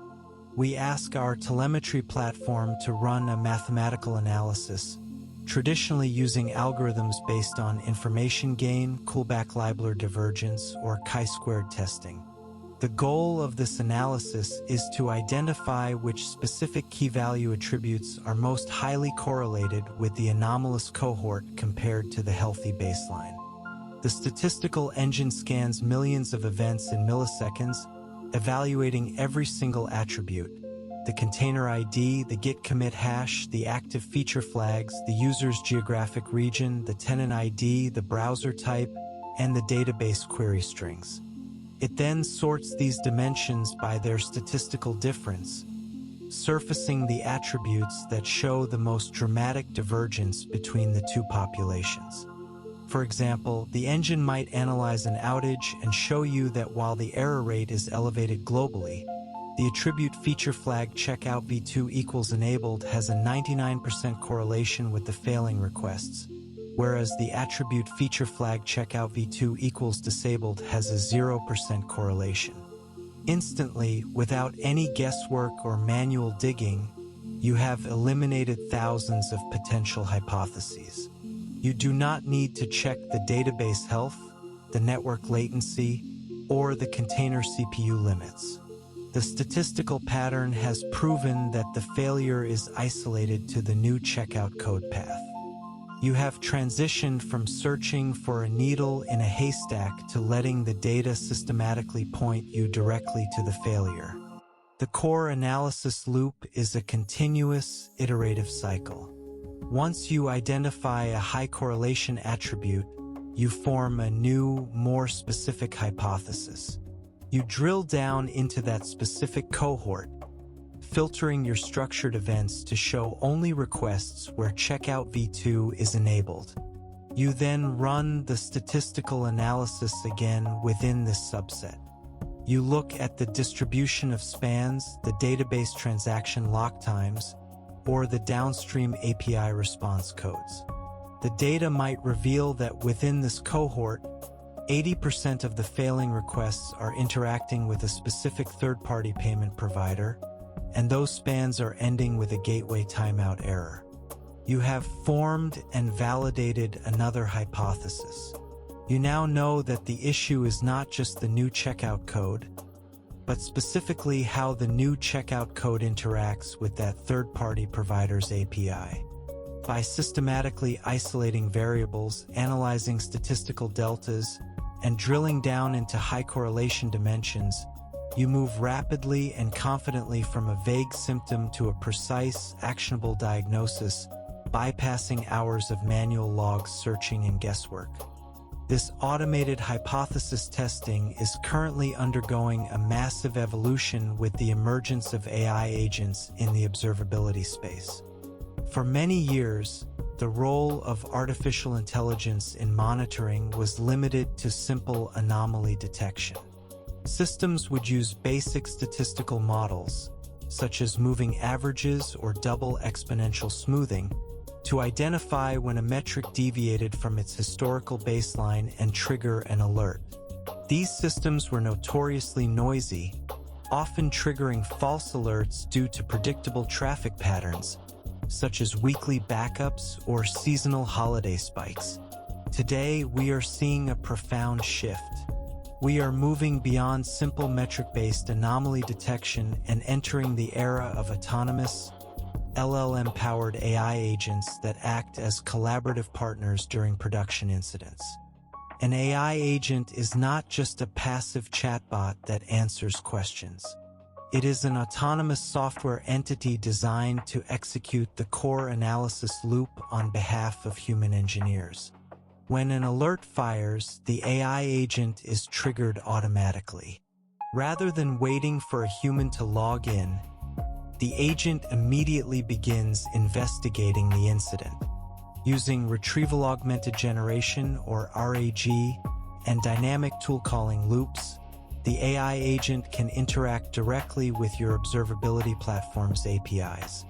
We ask our telemetry platform to run a mathematical analysis, traditionally using algorithms based on information gain, Kullback-Leibler divergence, or chi-squared testing. The goal of this analysis is to identify which specific key-value attributes are most highly correlated with the anomalous cohort compared to the healthy baseline. The statistical engine scans millions of events in milliseconds, evaluating every single attribute: the container ID, the git commit hash, the active feature flags, the user's geographic region, the tenant ID, the browser type, and the database query strings. It then sorts these dimensions by their statistical difference, surfacing the attributes that show the most dramatic divergence between the two populations. For example, the engine might analyze an outage and show you that while the error rate is elevated globally, the attribute feature flag checkout v2 equals enabled has a 99% correlation with the failing requests, whereas the attribute feature flag checkout v2 equals disabled has a 0% correlation. Instantly, without any guesswork or manual digging, you have eliminated thousands of potential hypotheses. You do not need to check the database health, the network latency, or the container CPU limits. The statistical pattern has proven that the failure is isolated to the new checkout code path. You have transitioned from searching for a needle in a haystack to letting the data systematically point you directly to the failure. The core analysis loop is a continuous, iterative cycle. Once you identify a high correlation attribute, you form a new, more specific hypothesis. You drill down into that specific cohort, filtering your structured events to show only requests where checkout v2 is enabled. You then run the statistical analysis again within this subset. You look at the distribution of spans, the database transaction lock times, or the downstream API response codes. The data might reveal that within this cohort, 80% of the failing requests are interacting with a specific third-party payment provider, and those spans are ending with a gateway timeout error. You have formed and validated another hypothesis. You now know that the issue is not just the new checkout code, but specifically how the new checkout code interacts with that third-party provider's API. By systematically isolating variables, analyzing statistical deltas, and drilling down into high correlation dimensions, you move rapidly and confidently from a vague symptom to a precise, actionable diagnosis, bypassing hours of manual log searching and guesswork. This automated hypothesis testing is currently undergoing a massive evolution with the emergence of AI agents in the observability space. For many years, the role of artificial intelligence in monitoring was limited to simple anomaly detection. Systems would use basic statistical models, such as moving averages or double exponential smoothing, to identify when a metric deviated from its historical baseline and trigger an alert. These systems were notoriously noisy, often triggering false alerts due to predictable traffic patterns, such as weekly backups or seasonal holiday spikes. Today, we are seeing a profound shift. We are moving beyond simple metric-based anomaly detection and entering the era of autonomous, LLM-powered AI agents that act as collaborative partners during production incidents. An AI agent is not just a passive chatbot that answers questions. It is an autonomous software entity designed to execute the core analysis loop on behalf of human engineers. When an alert fires, the AI agent is triggered automatically. Rather than waiting for a human to log in, the agent immediately begins investigating the incident. Using Retrieval Augmented Generation, or RAG, and dynamic tool calling loops, the AI agent can interact directly with your observability platform's APIs.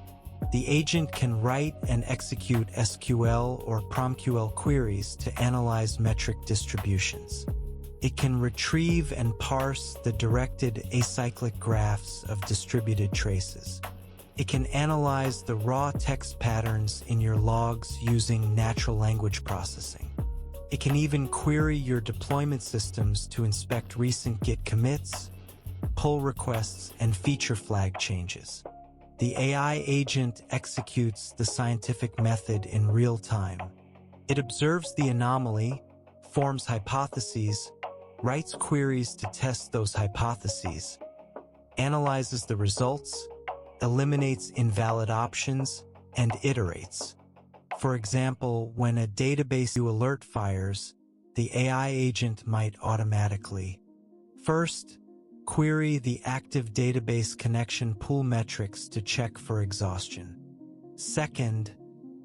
The agent can write and execute SQL or PromQL queries to analyze metric distributions. It can retrieve and parse the directed acyclic graphs of distributed traces. It can analyze the raw text patterns in your logs using natural language processing. It can even query your deployment systems to inspect recent Git commits, pull requests, and feature flag changes. The AI agent executes the scientific method in real time. It observes the anomaly, forms hypotheses, writes queries to test those hypotheses, analyzes the results, eliminates invalid options, and iterates. For example, when a database alert fires, the AI agent might automatically: first, query the active database connection pool metrics to check for exhaustion. Second,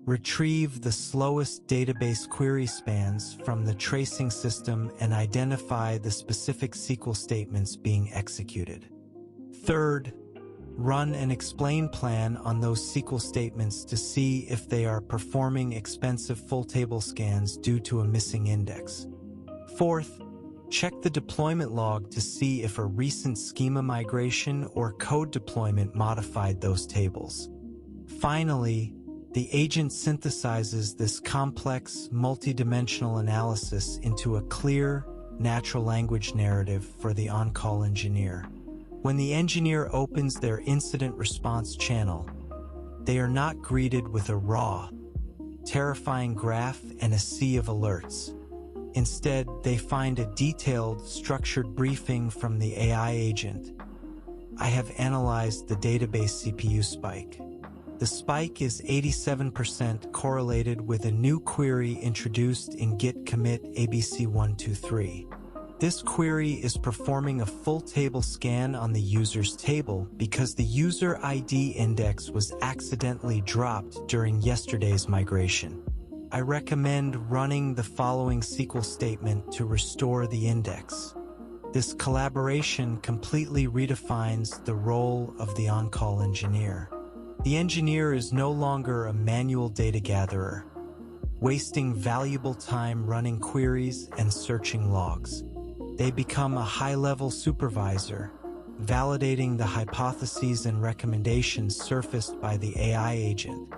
retrieve the slowest database query spans from the tracing system and identify the specific SQL statements being executed. Third, run an explain plan on those SQL statements to see if they are performing expensive full table scans due to a missing index. Fourth, check the deployment log to see if a recent schema migration or code deployment modified those tables. Finally, the agent synthesizes this complex, multidimensional analysis into a clear, natural language narrative for the on-call engineer. When the engineer opens their incident response channel, they are not greeted with a raw, terrifying graph and a sea of alerts. Instead, they find a detailed, structured briefing from the AI agent. I have analyzed the database CPU spike. The spike is 87% correlated with a new query introduced in git commit ABC123. This query is performing a full table scan on the user's table because the user ID index was accidentally dropped during yesterday's migration. I recommend running the following SQL statement to restore the index. This collaboration completely redefines the role of the on-call engineer. The engineer is no longer a manual data gatherer, wasting valuable time running queries and searching logs. They become a high-level supervisor, validating the hypotheses and recommendations surfaced by the AI agent,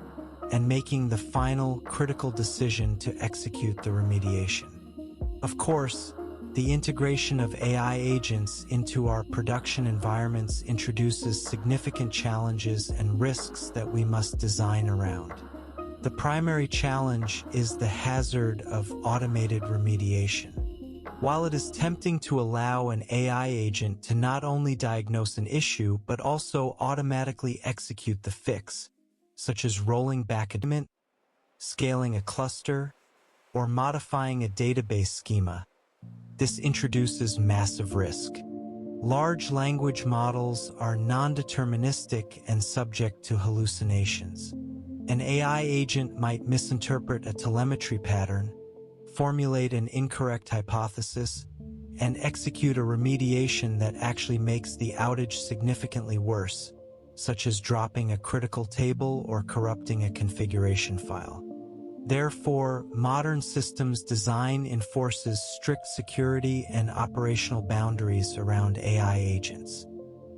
and making the final critical decision to execute the remediation. Of course, the integration of AI agents into our production environments introduces significant challenges and risks that we must design around. The primary challenge is the hazard of automated remediation. While it is tempting to allow an AI agent to not only diagnose an issue but also automatically execute the fix, such as rolling back a document, scaling a cluster, or modifying a database schema, this introduces massive risk. Large language models are non-deterministic and subject to hallucinations. An AI agent might misinterpret a telemetry pattern, formulate an incorrect hypothesis, and execute a remediation that actually makes the outage significantly worse, such as dropping a critical table or corrupting a configuration file. Therefore, modern systems design enforces strict security and operational boundaries around AI agents.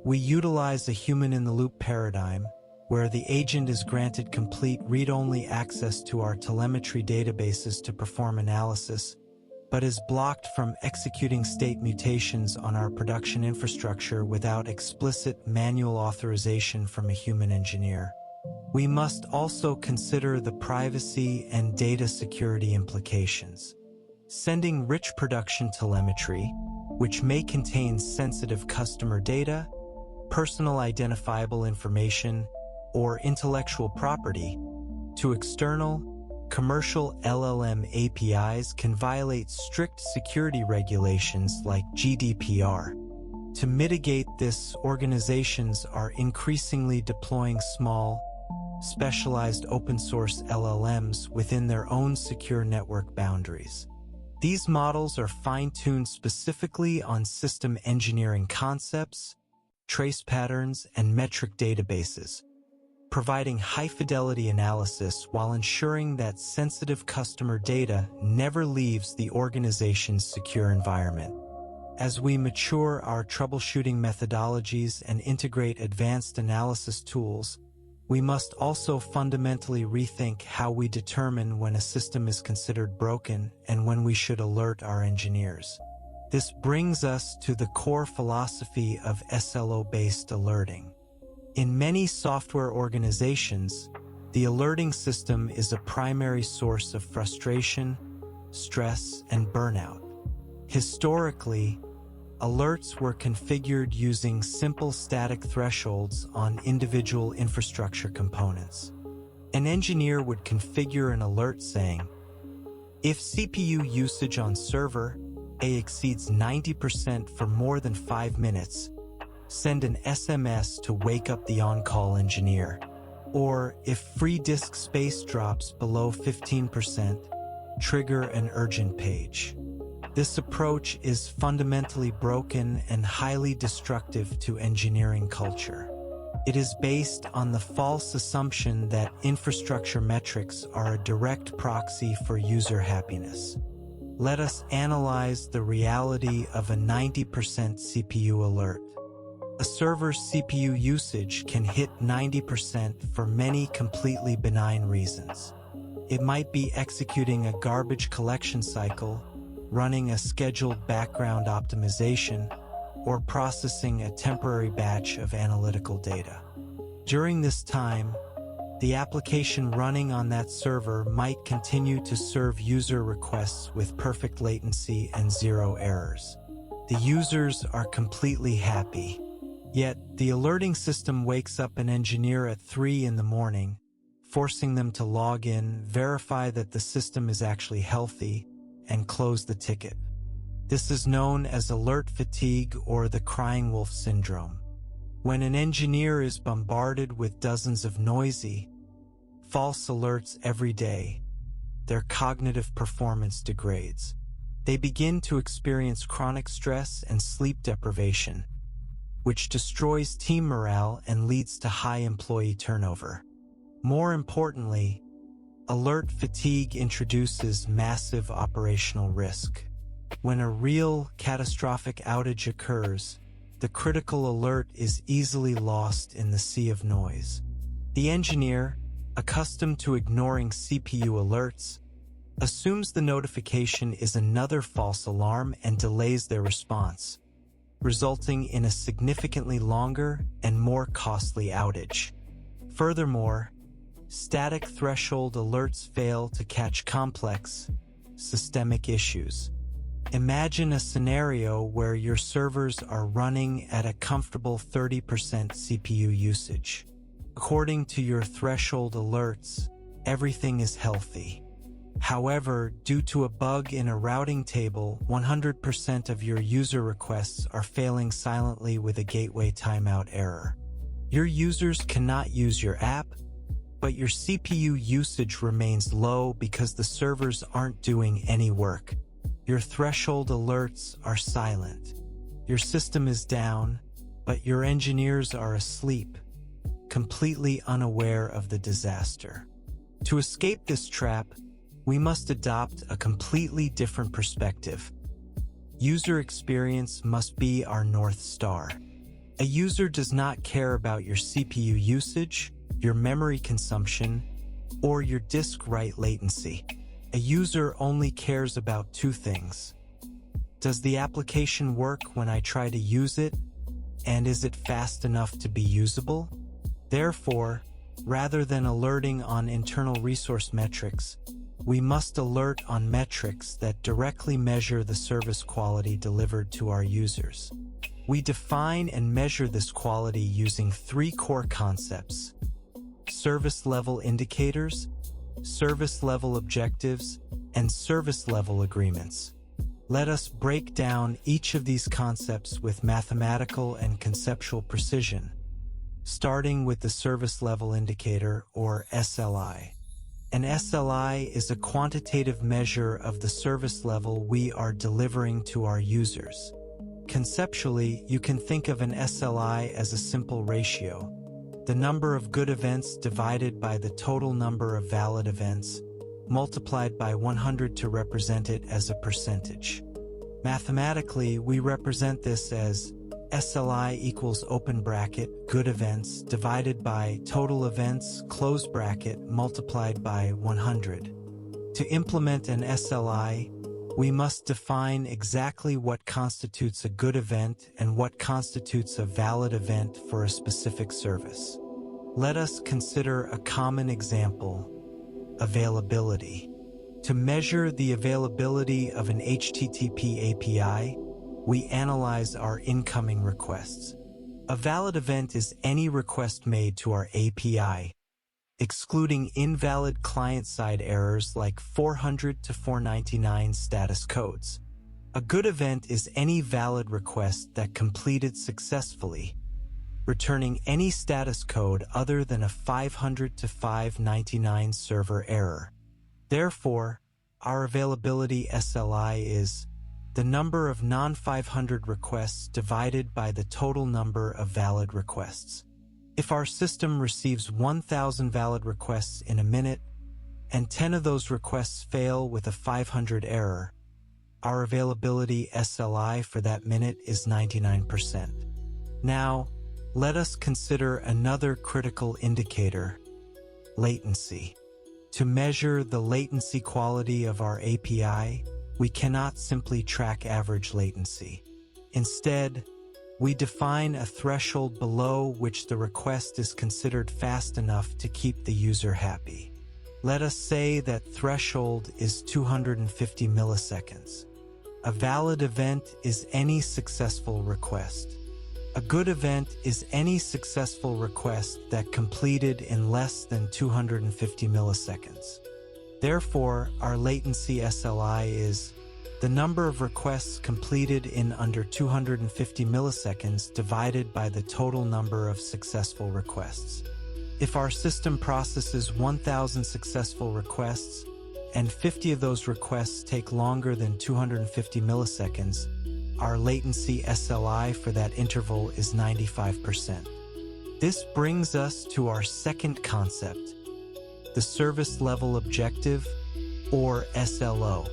We utilize a human-in-the-loop paradigm, where the agent is granted complete read-only access to our telemetry databases to perform analysis, but is blocked from executing state mutations on our production infrastructure without explicit manual authorization from a human engineer. We must also consider the privacy and data security implications. Sending rich production telemetry, which may contain sensitive customer data, personal identifiable information, or intellectual property, to external, commercial LLM APIs can violate strict security regulations like GDPR. To mitigate this, organizations are increasingly deploying small, specialized open-source LLMs within their own secure network boundaries. These models are fine-tuned specifically on system engineering concepts, trace patterns, and metric databases, providing high-fidelity analysis while ensuring that sensitive customer data never leaves the organization's secure environment. As we mature our troubleshooting methodologies and integrate advanced analysis tools, we must also fundamentally rethink how we determine when a system is considered broken and when we should alert our engineers. This brings us to the core philosophy of SLO-based alerting. In many software organizations, the alerting system is a primary source of frustration, stress, and burnout. Historically, alerts were configured using simple static thresholds on individual infrastructure components. An engineer would configure an alert saying, if CPU usage on server A exceeds 90% for more than 5 minutes, send an SMS to wake up the on-call engineer. Or if free disk space drops below 15%, trigger an urgent page. This approach is fundamentally broken and highly destructive to engineering culture. It is based on the false assumption that infrastructure metrics are a direct proxy for user happiness. Let us analyze the reality of a 90% CPU alert. A server's CPU usage can hit 90% for many completely benign reasons. It might be executing a garbage collection cycle, running a scheduled background optimization, or processing a temporary batch of analytical data. During this time, the application running on that server might continue to serve user requests with perfect latency and 0 errors. The users are completely happy. Yet, the alerting system wakes up an engineer at 3 in the morning, forcing them to log in, verify that the system is actually healthy, and close the ticket. This is known as alert fatigue or the crying wolf syndrome. When an engineer is bombarded with dozens of noisy, false alerts every day, their cognitive performance degrades. They begin to experience chronic stress and sleep deprivation, which destroys team morale and leads to high employee turnover. More importantly, alert fatigue introduces massive operational risk. When a real catastrophic outage occurs, the critical alert is easily lost in the sea of noise. The engineer, accustomed to ignoring CPU alerts, assumes the notification is another false alarm and delays their response, resulting in a significantly longer and more costly outage. Furthermore, static threshold alerts fail to catch complex, systemic issues. Imagine a scenario where your servers are running at a comfortable 30% CPU usage. According to your threshold alerts, everything is healthy. However, due to a bug in a routing table, 100% of your user requests are failing silently with a gateway timeout error. Your users cannot use your app, but your CPU usage remains low because the servers aren't doing any work. Your threshold alerts are silent. Your system is down, but your engineers are asleep, completely unaware of the disaster. To escape this trap, we must adopt a completely different perspective. User experience must be our North Star. A user does not care about your CPU usage, your memory consumption, or your disk write latency. A user only cares about 2 things. Does the application work when I try to use it? And is it fast enough to be usable? Therefore, Rather than alerting on internal resource metrics, we must alert on metrics that directly measure the service quality delivered to our users. We define and measure this quality using three core concepts: service level indicators, service level objectives, and service level agreements. Let us break down each of these concepts with mathematical and conceptual precision, starting with the service level indicator, or SLI. An SLI is a quantitative measure of the service level we are delivering to our users. Conceptually, you can think of an SLI as a simple ratio: the number of good events divided by the total number of valid events, multiplied by 100 to represent it as a percentage. Mathematically, we represent this as SLI equals open bracket good events divided by total events close bracket multiplied by 100. To implement an SLI, we must define exactly what constitutes a good event and what constitutes a valid event for a specific service. Let us consider a common example: availability. To measure the availability of an HTTP API, we analyze our incoming requests. A valid event is any request made to our API, excluding invalid client-side errors like 400 to 499 status codes. A good event is any valid request that completed successfully, returning any status code other than a 500 to 599 server error. Therefore, our availability SLI is the number of non-500 requests divided by the total number of valid requests. If our system receives 1,000 valid requests in a minute, and 10 of those requests fail with a 500 error, our availability SLI for that minute is 99%. Now, let us consider another critical indicator: latency. To measure the latency quality of our API, we cannot simply track average latency. Instead, we define a threshold below which the request is considered fast enough to keep the user happy. Let us say that threshold is 250 milliseconds. A valid event is any successful request. A good event is any successful request that completed in less than 250 milliseconds. Therefore, our latency SLI is the number of requests completed in under 250 milliseconds divided by the total number of successful requests. If our system processes 1,000 successful requests, and 50 of those requests take longer than 250 milliseconds, our latency SLI for that interval is 95%. This brings us to our second concept: the service level objective, or SLO.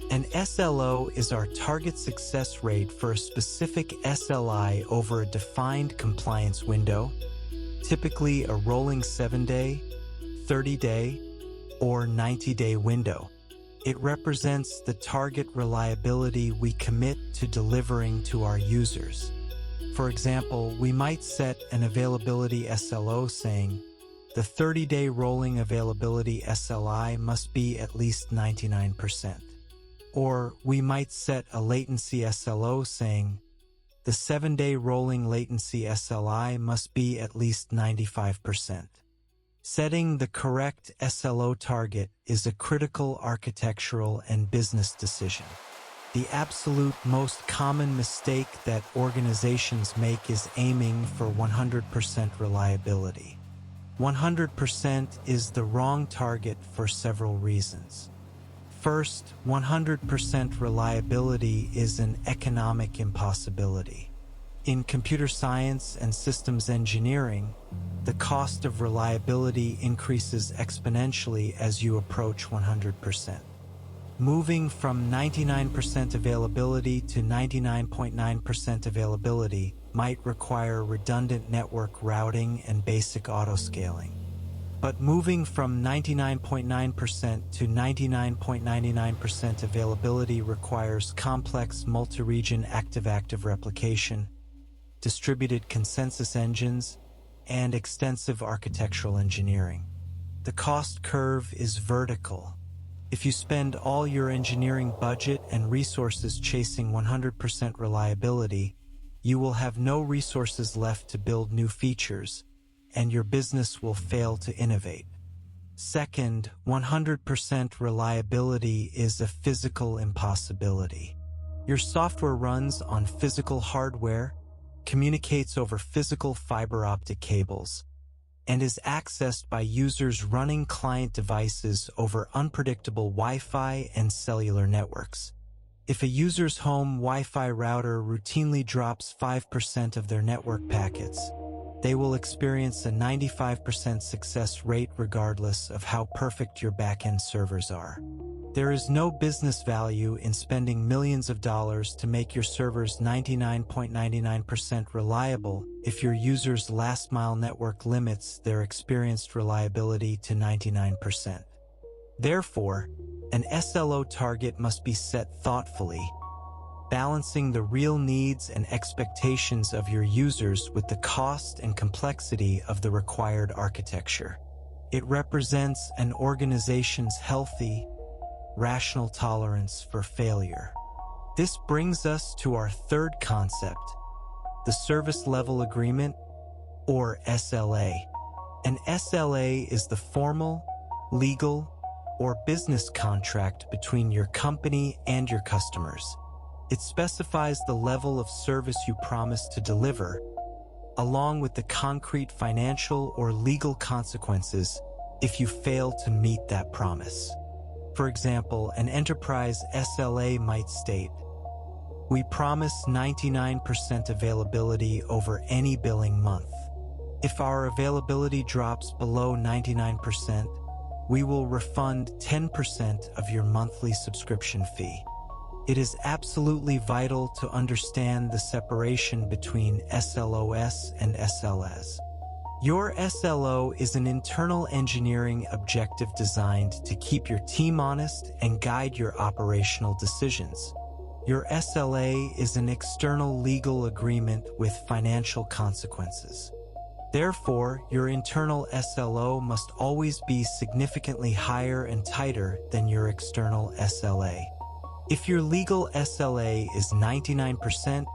An SLO is our target success rate for a specific SLI over a defined compliance window, typically a rolling 7-day, 30-day, or 90-day window. It represents the target reliability we commit to delivering to our users. For example, we might set an availability SLO saying, the 30-day rolling availability SLI must be at least 99%. Or we might set a latency SLO saying, the 7-day rolling latency SLI must be at least 95%. Setting the correct SLO target is a critical architectural and business decision. The absolute most common mistake that organizations make is aiming for 100% reliability. 100% is the wrong target for several reasons. First, 100% reliability is an economic impossibility. In computer science and systems engineering, the cost of reliability increases exponentially as you approach 100%. Moving from 99% availability to 99.9% availability might require redundant network routing and basic autoscaling. But moving from 99.9% to 99.99% availability requires complex multi-region active-active replication, distributed consensus engines, and extensive architectural engineering. The cost curve is vertical. If you spend all your engineering budget and resources chasing 100% reliability, you will have no resources left to build new features, and your business will fail to innovate. Second, 100% reliability is a physical impossibility. Your software runs on physical hardware, communicates over physical fiber optic cables, and is accessed by users running client devices over unpredictable Wi-Fi and cellular networks. If a user's home Wi-Fi router routinely drops 5% of their network packets, they will experience a 95% success rate regardless of how perfect your backend servers are. There is no business value in spending millions of dollars to make your servers 99.99% reliable if your users' last-mile network limits their experienced reliability to 99%. Therefore, an SLO target must be set thoughtfully, balancing the real needs and expectations of your users with the cost and complexity of the required architecture. It represents an organization's healthy, rational tolerance for failure. This brings us to our third concept, the Service Level Agreement, or SLA. An SLA is the formal, legal, or business contract between your company and your customers. It specifies the level of service you promise to deliver, along with the concrete financial or legal consequences if you fail to meet that promise. For example, an enterprise SLA might state, "We promise 99% availability over any billing month. If our availability drops below 99%, we will refund 10% of your monthly subscription fee." It is absolutely vital to understand the separation between SLOs and SLAs. Your SLO is an internal engineering objective designed to keep your team honest and guide your operational decisions. Your SLA is an external legal agreement with financial consequences. Therefore, your internal SLO must always be significantly higher and tighter than your external SLA. If your legal SLA is 99%,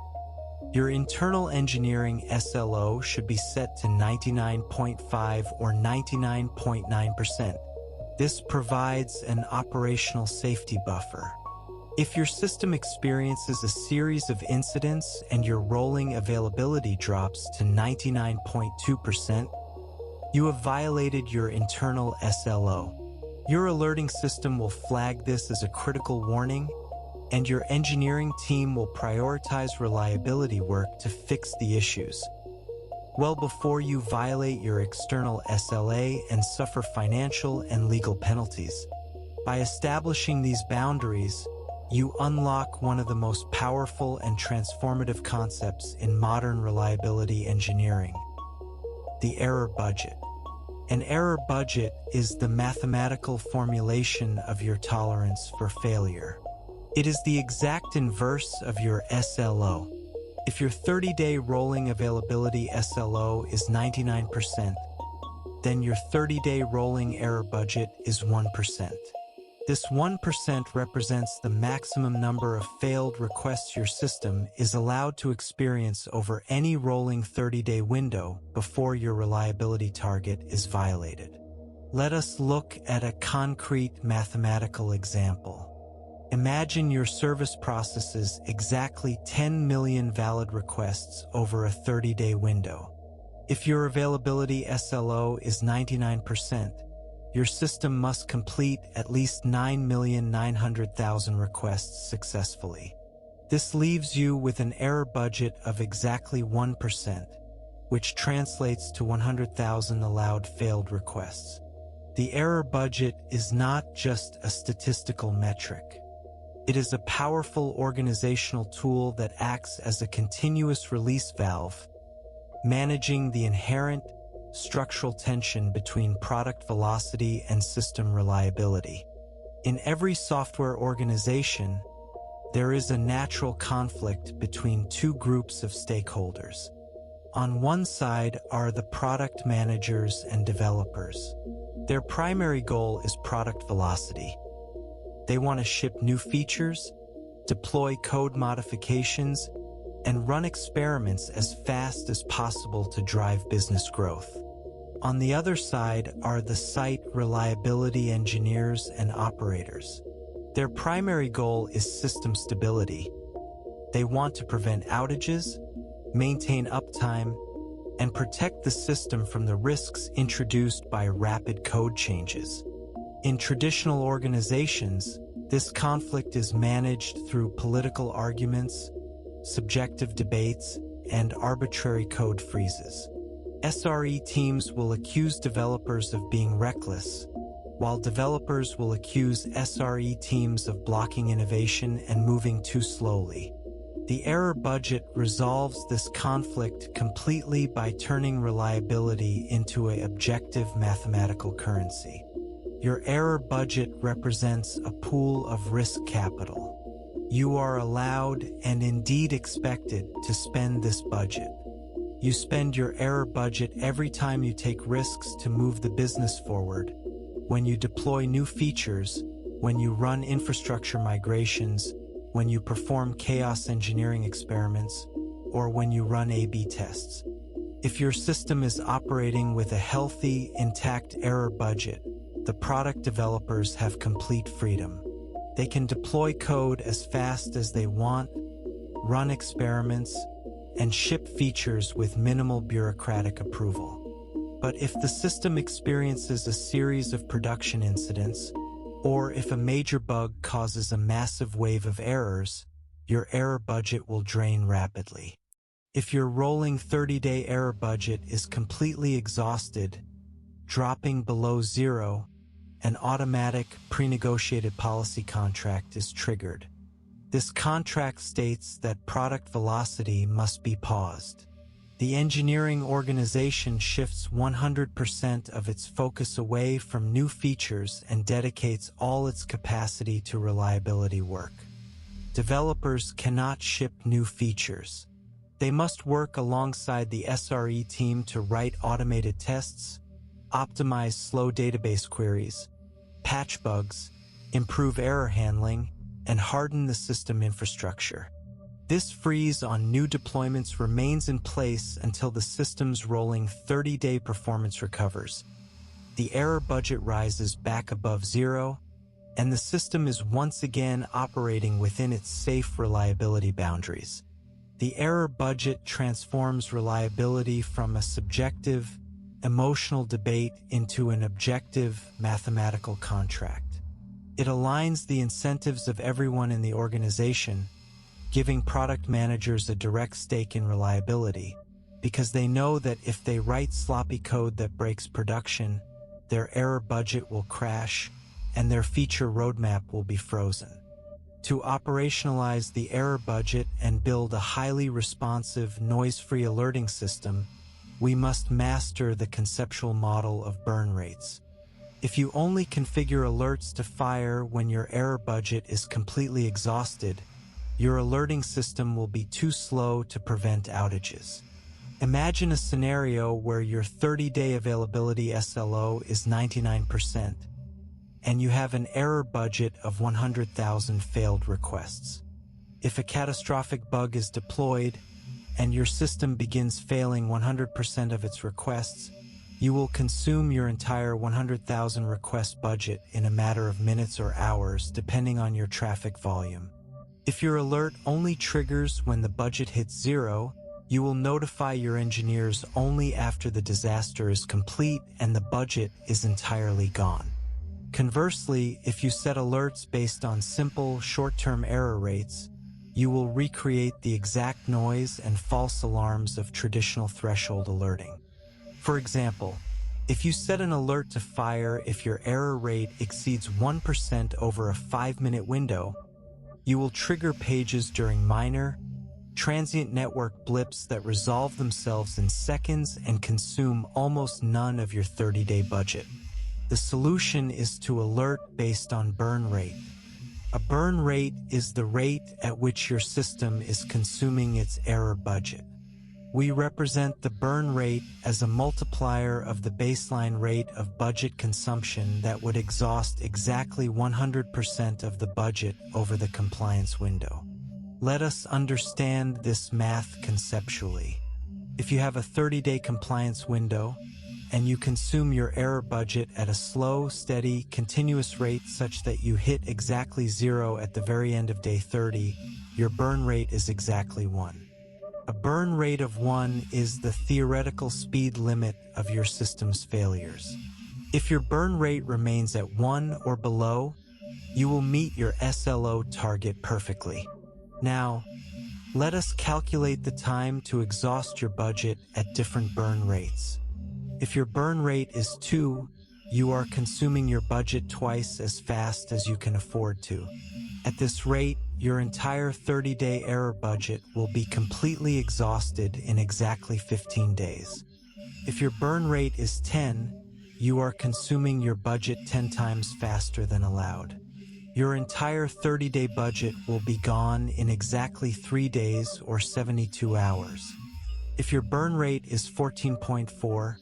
your internal engineering SLO should be set to 99.5 or 99.9%. This provides an operational safety buffer. If your system experiences a series of incidents and your rolling availability drops to 99.2%, you have violated your internal SLO. Your alerting system will flag this as a critical warning, and your engineering team will prioritize reliability work to fix the issues, well before you violate your external SLA and suffer financial and legal penalties. By establishing these boundaries, you unlock one of the most powerful and transformative concepts in modern reliability engineering: the error budget. An error budget is the mathematical formulation of your tolerance for failure. It is the exact inverse of your SLO. If your 30-day rolling availability SLO is 99%, then your 30-day rolling error budget is 1%. This 1% represents the maximum number of failed requests your system is allowed to experience over any rolling 30-day window before your reliability target is violated. Let us look at a concrete mathematical example. Imagine your service processes exactly 10 million valid requests over a 30-day window. If your availability SLO is 99%, your system must complete at least 9,900,000 requests successfully. This leaves you with an error budget of exactly 1%, which translates to 100,000 allowed failed requests. The error budget is not just a statistical metric. It is a powerful organizational tool that acts as a continuous release valve, managing the inherent structural tension between product velocity and system reliability. In every software organization, there is a natural conflict between two groups of stakeholders: On one side are the product managers and developers. Their primary goal is product velocity. They want to ship new features, deploy code modifications, and run experiments as fast as possible to drive business growth. On the other side are the site reliability engineers and operators. Their primary goal is system stability. They want to prevent outages, maintain uptime, and protect the system from the risks introduced by rapid code changes. In traditional organizations, this conflict is managed through political arguments, subjective debates, and arbitrary code freezes. SRE teams will accuse developers of being reckless, while developers will accuse SRE teams of blocking innovation and moving too slowly. The error budget resolves this conflict completely by turning reliability into an objective mathematical currency. Your error budget represents a pool of risk capital. You are allowed and indeed expected to spend this budget. You spend your error budget every time you take risks to move the business forward, when you deploy new features, when you run infrastructure migrations, when you perform chaos engineering experiments, or when you run A/B tests. If your system is operating with a healthy, intact error budget, the product developers have complete freedom. They can deploy code as fast as they want, run experiments, and ship features with minimal bureaucratic approval. But if the system experiences a series of production incidents, or if a major bug causes a massive wave of errors, your error budget will drain rapidly. If your rolling 30-day error budget is completely exhausted, dropping below zero, an automatic pre-negotiated policy contract is triggered. This contract states that product velocity must be paused. The engineering organization shifts 100% of its focus away from new features and dedicates all its capacity to reliability work. Developers cannot ship new features. They must work alongside the SRE team to write automated tests, optimize slow database queries, patch bugs, improve error handling, and harden the system infrastructure. This freeze on new deployments remains in place until the system's rolling 30-day performance recovers. The error budget rises back above zero, and the system is once again operating within its safe reliability boundaries. The error budget transforms reliability from a subjective, emotional debate into an objective, mathematical contract. It aligns the incentives of everyone in the organization, giving product managers a direct stake in reliability, because they know that if they write sloppy code that breaks production, their error budget will crash and their feature roadmap will be frozen. To operationalize the error budget and build a highly responsive, noise-free alerting system, we must master the conceptual model of burn rates. If you only configure alerts to fire when your error budget is completely exhausted, your alerting system will be too slow to prevent outages. Imagine a scenario where your 30-day availability SLO is 99%, and you have an error budget of 100,000 failed requests. If a catastrophic bug is deployed, and your system begins failing 100% of its requests, you will consume your entire 100,000 request budget in a matter of minutes or hours, depending on your traffic volume. If your alert only triggers when the budget hits zero, you will notify your engineers only after the disaster is complete and the budget is entirely gone. Conversely, if you set alerts based on simple, short-term error rates, you will recreate the exact noise and false alarms of traditional threshold alerting. For example, if you set an alert to fire if your error rate exceeds 1% over a 5-minute window, you will trigger pages during minor, transient network blips that resolve themselves in seconds and consume almost none of your 30-day budget. The solution is to alert based on burn rate. A burn rate is the rate at which your system is consuming its error budget. We represent the burn rate as a multiplier of the baseline rate of budget consumption that would exhaust exactly 100% of the budget over the compliance window. Let us understand this math conceptually. If you have a 30-day compliance window, and you consume your error budget at a slow, steady, continuous rate such that you hit exactly 0 at the very end of day 30, your burn rate is exactly 1. A burn rate of 1 is the theoretical speed limit of your system's failures. If your burn rate remains at 1 or below, you will meet your SLO target perfectly. Now, let us calculate the time to exhaust your budget at different burn rates. If your burn rate is 2, you are consuming your budget twice as fast as you can afford to. At this rate, your entire 30-day error budget will be completely exhausted in exactly 15 days. If your burn rate is 10, you are consuming your budget 10 times faster than allowed. Your entire 30-day budget will be gone in exactly 3 days or 72 hours. If your burn rate is 14.4,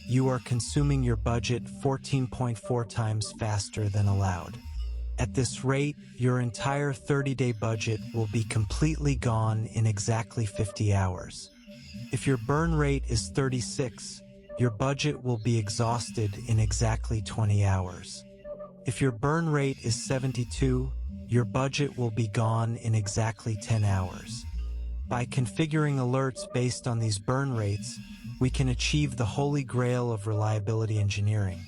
you are consuming your budget 14.4 times faster than allowed. At this rate, your entire 30-day budget will be completely gone in exactly 50 hours. If your burn rate is 36, your budget will be exhausted in exactly 20 hours. If your burn rate is 72, your budget will be gone in exactly 10 hours. By configuring alerts based on these burn rates, we can achieve the holy grail of reliability engineering.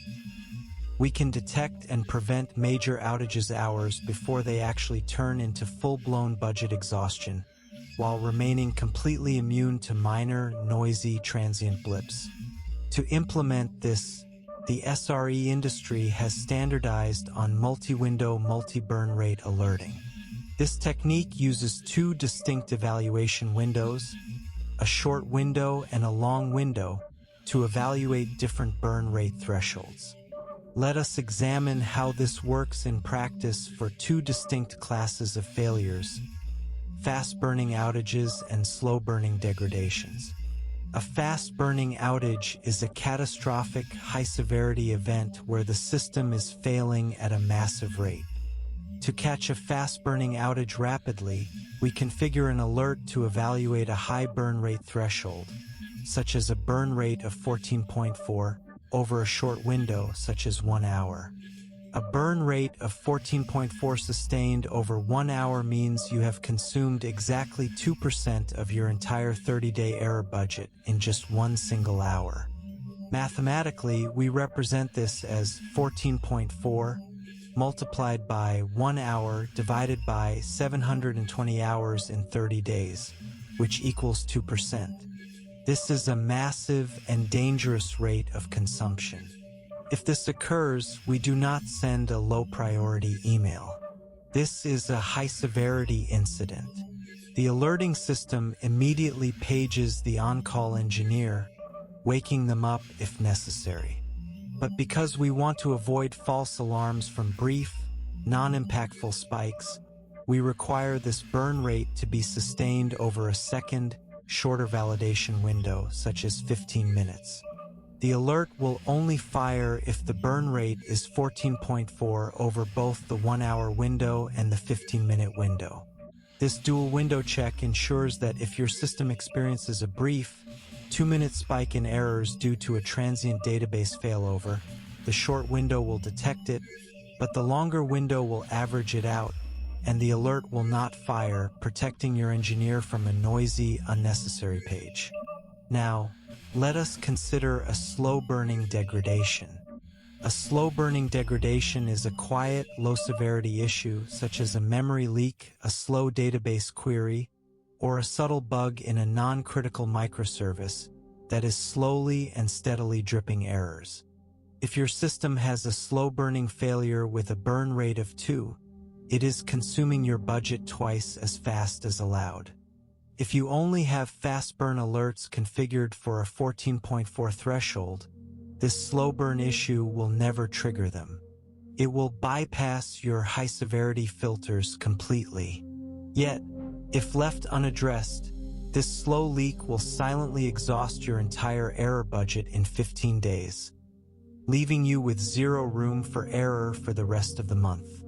We can detect and prevent major outages hours before they actually turn into full-blown budget exhaustion, while remaining completely immune to minor, noisy, transient blips. To implement this, the SRE industry has standardized on multi-window, multi-burn rate alerting. This technique uses 2 distinct evaluation windows, a short window and a long window, to evaluate different burn rate thresholds. Let us examine how this works in practice for 2 distinct classes of failures: fast-burning outages and slow-burning degradations. A fast-burning outage is a catastrophic, high-severity event where the system is failing at a massive rate. To catch a fast-burning outage rapidly, we configure an alert to evaluate a high burn rate threshold, such as a burn rate of 14.4, over a short window, such as 1 hour. A burn rate of 14.4 sustained over 1 hour means you have consumed exactly 2% of your entire 30-day error budget in just 1 single hour. Mathematically, we represent this as 14.4 multiplied by 1 hour divided by 720 hours in 30 days, which equals 2%. This is a massive and dangerous rate of consumption. If this occurs, we do not send a low-priority email. This is a high-severity incident. The alerting system immediately pages the on-call engineer, waking them up if necessary. But because we want to avoid false alarms from brief, non-impactful spikes, we require this burn rate to be sustained over a second, shorter validation window, such as 15 minutes. The alert will only fire if the burn rate is 14.4 over both the 1-hour window and the 15-minute window. This dual window check ensures that if your system experiences a brief, 2-minute spike in errors due to a transient database failover, the short window will detect it, but the longer window will average it out, and the alert will not fire, protecting your engineer from a noisy, unnecessary page. Now, let us consider a slow-burning degradation. A slow-burning degradation is a quiet, low-severity issue, such as a memory leak, a slow database query, or a subtle bug in a non-critical microservice that is slowly and steadily dripping errors. If your system has a slow-burning failure with a burn rate of 2, it is consuming your budget twice as fast as allowed. If you only have fast burn alerts configured for a 14.4 threshold, this slow burn issue will never trigger them. It will bypass your high-severity filters completely. Yet, if left unaddressed, This slow leak will silently exhaust your entire error budget in 15 days, leaving you with zero room for error for the rest of the month.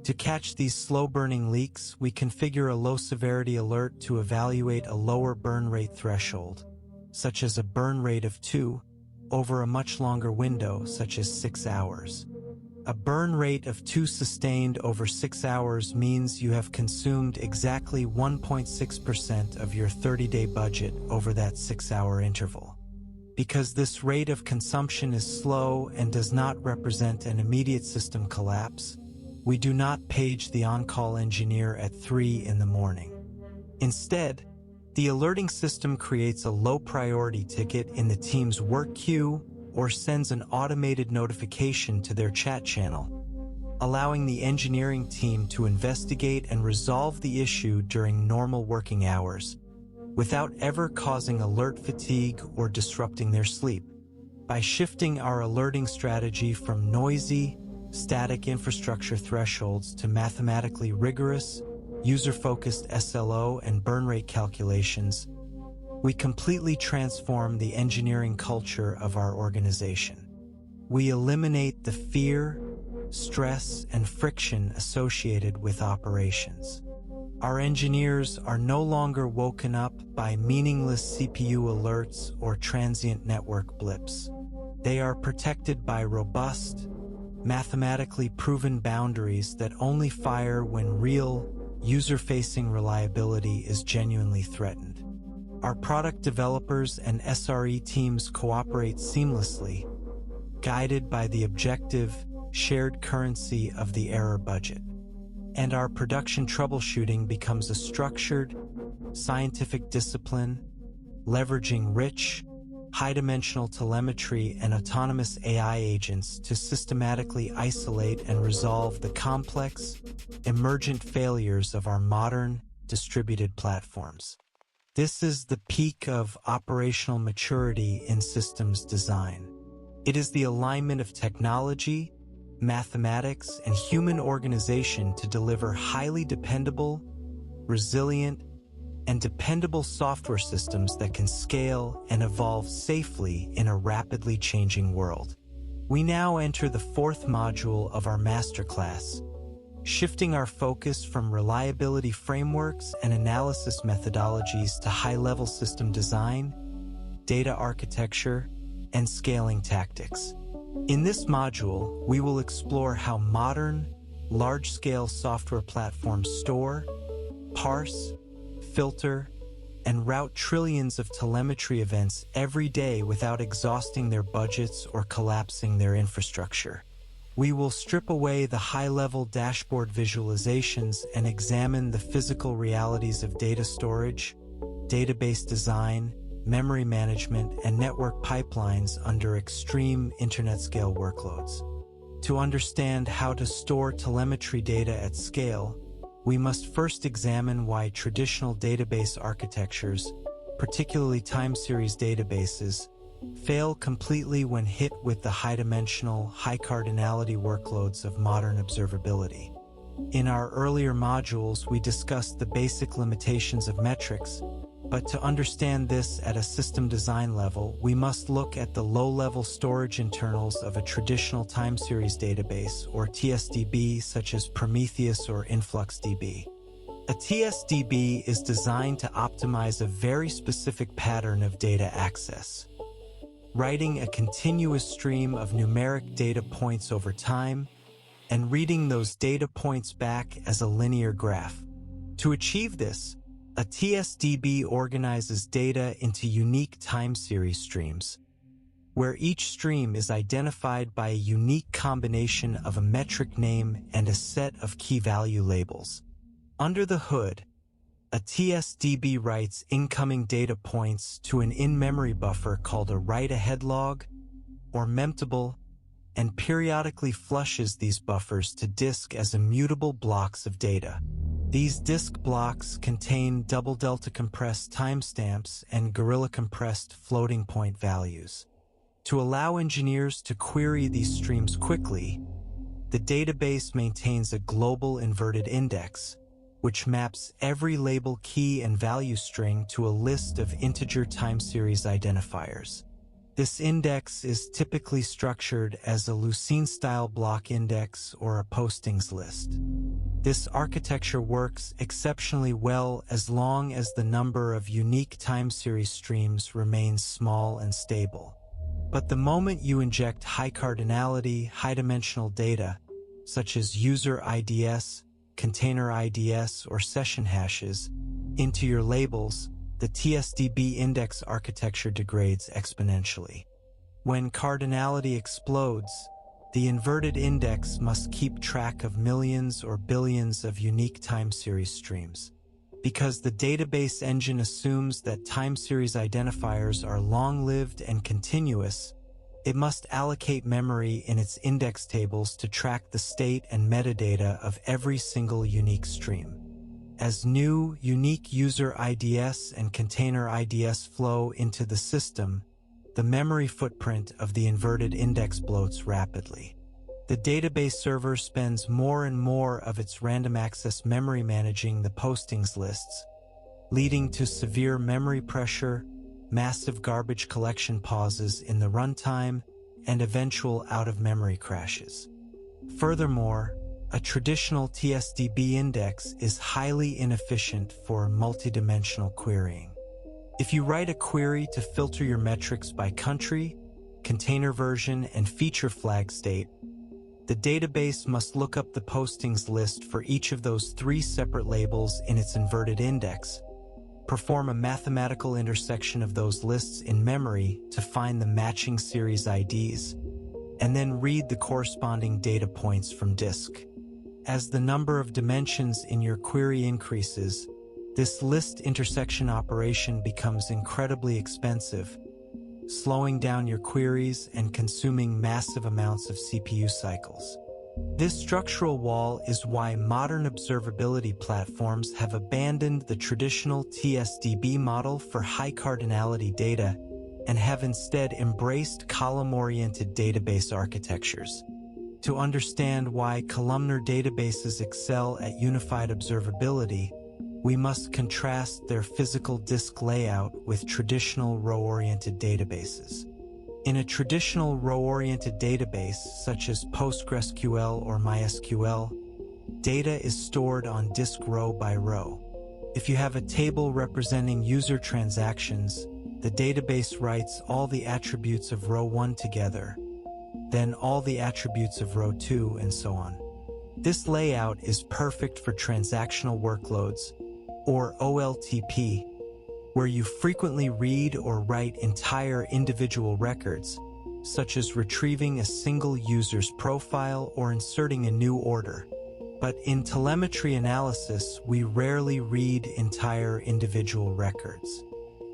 To catch these slow-burning leaks, we configure a low-severity alert to evaluate a lower burn rate threshold, such as a burn rate of 2, over a much longer window, such as 6 hours. A burn rate of 2 sustained over 6 hours means you have consumed exactly 1.6% of your 30-day budget over that 6-hour interval. Because this rate of consumption is slow and does not represent an immediate system collapse, we do not page the on-call engineer at 3 in the morning. Instead, the alerting system creates a low-priority ticket in the team's work queue or sends an automated notification to their chat channel, allowing the engineering team to investigate and resolve the issue during normal working hours, without ever causing alert fatigue or disrupting their sleep. By shifting our alerting strategy from noisy, static infrastructure thresholds to mathematically rigorous, user-focused SLO and burn rate calculations, we completely transform the engineering culture of our organization. We eliminate the fear, stress, and friction associated with operations. Our engineers are no longer woken up by meaningless CPU alerts or transient network blips. They are protected by robust, mathematically proven boundaries that only fire when real, user-facing reliability is genuinely threatened. Our product developers and SRE teams cooperate seamlessly, guided by the objective, shared currency of the error budget. And our production troubleshooting becomes a structured, scientific discipline, leveraging rich, high-dimensional telemetry and autonomous AI agents to systematically isolate and resolve the complex, emergent failures of our modern, distributed platforms. This is the peak of operational maturity in systems design. It is the alignment of technology, mathematics, and human organization to deliver highly dependable, resilient, and dependable software systems that can scale and evolve safely in a rapidly changing world. We now enter the 4th module of our masterclass, shifting our focus from reliability frameworks and analysis methodologies to high-level system design, data architecture, and scaling tactics. In this module, we will explore how modern, large-scale software platforms store, parse, filter, and route trillions of telemetry events every day without exhausting their budgets or collapsing their infrastructure. We will strip away the high-level dashboard visualizations and examine the physical realities of data storage, database design, memory management, and network pipelines under extreme internet-scale workloads. To understand how to store telemetry data at scale, we must first examine why traditional database architectures, particularly time series databases, fail completely when hit with the high-dimensional, high-cardinality workloads of modern observability. In our earlier modules, we discussed the basic limitations of metrics, but to understand this at a system design level, we must look at the low-level storage internals of a traditional time series database, or TSDB, such as Prometheus or InfluxDB. A TSDB is designed to optimize a very specific pattern of data access, writing a continuous stream of numeric data points over time, and reading those data points back as a linear graph. To achieve this, a TSDB organizes data into unique time series streams, where each stream is identified by a unique combination of a metric name and a set of key value labels. Under the hood, a TSDB writes incoming data points to an in-memory buffer called a write-ahead log, or memtable, and periodically flushes these buffers to disk as immutable blocks of data. These disk blocks contain double delta compressed timestamps and gorilla compressed floating point values. To allow engineers to query these streams quickly, the database maintains a global inverted index, which maps every label key and value string to a list of integer time series identifiers. This index is typically structured as a Lucene-style block index or a postings list. This architecture works exceptionally well as long as the number of unique time series streams remains small and stable. But the moment you inject high cardinality, high-dimensional data, such as user IDs, container IDs, or session hashes, into your labels, the TSDB index architecture degrades exponentially. When cardinality explodes, the inverted index must keep track of millions or billions of unique time series streams. Because the database engine assumes that time series identifiers are long-lived and continuous, it must allocate memory in its index tables to track the state and metadata of every single unique stream. As new, unique user IDs and container IDs flow into the system, the memory footprint of the inverted index bloats rapidly. The database server spends more and more of its random access memory managing the postings lists, leading to severe memory pressure, massive garbage collection pauses in the runtime, and eventual out-of-memory crashes. Furthermore, a traditional TSDB index is highly inefficient for multidimensional querying. If you write a query to filter your metrics by country, container version, and feature flag state, the database must look up the postings list for each of those three separate labels in its inverted index, perform a mathematical intersection of those lists in memory to find the matching series IDs, and then read the corresponding data points from disk. As the number of dimensions in your query increases, this list intersection operation becomes incredibly expensive, slowing down your queries and consuming massive amounts of CPU cycles. This structural wall is why modern observability platforms have abandoned the traditional TSDB model for high cardinality data and have instead embraced column-oriented database architectures. To understand why columnar databases excel at unified observability, we must contrast their physical disk layout with traditional row-oriented databases. In a traditional row-oriented database, such as PostgreSQL or MySQL, data is stored on disk row by row. If you have a table representing user transactions, the database writes all the attributes of row 1 together, then all the attributes of row 2, and so on. This layout is perfect for transactional workloads, or OLTP, where you frequently read or write entire individual records, such as retrieving a single user's profile or inserting a new order. But in telemetry analysis, we rarely read entire individual records.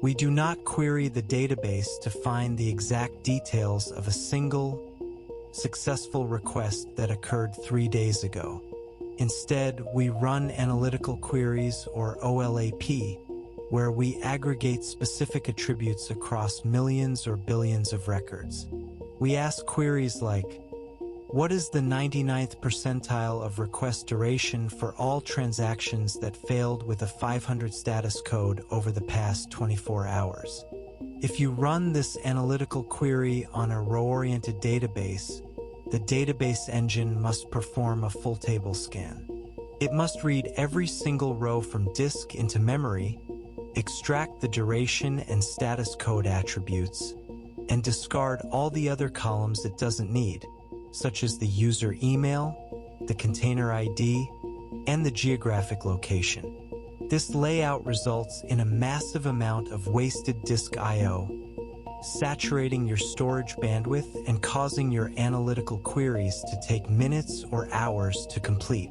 We do not query the database to find the exact details of a single, successful request that occurred 3 days ago. Instead, we run analytical queries, or OLAP, where we aggregate specific attributes across millions or billions of records. We ask queries like, what is the 99th percentile of request duration for all transactions that failed with a 500 status code over the past 24 hours? If you run this analytical query on a row-oriented database, the database engine must perform a full table scan. It must read every single row from disk into memory, extract the duration and status code attributes, and discard all the other columns it doesn't need, such as the user email, the container ID, and the geographic location. This layout results in a massive amount of wasted disk I/O, saturating your storage bandwidth and causing your analytical queries to take minutes or hours to complete.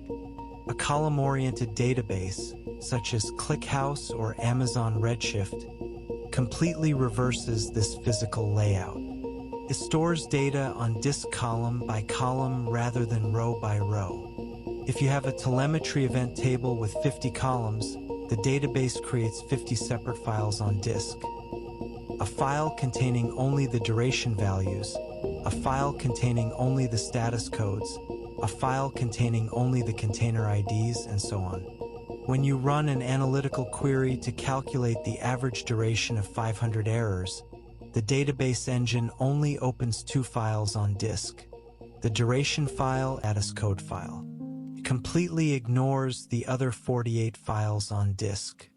A column-oriented database, such as ClickHouse or Amazon Redshift, completely reverses this physical layout. It stores data on disk column by column rather than row by row. If you have a telemetry event table with 50 columns, the database creates 50 separate files on disk. A file containing only the duration values, a file containing only the status codes, a file containing only the container IDs, and so on. When you run an analytical query to calculate the average duration of 500 errors, the database engine only opens 2 files on disk, the duration file and a code file. It completely ignores the other 48 files on disk.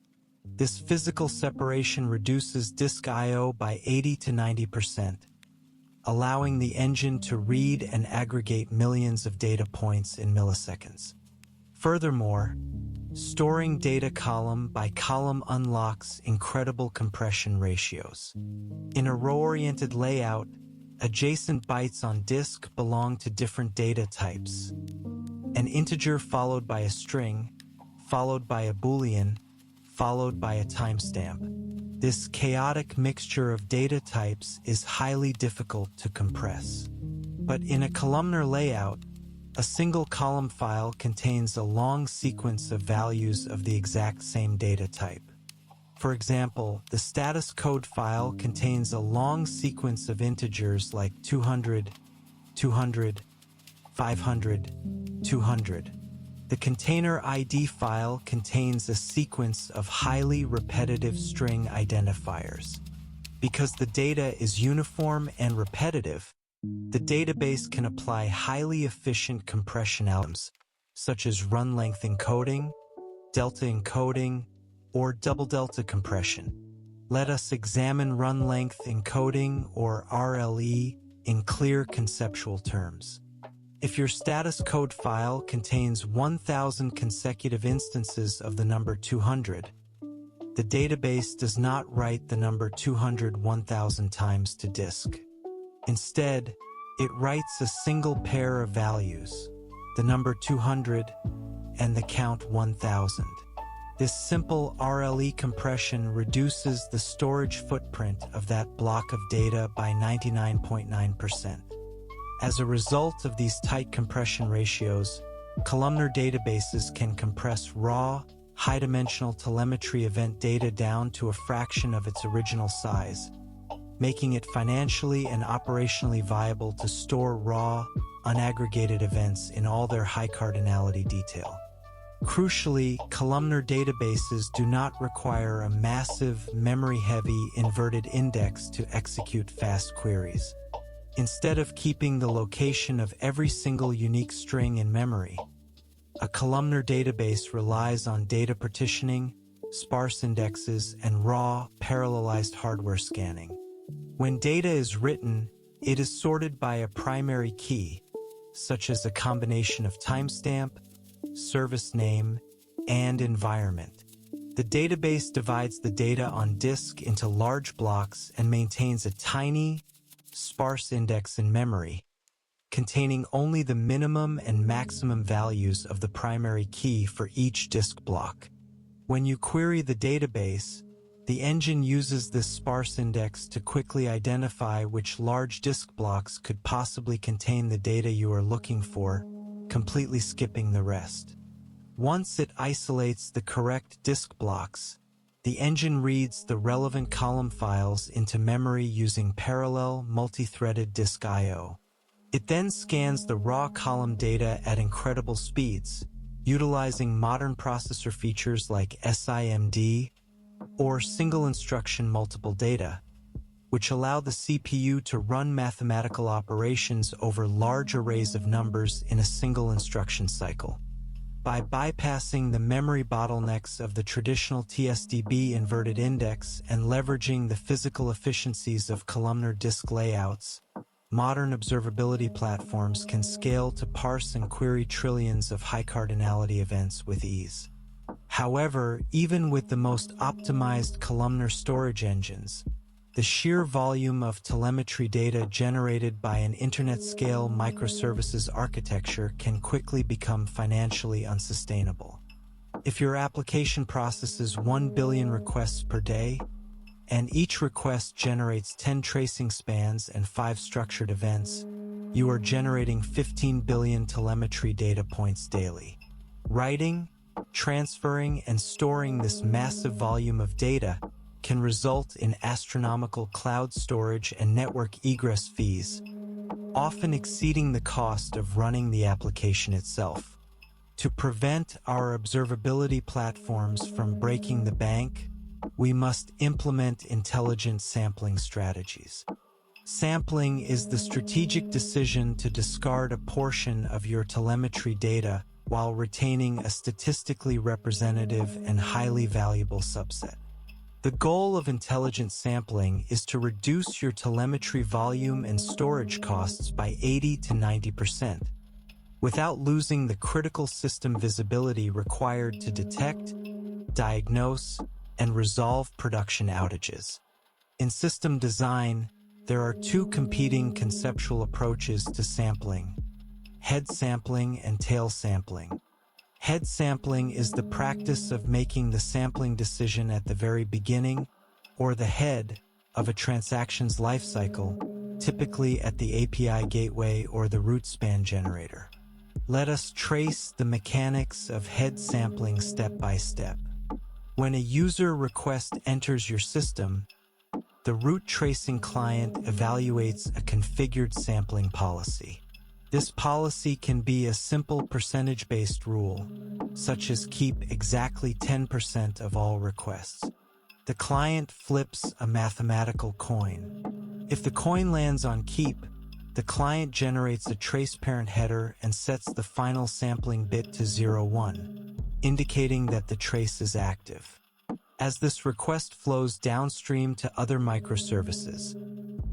This physical separation reduces disk I/O by 80 to 90%, allowing the engine to read and aggregate millions of data points in milliseconds. Furthermore, storing data column by column unlocks incredible compression ratios. In a row-oriented layout, adjacent bytes on disk belong to different data types. An integer followed by a string, followed by a Boolean, followed by a timestamp. This chaotic mixture of data types is highly difficult to compress. But in a columnar layout, a single column file contains a long sequence of values of the exact same data type. For example, the status code file contains a long sequence of integers like 200, 200, 500, 200. The container ID file contains a sequence of highly repetitive string identifiers. Because the data is uniform and repetitive, the database can apply highly efficient compression algorithms, such as run-length encoding, delta encoding, or double-delta compression. Let us examine run-length encoding, or RLE, in clear conceptual terms. If your status code file contains 1,000 consecutive instances of the number 200, the database does not write the number 200 1,000 times to disk. Instead, it writes a single pair of values, the number 200 and the count 1,000. This simple RLE compression reduces the storage footprint of that block of data by 99.9%. As a result of these tight compression ratios, columnar databases can compress raw, high-dimensional telemetry event data down to a fraction of its original size, making it financially and operationally viable to store raw, unaggregated events in all their high cardinality detail. Crucially, columnar databases do not require a massive, memory-heavy inverted index to execute fast queries. Instead of keeping the location of every single unique string in memory, a columnar database relies on data partitioning, sparse indexes, and raw, parallelized hardware scanning. When data is written, it is sorted by a primary key, such as a combination of timestamp, service name, and environment. The database divides the data on disk into large blocks and maintains a tiny, sparse index in memory, containing only the minimum and maximum values of the primary key for each disk block. When you query the database, the engine uses this sparse index to quickly identify which large disk blocks could possibly contain the data you are looking for, completely skipping the rest. Once it isolates the correct disk blocks, the engine reads the relevant column files into memory using parallel, multi-threaded disk I/O. It then scans the raw column data at incredible speeds, utilizing modern processor features like SIMD or single instruction multiple data, which allow the CPU to run mathematical operations over large arrays of numbers in a single instruction cycle. By bypassing the memory bottlenecks of the traditional TSDB inverted index and leveraging the physical efficiencies of columnar disk layouts, modern observability platforms can scale to parse and query trillions of high cardinality events with ease. However, even with the most optimized columnar storage engines, the sheer volume of telemetry data generated by an internet-scale microservices architecture can quickly become financially unsustainable. If your application processes 1 billion requests per day, and each request generates 10 tracing spans and 5 structured events, you are generating 15 billion telemetry data points daily. Writing, transferring, and storing this massive volume of data can result in astronomical cloud storage and network egress fees, often exceeding the cost of running the application itself. To prevent our observability platforms from breaking the bank, we must implement intelligent sampling strategies. Sampling is the strategic decision to discard a portion of your telemetry data while retaining a statistically representative and highly valuable subset. The goal of intelligent sampling is to reduce your telemetry volume and storage costs by 80 to 90%, without losing the critical system visibility required to detect, diagnose, and resolve production outages. In system design, there are two competing conceptual approaches to sampling: head sampling and tail sampling. Head sampling is the practice of making the sampling decision at the very beginning, or the head, of a transaction's lifecycle, typically at the API gateway or the route span generator. Let us trace the mechanics of head sampling step by step. When a user request enters your system, the route tracing client evaluates a configured sampling policy. This policy can be a simple percentage-based rule, such as keep exactly 10% of all requests. The client flips a mathematical coin. If the coin lands on keep, the client generates a trace parent header and sets the final sampling bit to 01, indicating that the trace is active. As this request flows downstream to other microservices,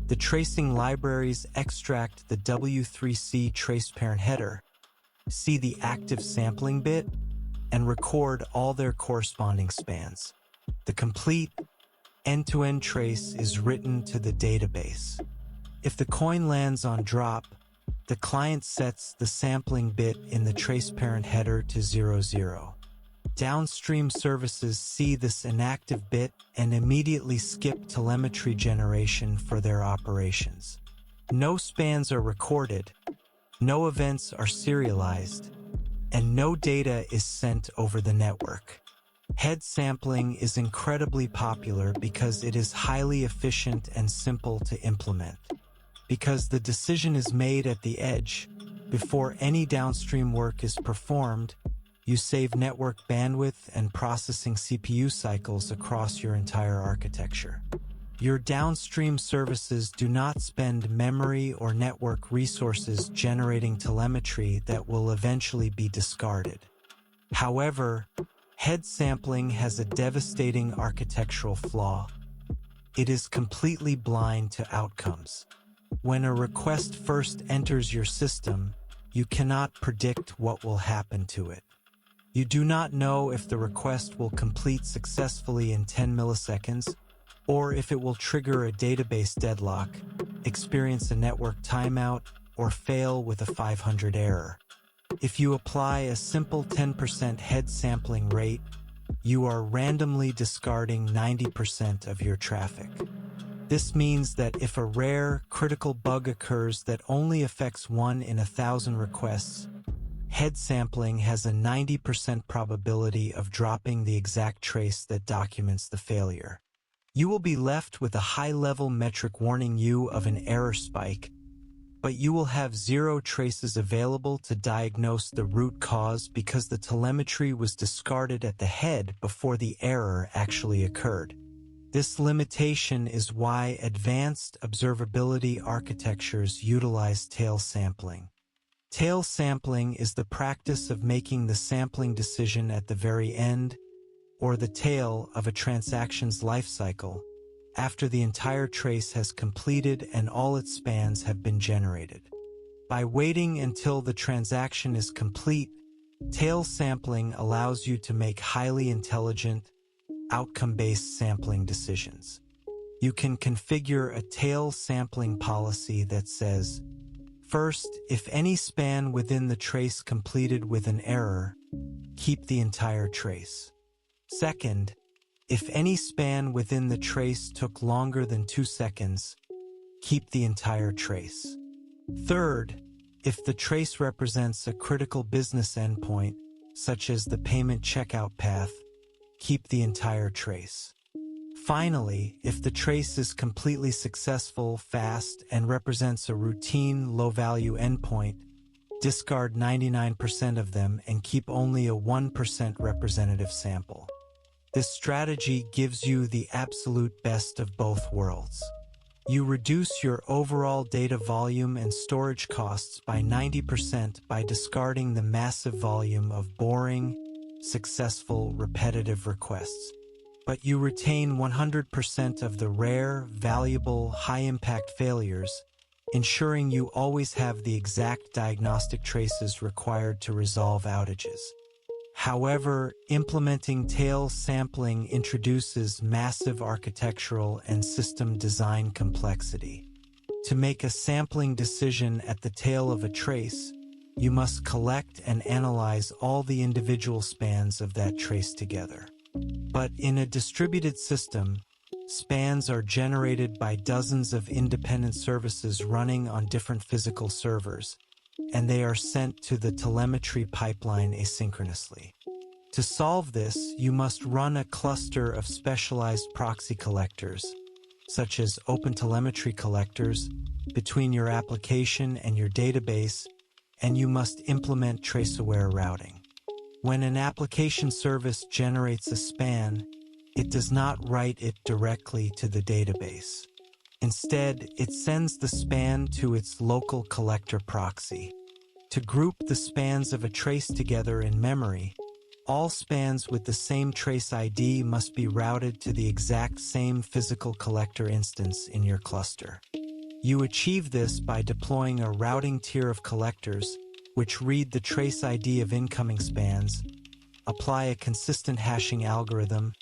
the tracing libraries extract the W3C trace parent header, see the active sampling bit, and record all their corresponding spans. The complete end-to-end trace is written to the database. If the coin lands on drop, the client sets the sampling bit in the trace parent header to 00. Downstream services see this inactive bit and immediately skip telemetry generation for their operations. No spans are recorded, no events are serialized, and no data is sent over the network. Head sampling is incredibly popular because it is highly efficient and simple to implement. Because the decision is made at the edge, before any downstream work is performed, you save network bandwidth and processing CPU cycles across your entire architecture. Your downstream services do not spend memory or network resources generating telemetry that will eventually be discarded. However, head sampling has a devastating architectural flaw. It is completely blind to outcomes. When a request first enters your system, you cannot predict what will happen to it. You do not know if the request will complete successfully in 10 milliseconds, or if it will trigger a database deadlock, experience a network timeout, or fail with a 500 error. If you apply a simple 10% head sampling rate, you are randomly discarding 90% of your traffic. This means that if a rare, critical bug occurs that only affects 1 in 1,000 requests, head sampling has a 90% probability of dropping the exact trace that documents the failure. You will be left with a high-level metric warning you of an error spike, but you will have 0 traces available to diagnose the root cause because the telemetry was discarded at the head before the error actually occurred. This limitation is why advanced observability architectures utilize tail sampling. Tail sampling is the practice of making the sampling decision at the very end, or the tail of a transaction's lifecycle, after the entire trace has completed and all its spans have been generated. By waiting until the transaction is complete, tail sampling allows you to make highly intelligent, outcome-based sampling decisions. You can configure a tail sampling policy that says, first, if any span within the trace completed with an error, keep the entire trace. Second, if any span within the trace took longer than 2 seconds, keep the entire trace. Third, if the trace represents a critical business endpoint, such as the payment checkout path, keep the entire trace. Finally, if the trace is completely successful, fast, and represents a routine, low-value endpoint, discard 99% of them, and keep only a 1% representative sample. This strategy gives you the absolute best of both worlds. You reduce your overall data volume and storage costs by 90% by discarding the massive volume of boring, successful, repetitive requests. But you retain 100% of the rare, valuable, high-impact failures, ensuring you always have the exact diagnostic traces required to resolve outages. However, implementing tail sampling introduces massive architectural and system design complexity. To make a sampling decision at the tail of a trace, you must collect and analyze all the individual spans of that trace together. But in a distributed system, spans are generated by dozens of independent services running on different physical servers, and they are sent to the telemetry pipeline asynchronously. To solve this, you must run a cluster of specialized proxy collectors, such as OpenTelemetry collectors, between your application and your database, and you must implement trace-aware routing. When an application service generates a span, it does not write it directly to the database. Instead, it sends the span to its local collector proxy. To group the spans of a trace together in memory, all spans with the same trace ID must be routed to the exact same physical collector instance in your cluster. You achieve this by deploying a routing tier of collectors, which read the trace ID of incoming spans, apply a consistent hashing algorithm,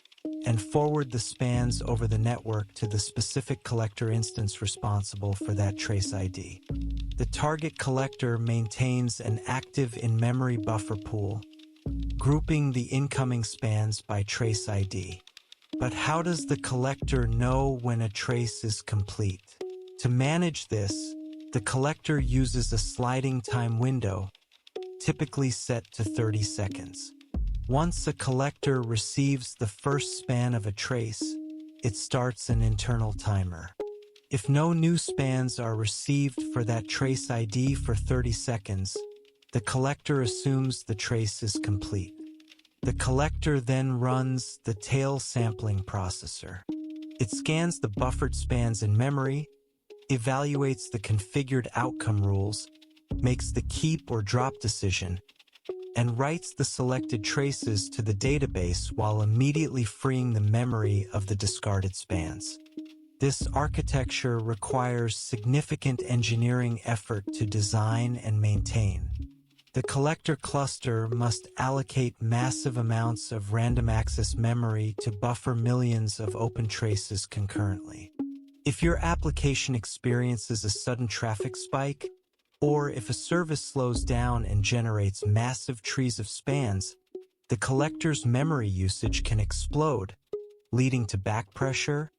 and forward the spans over the network to the specific collector instance responsible for that trace ID. The target collector maintains an active in-memory buffer pool, grouping the incoming spans by trace ID. But how does the collector know when a trace is complete? To manage this, the collector uses a sliding time window, typically set to 30 seconds. Once a collector receives the first span of a trace, it starts an internal timer. If no new spans are received for that trace ID for 30 seconds, the collector assumes the trace is complete. The collector then runs the tail sampling processor. It scans the buffered spans in memory, evaluates the configured outcome rules, makes the keep or drop decision, and writes the selected traces to the database while immediately freeing the memory of the discarded spans. This architecture requires significant engineering effort to design and maintain. The collector cluster must allocate massive amounts of random access memory to buffer millions of open traces concurrently. If your application experiences a sudden traffic spike, or if a service slows down and generates massive trees of spans, the collector's memory usage can explode, leading to backpressure,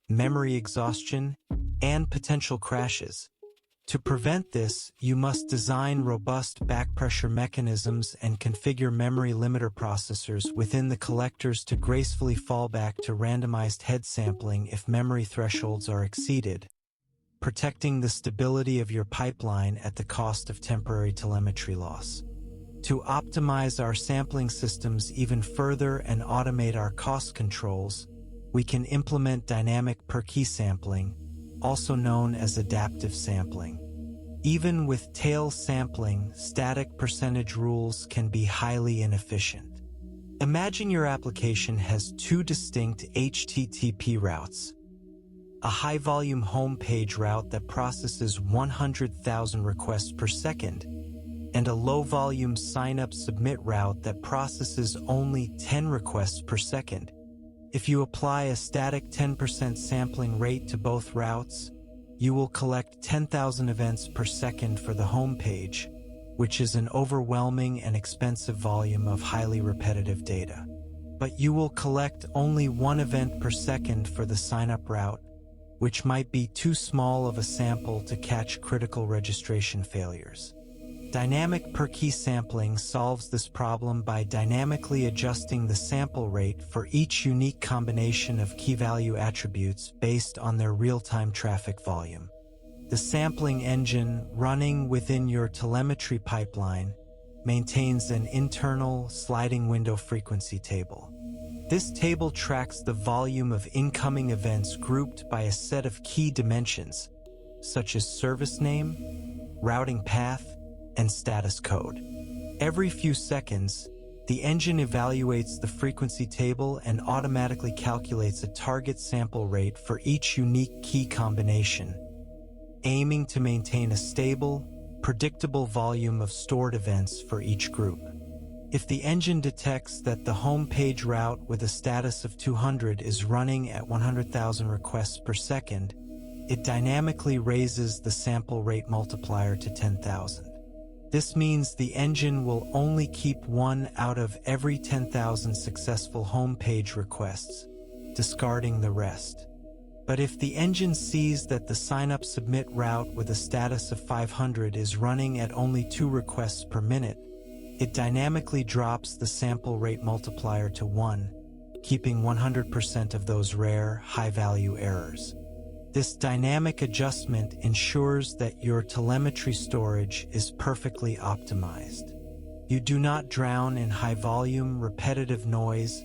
memory exhaustion, and potential crashes. To prevent this, you must design robust backpressure mechanisms and configure memory limiter processors within the collectors to gracefully fall back to randomized head sampling if memory thresholds are exceeded, protecting the stability of your pipeline at the cost of temporary telemetry loss. To optimize our sampling systems even further and automate our cost controls, we can implement dynamic per-key sampling, also known as adaptive sampling. Even with tail sampling, static percentage rules can be highly inefficient. Imagine your application has two distinct HTTP routes: a high-volume home page route that processes 100,000 requests per second, and a low-volume sign-up-submit route that processes only 10 requests per second. If you apply a static 10% sampling rate to both routes, you will collect 10,000 events per second for the home page, which is an overwhelming and expensive volume of highly repetitive data. But you will collect only 1 event per second for the sign-up route, which might be too small of a sample to catch critical registration failures. Dynamic per-key sampling solves this problem by dynamically adjusting the sample rate for each unique combination of key-value attributes based on their real-time traffic volume. The sampling engine running within your telemetry pipeline maintains an internal sliding window frequency table. This table tracks the volume of incoming events grouped by a set of key dimensions, such as service name, routing path, and status code. Every few seconds, the engine evaluates the frequency table and automatically calculates a target sample rate for each unique key combination, aiming to maintain a stable, predictable volume of stored events for each group. If the engine detects that the home page route with a status of 200 is running at 100,000 requests per second, it dynamically raises the sample rate multiplier to 10,000. This means the engine will only keep 1 out of every 10,000 successful home page requests, discarding the rest. But if the engine sees that the sign-up-submit route with a status of 500 is running at only 2 requests per minute, it dynamically drops the sample rate multiplier to 1, keeping 100% of those rare, high-value errors. This dynamic adjustment ensures that your telemetry storage is perfectly optimized. You do not drown in high-volume, repetitive noise,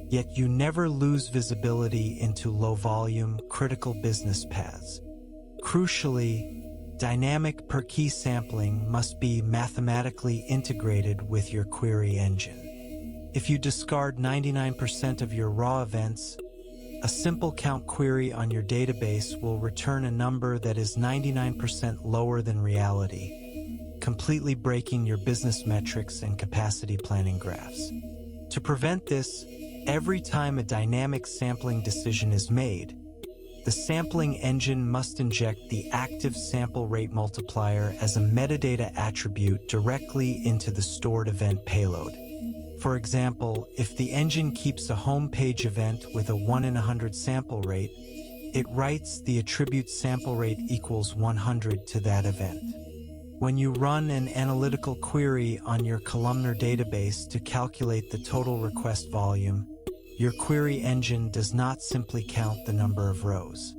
yet you never lose visibility into low-volume, critical business paths. Crucially, dynamic per-key sampling must be mathematically integrated with your query engine. If you discard 99% of your raw events, a simple count query on your database will return a number that is 99% lower than reality, completely breaking your business metrics and capacity planning graphs. To prevent this, every time a dynamic sampling decision is made, the sampling engine must inject the active sample rate multiplier as a metadata attribute directly into the stored event payload. For example, if the engine keeps a home page event with a 1 in 100 sample rate, it writes the attribute sample rate equals 100 to that event. When you run an analytical query on your columnar database to calculate the total request volume, your query engine does not simply count the number of rows.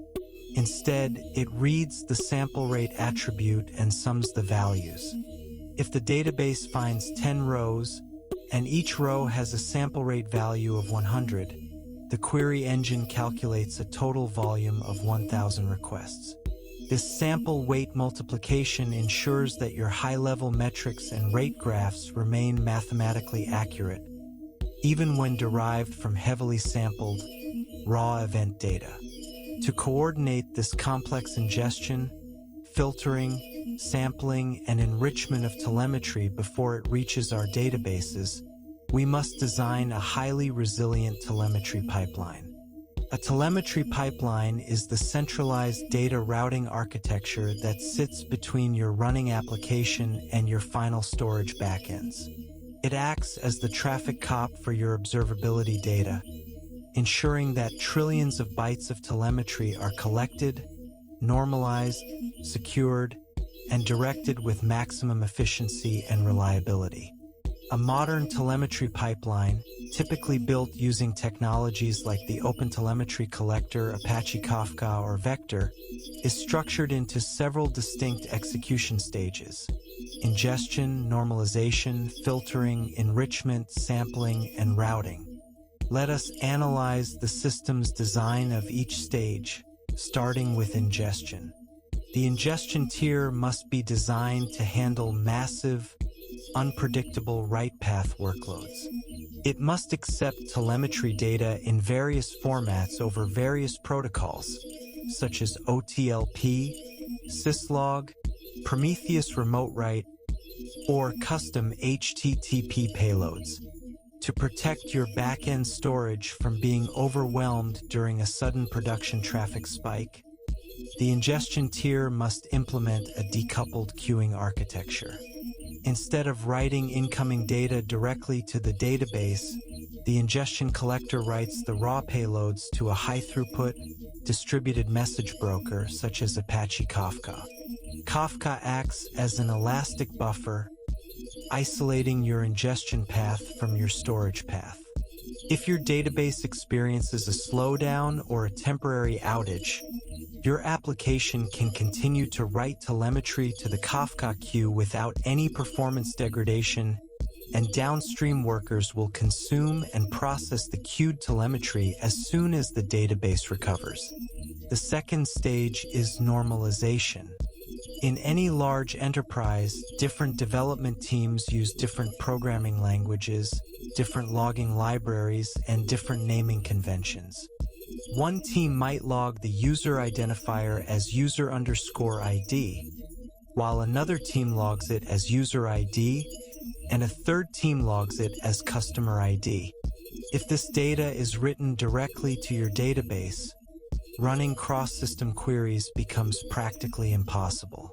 Instead, it reads the sample rate attribute and sums the values. If the database finds 10 rows, and each row has a sample rate value of 100, the query engine calculates a total volume of 1,000 requests. This sample weight multiplication ensures that your high-level metrics and rate graphs remain mathematically accurate, even when derived from heavily sampled, raw event data. To coordinate this complex ingestion, filtering, sampling, and enrichment of telemetry before it reaches our databases, we must design a highly resilient telemetry pipeline. A telemetry pipeline is the centralized data routing architecture that sits between your running application and your final storage backends. It acts as the traffic cop for your observability data, ensuring that trillions of bytes of telemetry are collected, normalized, secured, and directed with maximum efficiency and reliability. A modern telemetry pipeline, typically built using technologies like the OpenTelemetry Collector, Apache Kafka, or Vector, is structured into several distinct execution stages: ingestion, normalization, filtering, enrichment, sampling, and routing. Let us analyze the system's design of each stage, starting with ingestion. The ingestion tier must be designed to handle massive, unpredictable write path workloads. It must accept telemetry data in various formats over various protocols, such as OTLP, syslog, Prometheus Remote Write, or custom HTTP payloads. To protect your back-end storage from being overwhelmed during a sudden production traffic spike, the ingestion tier must implement a decoupled queuing architecture. Instead of writing incoming data directly to the database, the ingestion collector writes the raw payloads to a high-throughput, distributed message broker such as Apache Kafka. Kafka acts as an elastic buffer, isolating your ingestion path from your storage path. If your database experiences a slowdown or a temporary outage, Your application can continue to write telemetry to the Kafka queue without any performance degradation, and downstream workers will consume and process the queued telemetry as soon as the database recovers. The second stage is normalization. In any large enterprise, different development teams use different programming languages, different logging libraries, and different naming conventions. One team might log the user identifier as user_ID, while another team logs it as user ID, and a third team logs it as customer ID. If this data is written directly to your database, running cross-system queries becomes practically impossible.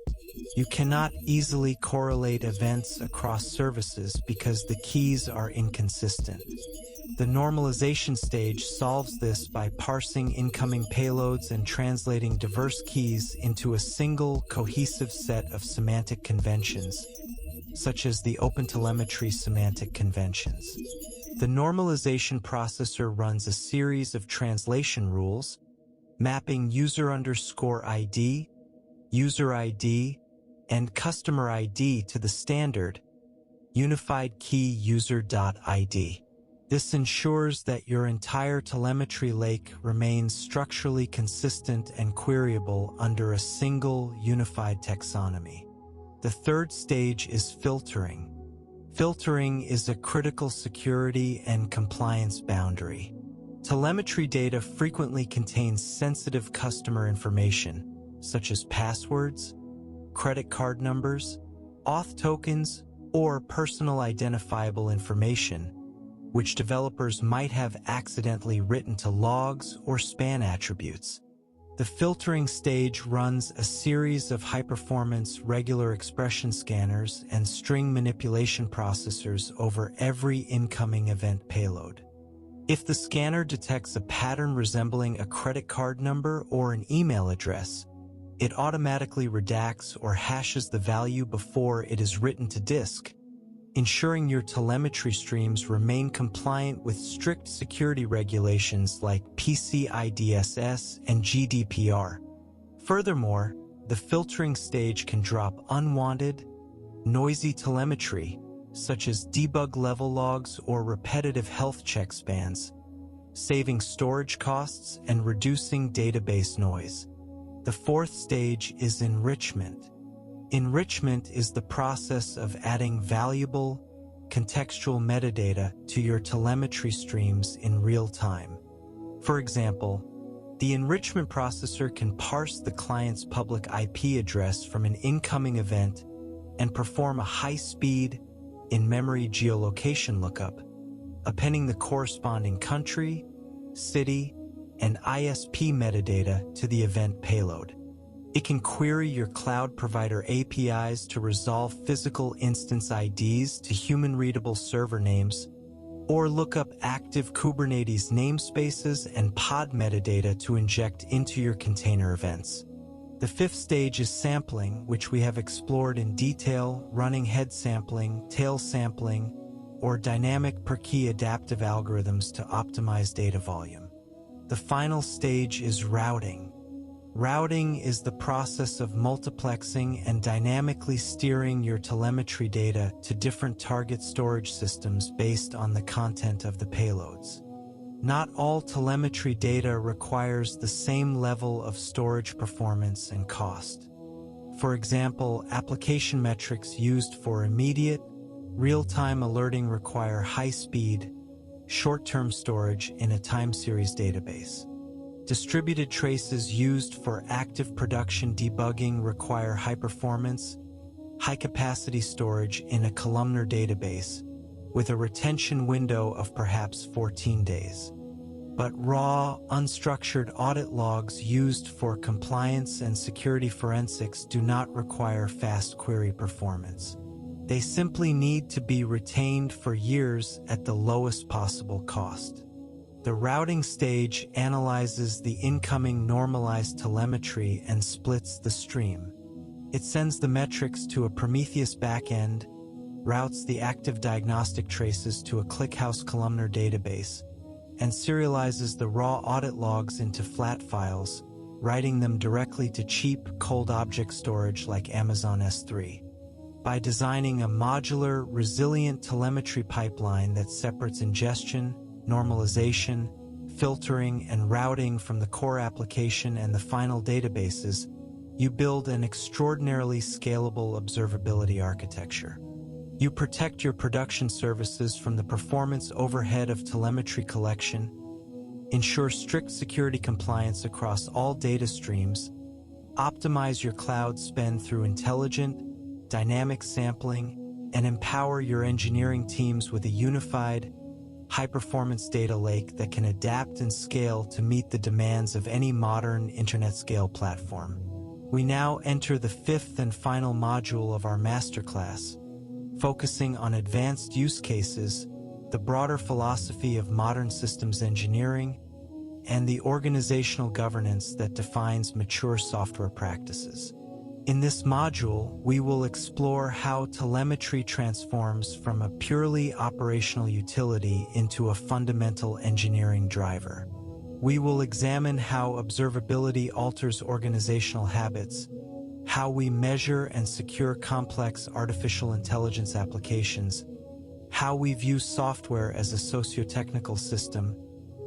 You cannot easily correlate events across services because the keys are inconsistent. The normalization stage solves this by parsing incoming payloads and translating diverse keys into a single, cohesive set of semantic conventions, such as the OpenTelemetry semantic conventions. The normalization processor runs a series of translation rules, mapping user_ID, user ID, and customer ID to the standard unified key user.id. This ensures that your entire telemetry lake remains structurally consistent and queryable under a single unified taxonomy. The third stage is filtering. Filtering is a critical security and compliance boundary. Telemetry data frequently contains sensitive customer information, such as passwords, credit card numbers, auth tokens, or personal identifiable information, which developers might have accidentally written to logs or span attributes. The filtering stage runs a series of high-performance regular expression scanners and string manipulation processors over every incoming event payload. If the scanner detects a pattern resembling a credit card number or an email address, it automatically redacts or hashes the value before it is written to disk, ensuring your telemetry streams remain compliant with strict security regulations like PCI-DSS and GDPR. Furthermore, the filtering stage can drop unwanted, noisy telemetry, such as debug level logs or repetitive health check spans, saving storage costs and reducing database noise. The fourth stage is enrichment. Enrichment is the process of adding valuable, contextual metadata to your telemetry streams in real time. For example, the enrichment processor can parse the client's public IP address from an incoming event and perform a high-speed, in-memory geolocation lookup, appending the corresponding country, city, and ISP metadata to the event payload. It can query your cloud provider APIs to resolve physical instance IDs to human-readable server names, or look up active Kubernetes namespaces and pod metadata to inject into your container events. The fifth stage is sampling, which we have explored in detail, running head sampling, tail sampling, or dynamic per-key adaptive algorithms to optimize data volume. The final stage is routing. Routing is the process of multiplexing and dynamically steering your telemetry data to different target storage systems based on the content of the payloads. Not all telemetry data requires the same level of storage performance and cost. For example, application metrics used for immediate, real-time alerting require high-speed, short-term storage in a time series database. Distributed traces used for active production debugging require high-performance, high-capacity storage in a columnar database, with a retention window of perhaps 14 days. But raw, unstructured audit logs used for compliance and security forensics do not require fast query performance. They simply need to be retained for years at the lowest possible cost. The routing stage analyzes the incoming normalized telemetry and splits the stream. It sends the metrics to a Prometheus backend, routes the active diagnostic traces to a ClickHouse columnar database, and serializes the raw audit logs into flat files, writing them directly to cheap, cold object storage like Amazon S3. By designing a modular, resilient telemetry pipeline that separates ingestion, normalization, filtering, and routing from the core application and the final databases, you build an extraordinarily scalable observability architecture. You protect your production services from the performance overhead of telemetry collection, ensure strict security compliance across all data streams, optimize your cloud spend through intelligent, dynamic sampling, and empower your engineering teams with a unified, high-performance data lake that can adapt and scale to meet the demands of any modern internet-scale platform. We now enter the fifth and final module of our masterclass, focusing on advanced use cases, the broader philosophy of modern systems engineering, and the organizational governance that defines mature software practices. In this module, we will explore how telemetry transforms from a purely operational utility into a fundamental engineering driver. We will examine how observability alters organizational habits, how we measure and secure complex artificial intelligence applications, how we view software as a socio-technical system,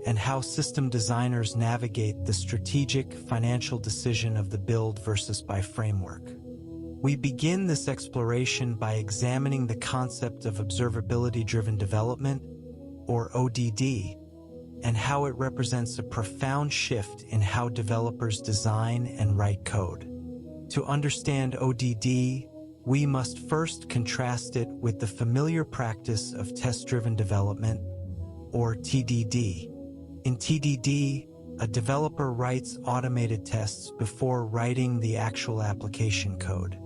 and how system designers navigate the strategic, financial decision of the build versus buy framework. We begin this exploration by examining the concept of observability-driven development, or ODD, and how it represents a profound shift in how developers design and write code. To understand ODD, we must first contrast it with the familiar practice of test-driven development, or TDD. In TDD, a developer writes automated tests before writing the actual application code.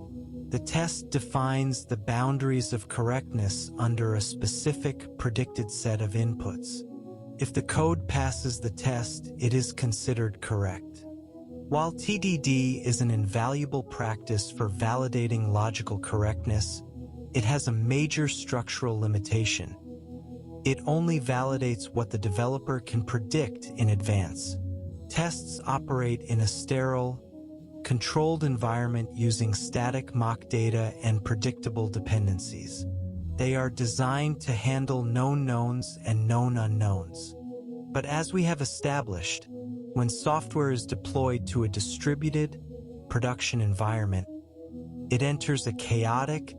The test defines the boundaries of correctness under a specific predicted set of inputs. If the code passes the test, it is considered correct. While TDD is an invaluable practice for validating logical correctness, it has a major structural limitation. It only validates what the developer can predict in advance. Tests operate in a sterile, controlled environment using static mock data and predictable dependencies. They are designed to handle known knowns and known unknowns. But as we have established, when software is deployed to a distributed production environment, it enters a chaotic,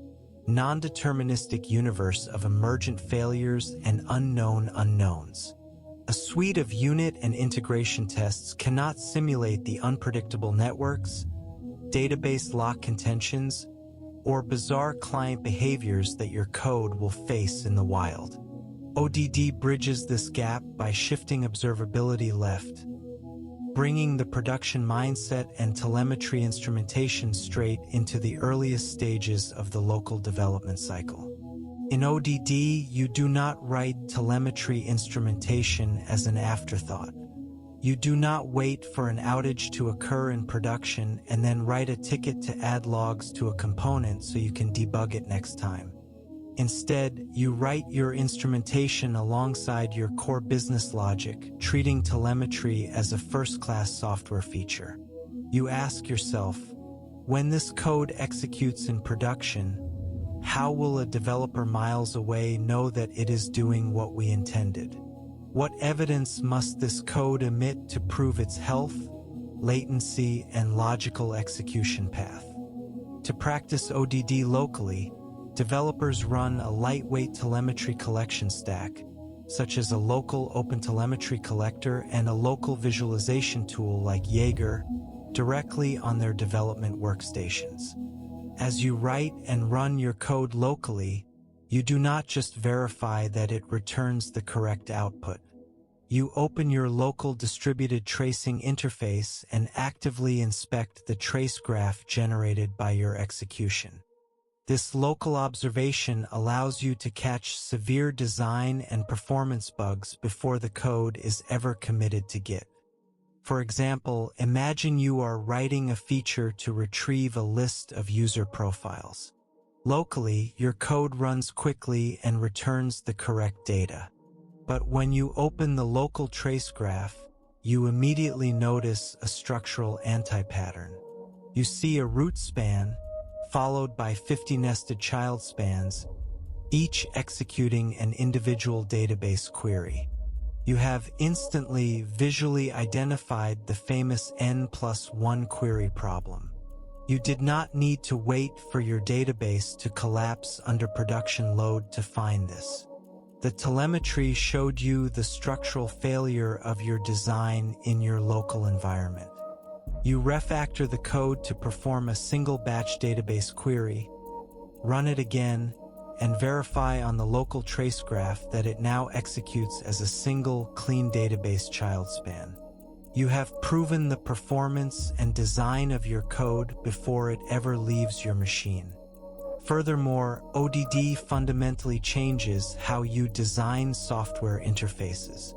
non-deterministic universe of emergent failures and unknown unknowns. A suite of unit and integration tests cannot simulate the unpredictable networks, database lock contentions, or bizarre client behaviors that your code will face in the wild. ODD bridges this gap by shifting observability left, bringing the production mindset and telemetry instrumentation straight into the earliest stages of the local development cycle. In ODD, you do not write telemetry instrumentation as an afterthought. You do not wait for an outage to occur in production and then write a ticket to add logs to a component so you can debug it next time. Instead, you write your instrumentation alongside your core business logic, treating telemetry as a first-class software feature. You ask yourself, when this code executes in production, how will a developer miles away know that it is doing what we intended? What evidence must this code emit to prove its health, latency, and logical execution path? To practice ODD locally, developers run a lightweight telemetry collection stack, such as a local OpenTelemetry collector and a local visualization tool like Jaeger, directly on their development workstations. As you write and run your code locally, you do not just verify that it returns the correct output. You open your local distributed tracing interface and actively inspect the trace graph generated by your execution. This local observation allows you to catch severe design and performance bugs before the code is ever committed to Git. For example, imagine you are writing a feature to retrieve a list of user profiles. Locally, your code runs quickly and returns the correct data. But when you open the local trace graph, you immediately notice a structural anti-pattern. You see a root span, followed by 50 nested child spans, each executing an individual database query. You have instantly visually identified the famous N+1 query problem. You did not need to wait for your database to collapse under production load to find this. The telemetry showed you the structural failure of your design in your local environment. You refactor the code to perform a single batch database query, run it again, and verify on the local trace graph that it now executes as a single, clean database child span. You have proven the performance and design of your code before it ever leaves your machine. Furthermore, ODD fundamentally changes how you design software interfaces.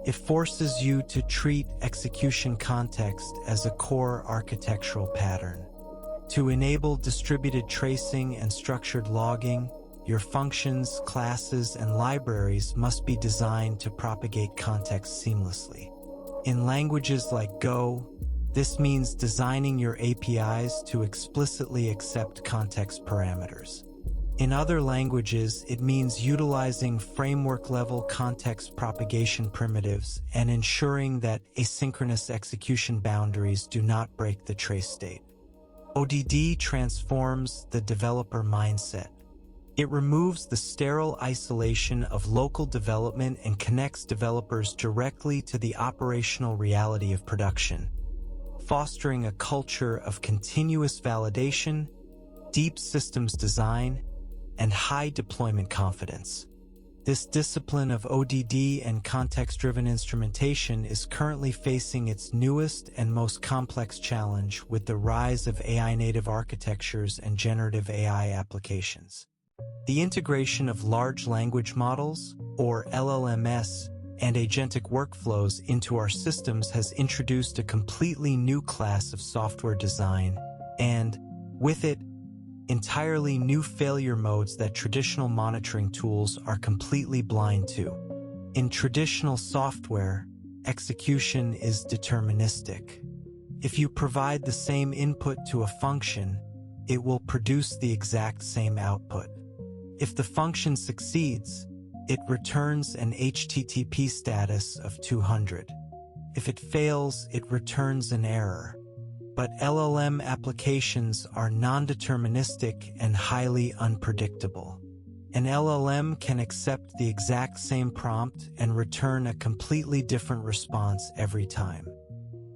It forces you to treat execution context as a core architectural pattern. To enable distributed tracing and structured logging, your functions, classes, and libraries must be designed to propagate context seamlessly. In languages like Go, this means designing your APIs to explicitly accept context parameters. In other languages, it means utilizing framework-level context propagation primitives and ensuring that asynchronous execution boundaries do not break the trace state. ODD transforms the developer mindset. It removes the sterile isolation of local development and connects developers directly to the operational reality of production, fostering a culture of continuous validation, deep systems design, and high deployment confidence. This discipline of ODD and context-driven instrumentation is currently facing its newest and most complex challenge with the rise of AI-native architectures and generative AI applications. The integration of large language models, or LLMs, and agentic workflows into our systems has introduced a completely new class of software design, and, with it, entirely new failure modes that traditional monitoring tools are completely blind to. In traditional software, execution is deterministic. If you provide the same input to a function, it will produce the exact same output. If the function succeeds, it returns an HTTP status of 200. If it fails, it returns an error. But LLM applications are non-deterministic and highly unpredictable. An LLM can accept the exact same prompt and return a completely different response every time.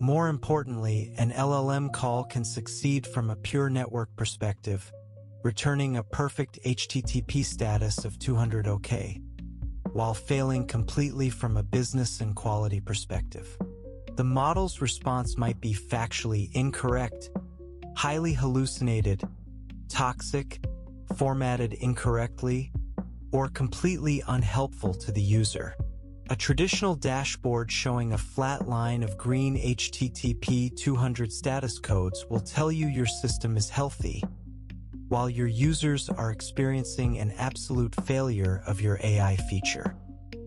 More importantly, an LLM call can succeed from a pure network perspective, returning a perfect HTTP status of 200 OK, while failing completely from a business and quality perspective. The model's response might be factually incorrect, highly hallucinated, toxic, formatted incorrectly, or completely unhelpful to the user. A traditional dashboard showing a flat line of green HTTP 200 status codes will tell you your system is healthy, while your users are experiencing an absolute failure of your AI feature.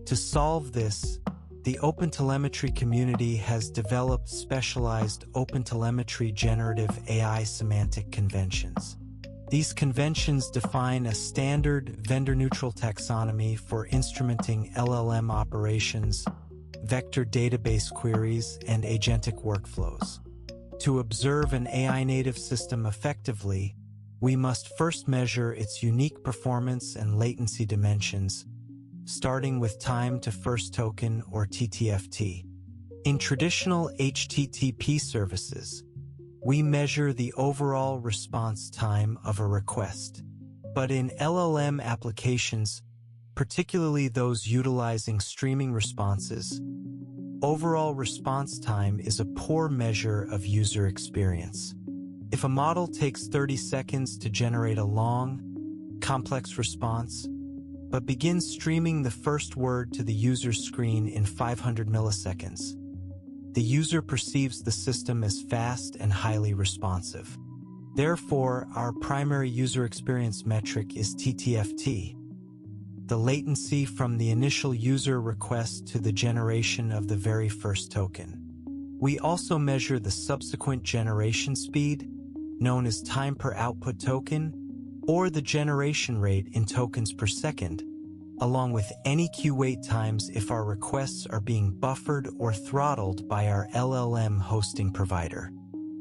To solve this, the OpenTelemetry community has developed specialized OpenTelemetry generative AI semantic conventions. These conventions define a standard vendor-neutral taxonomy for instrumenting LLM operations, vector database queries, and agentic workflows. To observe an AI-native system effectively, we must first measure its unique performance and latency dimensions, starting with time to first token, or TTFT. In traditional HTTP services, we measure the overall response time of a request. But in LLM applications, particularly those utilizing streaming responses, overall response time is a poor measure of user experience. If a model takes 30 seconds to generate a long, complex response, but begins streaming the first word to the user's screen in 500 milliseconds, the user perceives the system as fast and highly responsive. Therefore, our primary user experience metric is TTFT, the latency from the initial user request to the generation of the very first token. We also measure the subsequent generation speed, known as time per output token, or the generation rate in tokens per second, along with any queue wait times if our requests are being buffered or throttled by our LLM hosting provider.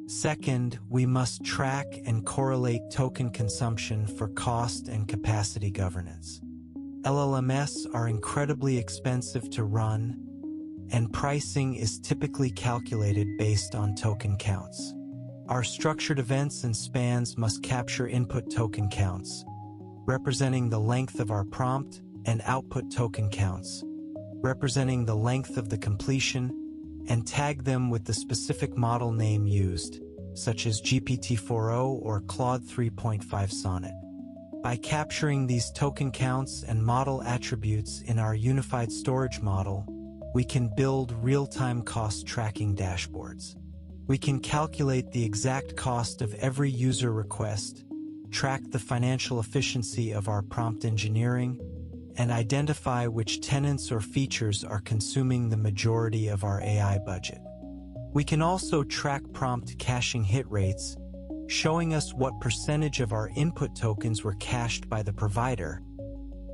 Second, we must track and correlate token consumption for cost and capacity governance. LLMs are incredibly expensive to run, and pricing is typically calculated based on token counts. Our structured events and spans must capture input token counts, representing the length of our prompt, and output token counts, representing the length of the completion, and tag them with the specific model name used, such as GPT-4o or Claude 3.5 Sonnet. By capturing these token counts and model attributes in our unified storage model, we can build real-time cost tracking dashboards. We can calculate the exact cost of every user request, track the financial efficiency of our prompt engineering, and identify which tenants or features are consuming the majority of our AI budget. We can also track prompt caching hit rates, showing us what percentage of our input tokens were cached by the provider,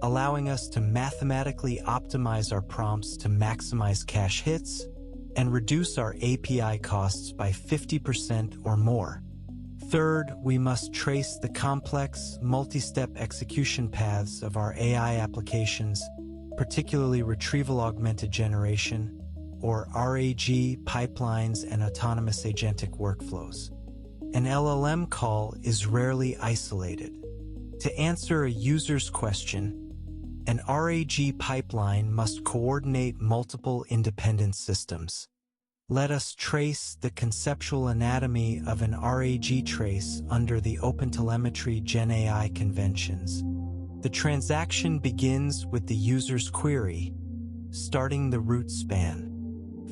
allowing us to mathematically optimize our prompts to maximize cache hits and reduce our API costs by 50% or more. Third, we must trace the complex, multi-step execution paths of our AI applications, particularly retrieval-augmented generation, or RAG, pipelines, and autonomous agentic workflows. An LLM call is rarely isolated. To answer a user's question, an RAG pipeline must coordinate multiple independent systems. Let us trace the conceptual anatomy of an RAG trace under the OpenTelemetry GenAI conventions. The transaction begins with the user's query, starting the root span.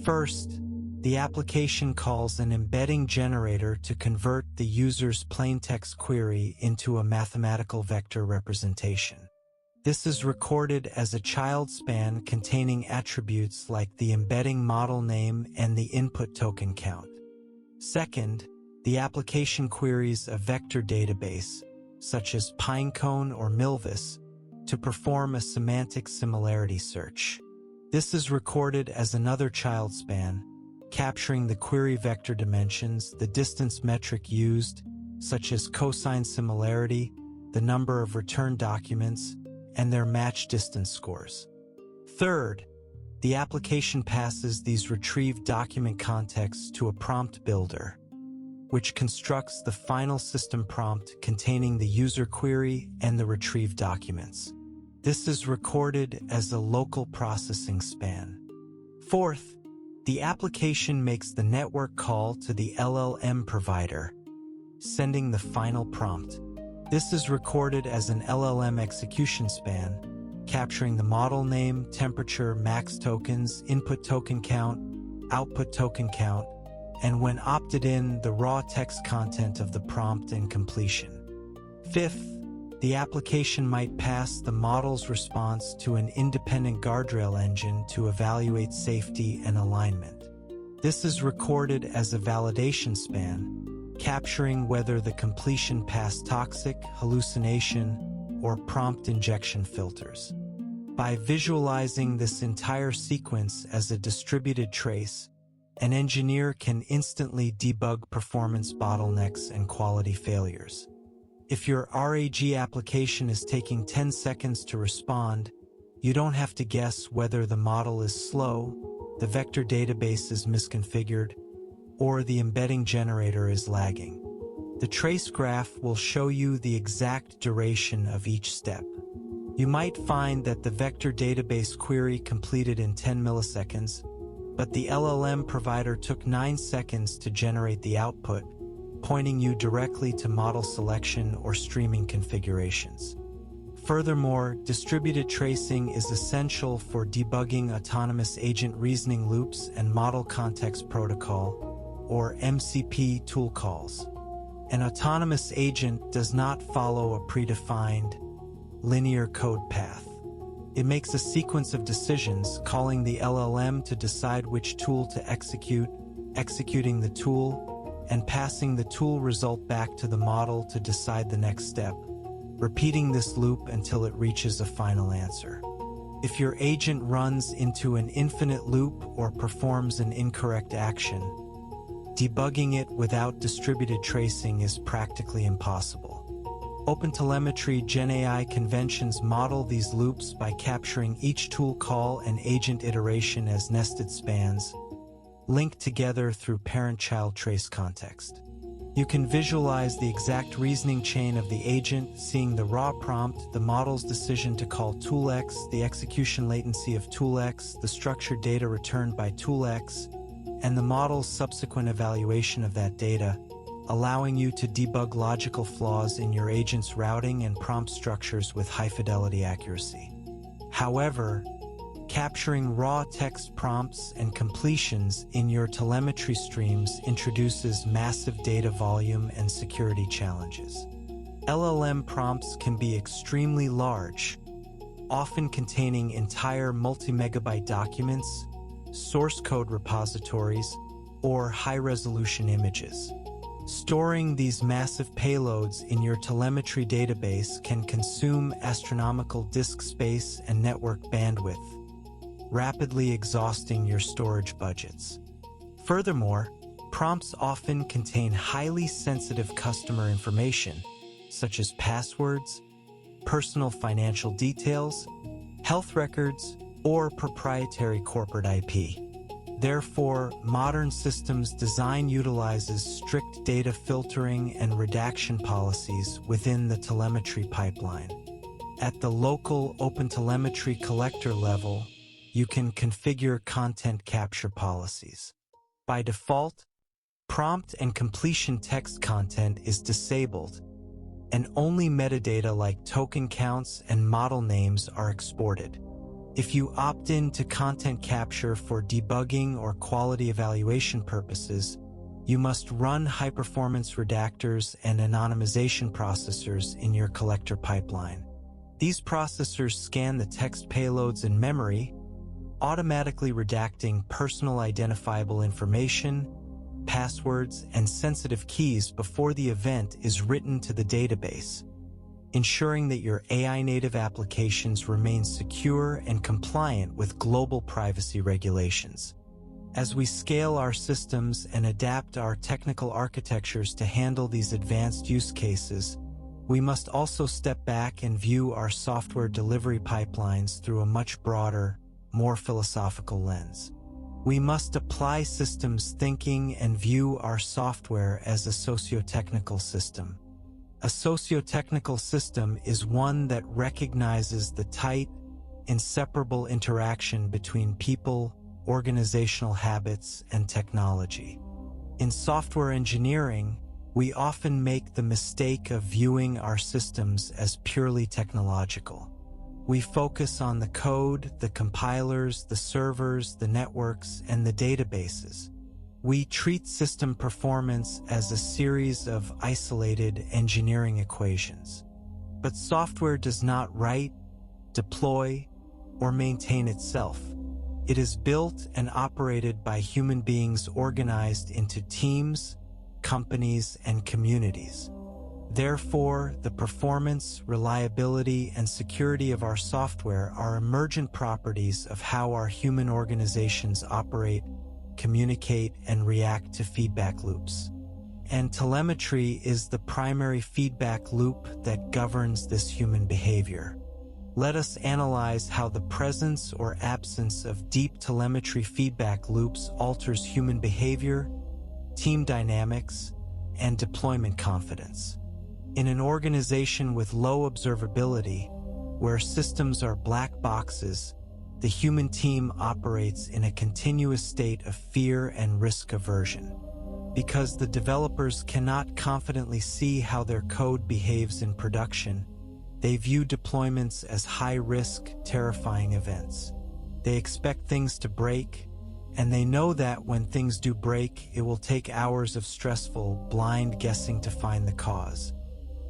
First, the application calls an embedding generator to convert the user's plaintext query into a mathematical vector representation. This is recorded as a child span containing attributes like the embedding model name and the input token count. Second, the application queries a vector database, such as Pinecone or Milvus, to perform a semantic similarity search. This is recorded as another child span, capturing the query vector dimensions, the distance metric used, such as cosine similarity, the number of returned documents, and their match distance scores. Third, the application passes these retrieved document contexts to a prompt builder, which constructs the final system prompt containing the user query and the retrieved documents. This is recorded as a local processing span. Fourth, the application makes the network call to the LLM provider, sending the final prompt. This is recorded as an LLM execution span, capturing the model name, temperature, max tokens, input token count, output token count, and when opted in, the raw text content of the prompt and completion. Fifth, the application might pass the model's response to an independent guardrail engine to evaluate safety and alignment. This is recorded as a validation span, capturing whether the completion passed toxic, hallucination, or prompt injection filters. By visualizing this entire sequence as a distributed trace, an engineer can instantly debug performance bottlenecks and quality failures. If your RAG application is taking 10 seconds to respond, you don't have to guess whether the model is slow, the vector database is misconfigured, or the embedding generator is lagging. The trace graph will show you the exact duration of each step. You might find that the vector database query completed in 10 milliseconds, but the LLM provider took 9 seconds to generate the output, pointing you directly to model selection or streaming configurations. Furthermore, distributed tracing is essential for debugging autonomous agent reasoning loops and model context protocol, or MCP tool calls. An autonomous agent does not follow a predefined, linear code path. It makes a sequence of decisions, calling the LLM to decide which tool to execute, executing the tool, and passing the tool result back to the model to decide the next step, repeating this loop until it reaches a final answer. If your agent runs into an infinite loop or performs an incorrect action, debugging it without distributed tracing is practically impossible. OpenTelemetry GenAI conventions model these loops by capturing each tool call and agent iteration as nested spans, linked together through parent-child trace context. You can visualize the exact reasoning chain of the agent, seeing the raw prompt, the model's decision to call tool X, the execution latency of tool X, the structured data returned by tool X, and the model's subsequent evaluation of that data, allowing you to debug logical flaws in your agent's routing and prompt structures with high-fidelity accuracy. However, capturing raw text prompts and completions in your telemetry streams introduces massive data volume and security challenges. LLM prompts can be extremely large, often containing entire multi-megabyte documents, source code repositories, or high-resolution images. Storing these massive payloads in your telemetry database can consume astronomical disk space and network bandwidth, rapidly exhausting your storage budgets. Furthermore, prompts often contain highly sensitive customer information, such as passwords, personal financial details, health records, or proprietary corporate IP. Therefore, modern systems design utilizes strict data filtering and redaction policies within the telemetry pipeline. At the local OpenTelemetry collector level, you can configure content capture policies. By default, prompt and completion text content is disabled, and only metadata like token counts and model names are exported. If you opt in to content capture for debugging or quality evaluation purposes, you must run high-performance redactors and anonymization processors in your collector pipeline. These processors scan the text payloads in memory, automatically redacting personal identifiable information, passwords, and sensitive keys before the event is written to the database, ensuring that your AI-native applications remain secure and compliant with global privacy regulations. As we scale our systems and adapt our technical architectures to handle these advanced use cases, we must also step back and view our software delivery pipelines through a much broader, more philosophical lens. We must apply systems thinking and view our software as a socio-technical system. A socio-technical system is one that recognizes the tight, inseparable interaction between people, organizational habits, and technology. In software engineering, we often make the mistake of viewing our systems as purely technological. We focus on the code, the compilers, the servers, the networks, and the databases. We treat system performance as a series of isolated engineering equations. But software does not write, deploy, or maintain itself. It is built and operated by human beings organized into teams, companies, and communities. Therefore, the performance, reliability, and security of our software are emergent properties of how our human organizations operate, communicate, and react to feedback loops. And telemetry is the primary feedback loop that governs this human behavior. Let us analyze how the presence or absence of deep telemetry feedback loops alters human behavior, team dynamics, and deployment confidence. In an organization with low observability, where systems are black boxes, the human team operates in a continuous state of fear and risk aversion. Because the developers cannot confidently see how their code behaves in production, they view deployments as high-risk, terrifying events. They expect things to break, and they know that when things do break, it will take hours of stressful, blind guessing to find the cause.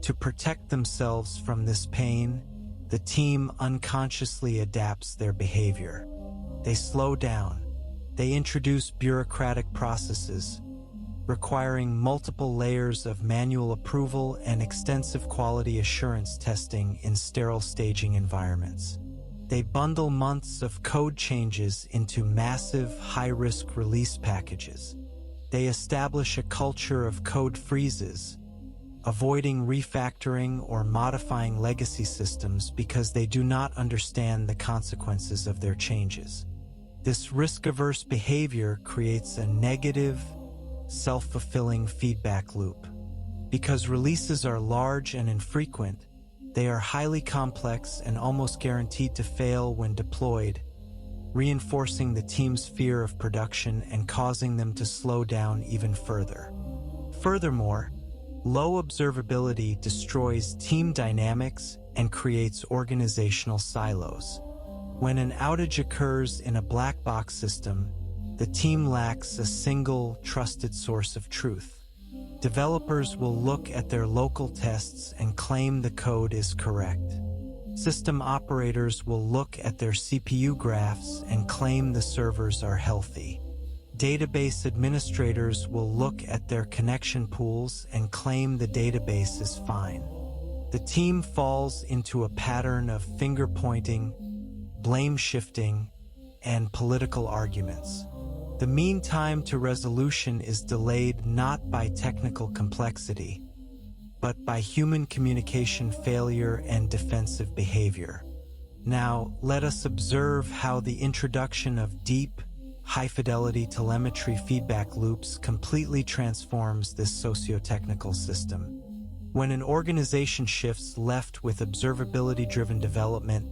To protect themselves from this pain, the team unconsciously adapts their behavior. They slow down, They introduce bureaucratic processes, requiring multiple layers of manual approval and extensive quality assurance testing in sterile staging environments. They bundle months of code changes into massive, high-risk release packages. They establish a culture of code freezes, avoiding refactoring or modifying legacy systems because they do not understand the consequences of their changes. This risk-averse behavior creates a negative, self-fulfilling feedback loop. Because releases are large and infrequent, they are highly complex and almost guaranteed to fail when deployed, reinforcing the team's fear of production and causing them to slow down even further. Furthermore, low observability destroys team dynamics and creates organizational silos. When an outage occurs in a black box system, the team lacks a single, trusted source of truth. Developers will look at their local tests and claim the code is correct. System operators will look at their CPU graphs and claim the servers are healthy. Database administrators will look at their connection pools and claim the database is fine. The team falls into a pattern of finger-pointing, blame shifting, and political arguments. The mean time to resolution is delayed not by technical complexity, but by human communication failure and defensive behavior. Now, let us observe how the introduction of deep, high-fidelity telemetry feedback loops completely transforms this socio-technical system. When an organization shifts left with observability-driven development,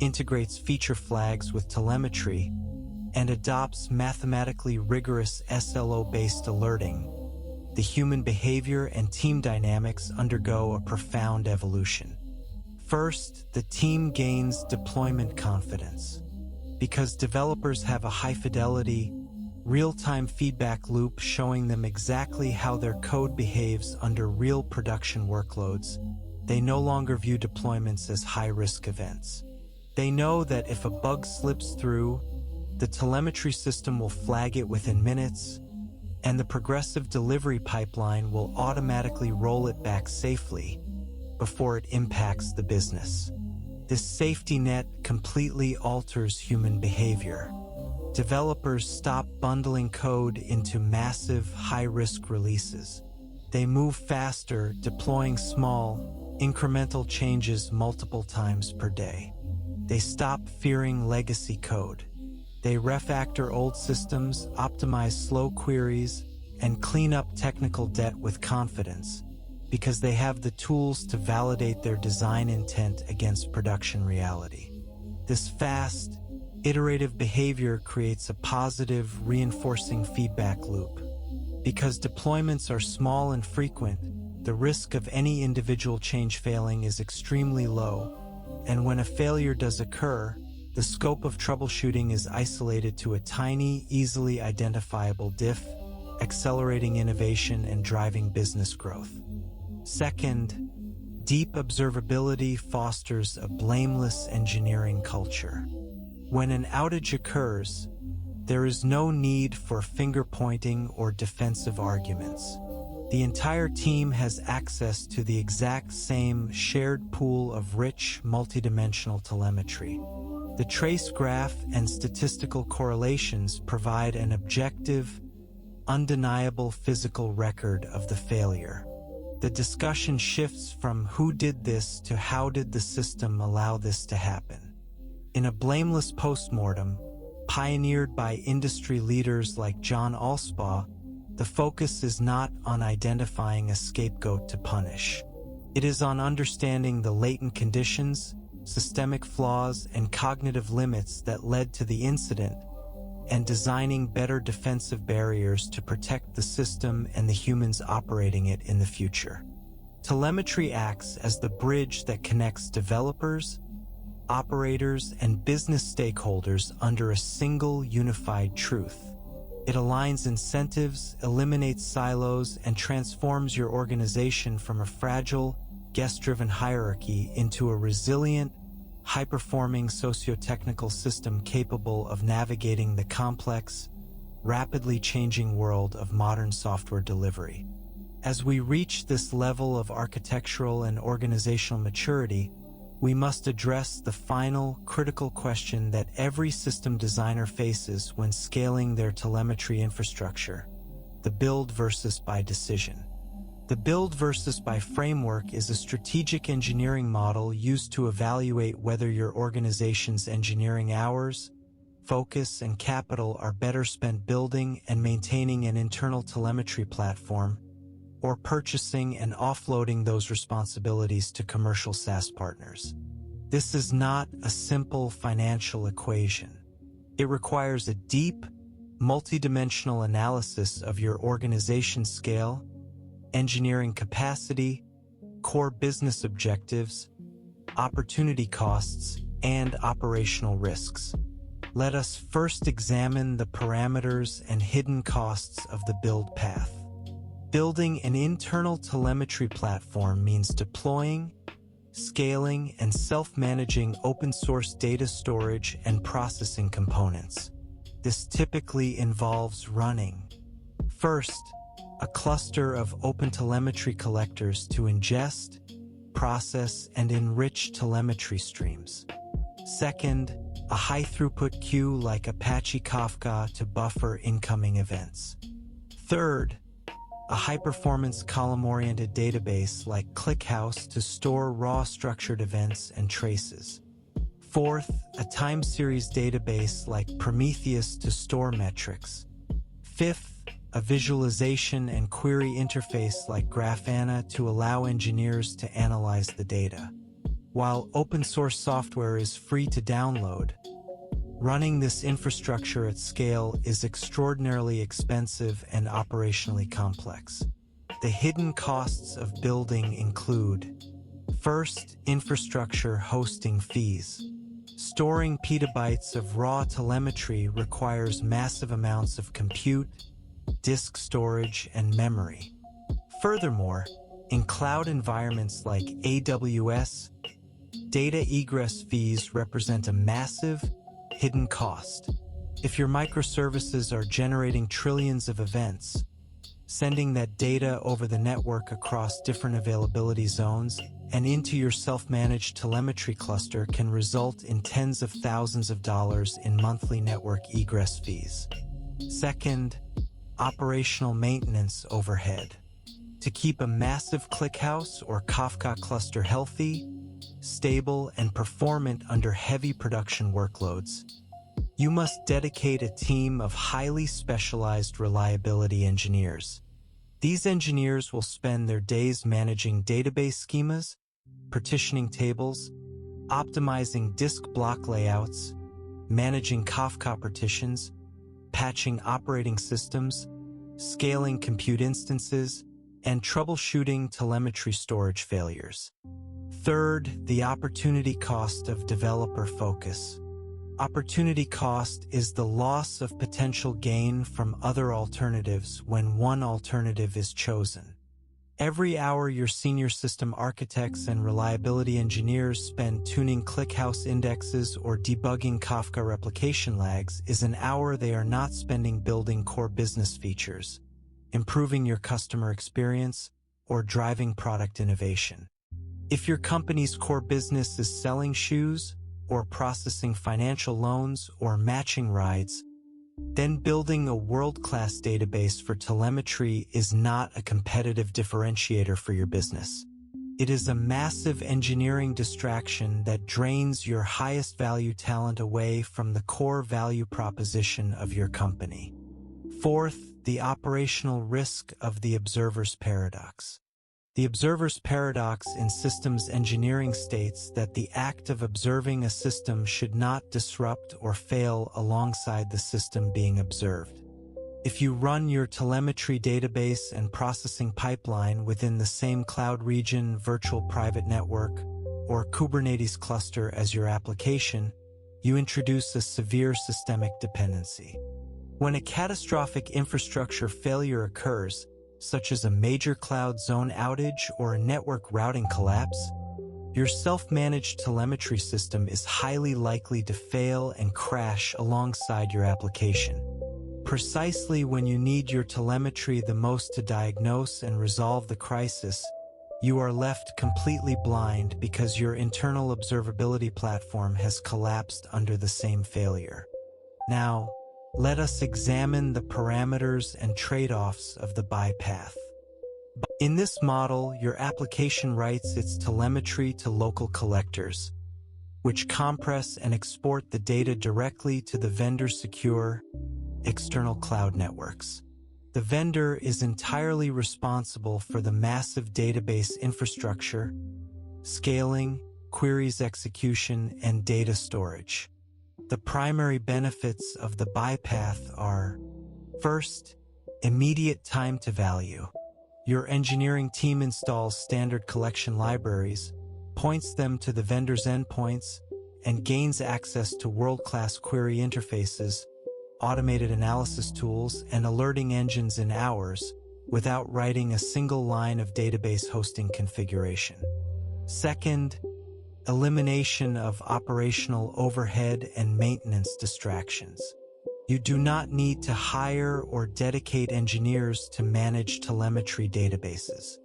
integrates feature flags with telemetry, and adopts mathematically rigorous SLO-based alerting, the human behavior and team dynamics undergo a profound evolution. First, the team gains deployment confidence. Because developers have a high-fidelity, real-time feedback loop showing them exactly how their code behaves under real production workloads, they no longer view deployments as high-risk events. They know that if a bug slips through, the telemetry system will flag it within minutes, and the progressive delivery pipeline will automatically roll it back safely before it impacts the business. This safety net completely alters human behavior. Developers stop bundling code into massive, high-risk releases. They move faster, deploying small, incremental changes multiple times per day. They stop fearing legacy code. They refactor old systems, optimize slow queries, and clean up technical debt with confidence, because they have the tools to validate their design intent against production reality. This fast, iterative behavior creates a positive, reinforcing feedback loop. Because deployments are small and frequent, the risk of any individual change failing is extremely low, and when a failure does occur, the scope of troubleshooting is isolated to a tiny, easily identifiable diff, accelerating innovation and driving business growth. Second, deep observability fosters a blameless engineering culture. When an outage occurs, there is no need for finger-pointing or defensive arguments. The entire team has access to the exact same shared pool of rich, multidimensional telemetry. The trace graph and statistical correlations provide an objective, undeniable physical record of the failure. The discussion shifts from who did this to how did the system allow this to happen. In a blameless postmortem, pioneered by industry leaders like John Allspaw, the focus is not on identifying a scapegoat to punish. It is on understanding the latent conditions, systemic flaws, and cognitive limits that led to the incident, and designing better defensive barriers to protect the system and the humans operating it in the future. Telemetry acts as the bridge that connects developers, operators, and business stakeholders under a single unified truth. It aligns incentives, eliminates silos, and transforms your organization from a fragile, guest-driven hierarchy into a resilient, high-performing socio-technical system capable of navigating the complex, rapidly changing world of modern software delivery. As we reach this level of architectural and organizational maturity, we must address the final, critical question that every system designer faces when scaling their telemetry infrastructure: the build versus buy decision. The build versus buy framework is a strategic engineering model used to evaluate whether your organization's engineering hours, focus, and capital are better spent building and maintaining an internal telemetry platform, or purchasing and offloading those responsibilities to commercial SaaS partners. This is not a simple financial equation. It requires a deep, multidimensional analysis of your organization's scale, engineering capacity, core business objectives, opportunity costs, and operational risks. Let us first examine the parameters and hidden costs of the build path. Building an internal telemetry platform means deploying, scaling, and self-managing open-source data storage and processing components. This typically involves running, first, a cluster of OpenTelemetry collectors to ingest, process, and enrich telemetry streams. Second, a high-throughput queue like Apache Kafka to buffer incoming events. Third, a high-performance column-oriented database like ClickHouse to store raw structured events and traces. Fourth, a time series database like Prometheus to store metrics. Fifth, a visualization and query interface like Grafana to allow engineers to analyze the data. While open-source software is free to download, running this infrastructure at scale is extraordinarily expensive and operationally complex. The hidden costs of building include: first, infrastructure hosting fees. Storing petabytes of raw telemetry requires massive amounts of compute, disk storage, and memory. Furthermore, in cloud environments like AWS, data egress fees represent a massive, hidden cost. If your microservices are generating trillions of events, sending that data over the network across different availability zones and into your self-managed telemetry cluster can result in tens of thousands of dollars in monthly network egress fees. Second, operational maintenance overhead. To keep a massive ClickHouse or Kafka cluster healthy, stable, and performant under heavy production workloads, you must dedicate a team of highly specialized reliability engineers. These engineers will spend their days managing database schemas, partitioning tables, optimizing disk block layouts, managing Kafka partitions, patching operating systems, scaling compute instances, and troubleshooting telemetry storage failures. Third, the opportunity cost of developer focus. Opportunity cost is the loss of potential gain from other alternatives when one alternative is chosen. Every hour your senior system architects and reliability engineers spend tuning ClickHouse indexes or debugging Kafka replication lags is an hour they are not spending building core business features, improving your customer experience, or driving product innovation. If your company's core business is selling shoes, or processing financial loans, or matching rides, then building a world-class database for telemetry is not a competitive differentiator for your business. It is a massive engineering distraction that drains your highest value talent away from the core value proposition of your company. Fourth, the operational risk of the observer's paradox. The observer's paradox in systems engineering states that the act of observing a system should not disrupt or fail alongside the system being observed. If you run your telemetry database and processing pipeline within the same cloud region, virtual private network, or Kubernetes cluster as your application, you introduce a severe systemic dependency. When a catastrophic infrastructure failure occurs, such as a major cloud zone outage or a network routing collapse, Your self-managed telemetry system is highly likely to fail and crash alongside your application. Precisely when you need your telemetry the most to diagnose and resolve the crisis, you are left completely blind because your internal observability platform has collapsed under the same failure. Now, let us examine the parameters and trade-offs of the buy path. In this model, your application writes its telemetry to local collectors, which compress and export the data directly to the vendor's secure, external cloud networks. The vendor is entirely responsible for the massive database infrastructure, scaling, queries execution, and data storage. The primary benefits of the buy path are: first, immediate time to value. Your engineering team installs standard collection libraries, points them to the vendor's endpoints, and gains access to world-class query interfaces, automated analysis tools, and alerting engines in hours without writing a single line of database hosting configuration. Second, elimination of operational overhead and maintenance distractions. You do not need to hire or dedicate engineers to manage telemetry databases.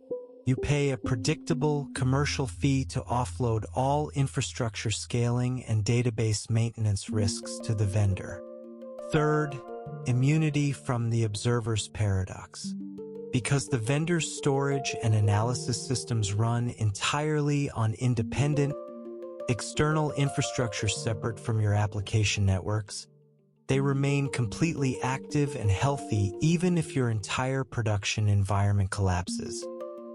You pay a predictable commercial fee to offload all infrastructure scaling and database maintenance risks to the vendor. Third, immunity from the observer's paradox. Because the vendor's storage and analysis systems run entirely on independent, external infrastructure separate from your application networks, they remain completely active and healthy even if your entire production environment collapses.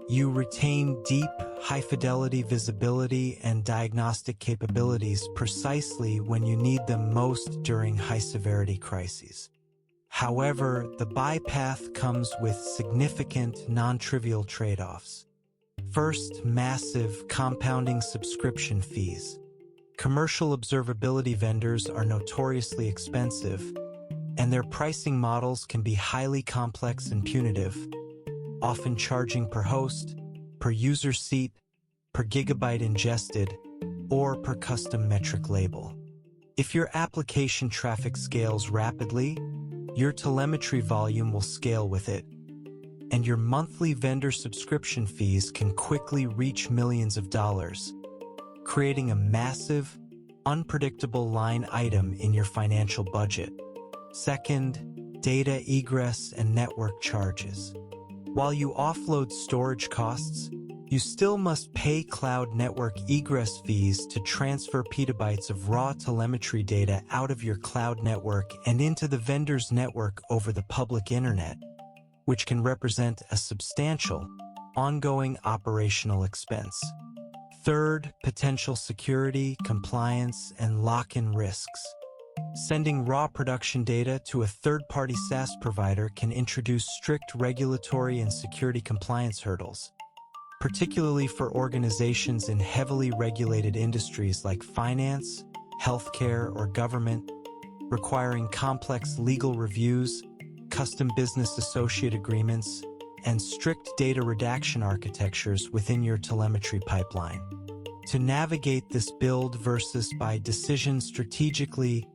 You retain deep, high-fidelity visibility and diagnostic capabilities precisely when you need them most during high-severity crises. However, the buy path comes with significant, non-trivial trade-offs. First, massive, compounding subscription fees. Commercial observability vendors are notoriously expensive, and their pricing models can be highly complex and punitive, often charging per host, per user seat, per gigabyte ingested, or per custom metric label. If your application traffic scales rapidly, your telemetry volume will scale with it, and your monthly vendor subscription fees can quickly reach millions of dollars, creating a massive, unpredictable line item in your financial budget. Second, data egress and network charges. While you offload storage costs, you still must pay cloud network egress fees to transfer petabytes of raw telemetry data out of your cloud network and into the vendor's network over the public internet, which can represent a substantial, ongoing operational expense. Third, potential security, compliance, and lock-in risks. Sending raw production data to a third-party SaaS provider can introduce strict regulatory and security compliance hurdles, particularly for organizations in heavily regulated industries like finance, healthcare, or government, requiring complex legal reviews, custom business associate agreements, and strict data redaction architectures within your telemetry pipeline. To navigate this build versus buy decision strategically,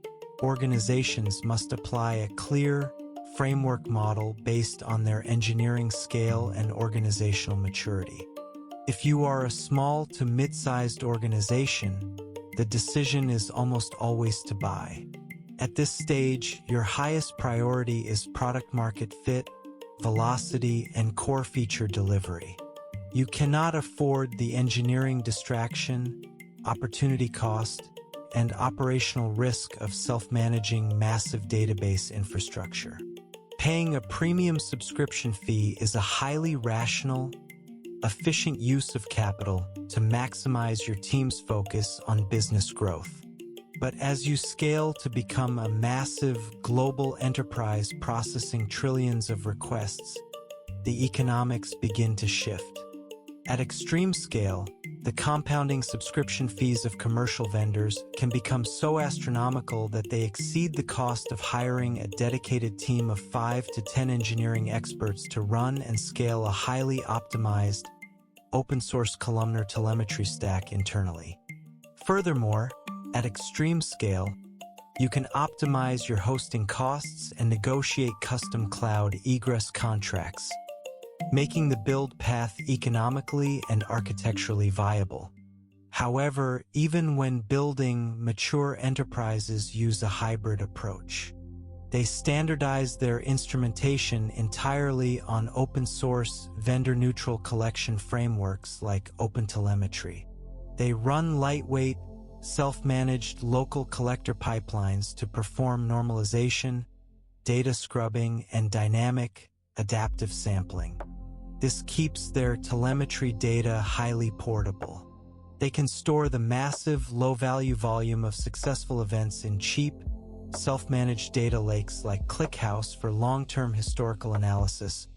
organizations must apply a clear framework model based on their engineering scale and organizational maturity. If you are a small to mid-sized organization, the decision is almost always to buy. At this stage, your highest priority is product market fit, velocity, and core feature delivery. You cannot afford the engineering distraction, opportunity cost, and operational risk of self-managing massive database infrastructure. Paying a premium subscription fee is a highly rational, efficient use of capital to maximize your team's focus on business growth. But as you scale to become a massive global enterprise processing trillions of requests, the economics begin to shift. At extreme scale, the compounding subscription fees of commercial vendors can become so astronomical that they exceed the cost of hiring a dedicated team of 5 to 10 engineering experts to run and scale a highly optimized, open-source columnar telemetry stack internally. Furthermore, at extreme scale, you can optimize your hosting costs and negotiate custom cloud egress contracts, making the build path economically and architecturally viable. However, even when building, mature enterprises use a hybrid approach. They standardize their instrumentation entirely on open-source, vendor-neutral collection frameworks like OpenTelemetry. They run lightweight, self-managed local collector pipelines to perform normalization, data scrubbing, and dynamic, adaptive sampling. This keeps their telemetry data highly portable. They can store the massive, low-value volume of successful events in cheap, self-managed data lakes like ClickHouse for long-term historical analysis,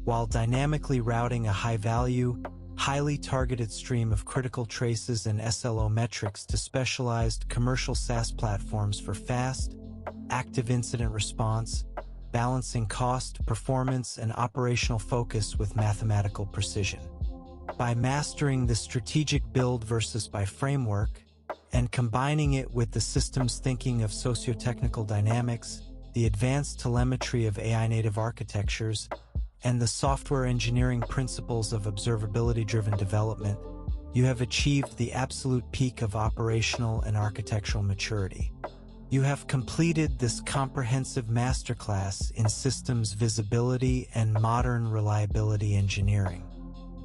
while dynamically routing a high-value, highly targeted stream of critical traces and SLO metrics to specialized commercial SaaS platforms for fast, active incident response, balancing cost, performance, and operational focus with mathematical precision. By mastering the strategic build versus buy framework and combining it with the systems thinking of socio-technical dynamics, the advanced telemetry of AI-native architectures, and the software engineering principles of observability-driven development, you have achieved the absolute peak of operational and architectural maturity. You have completed this comprehensive masterclass in systems visibility and modern reliability engineering.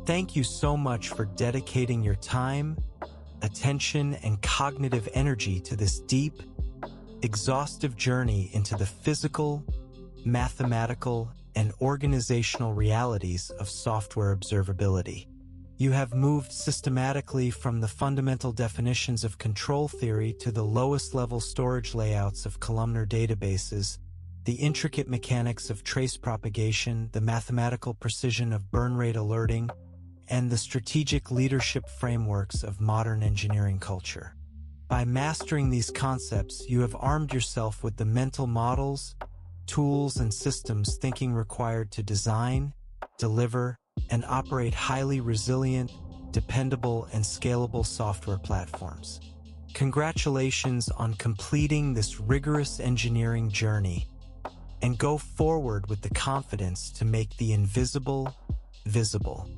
Thank you so much for dedicating your time, attention, and cognitive energy to this deep, exhaustive journey into the physical, mathematical, and organizational realities of software observability. You have moved systematically from the fundamental definitions of control theory to the lowest-level storage layouts of columnar databases, the intricate mechanics of trace propagation, the mathematical precision of burn rate alerting, and the strategic leadership frameworks of modern engineering culture. By mastering these concepts, you have armed yourself with the mental models, tools, and systems thinking required to design, deliver, and operate highly resilient, dependable, and scalable software platforms. Congratulations on completing this rigorous engineering journey, and go forward with the confidence to make the invisible visible.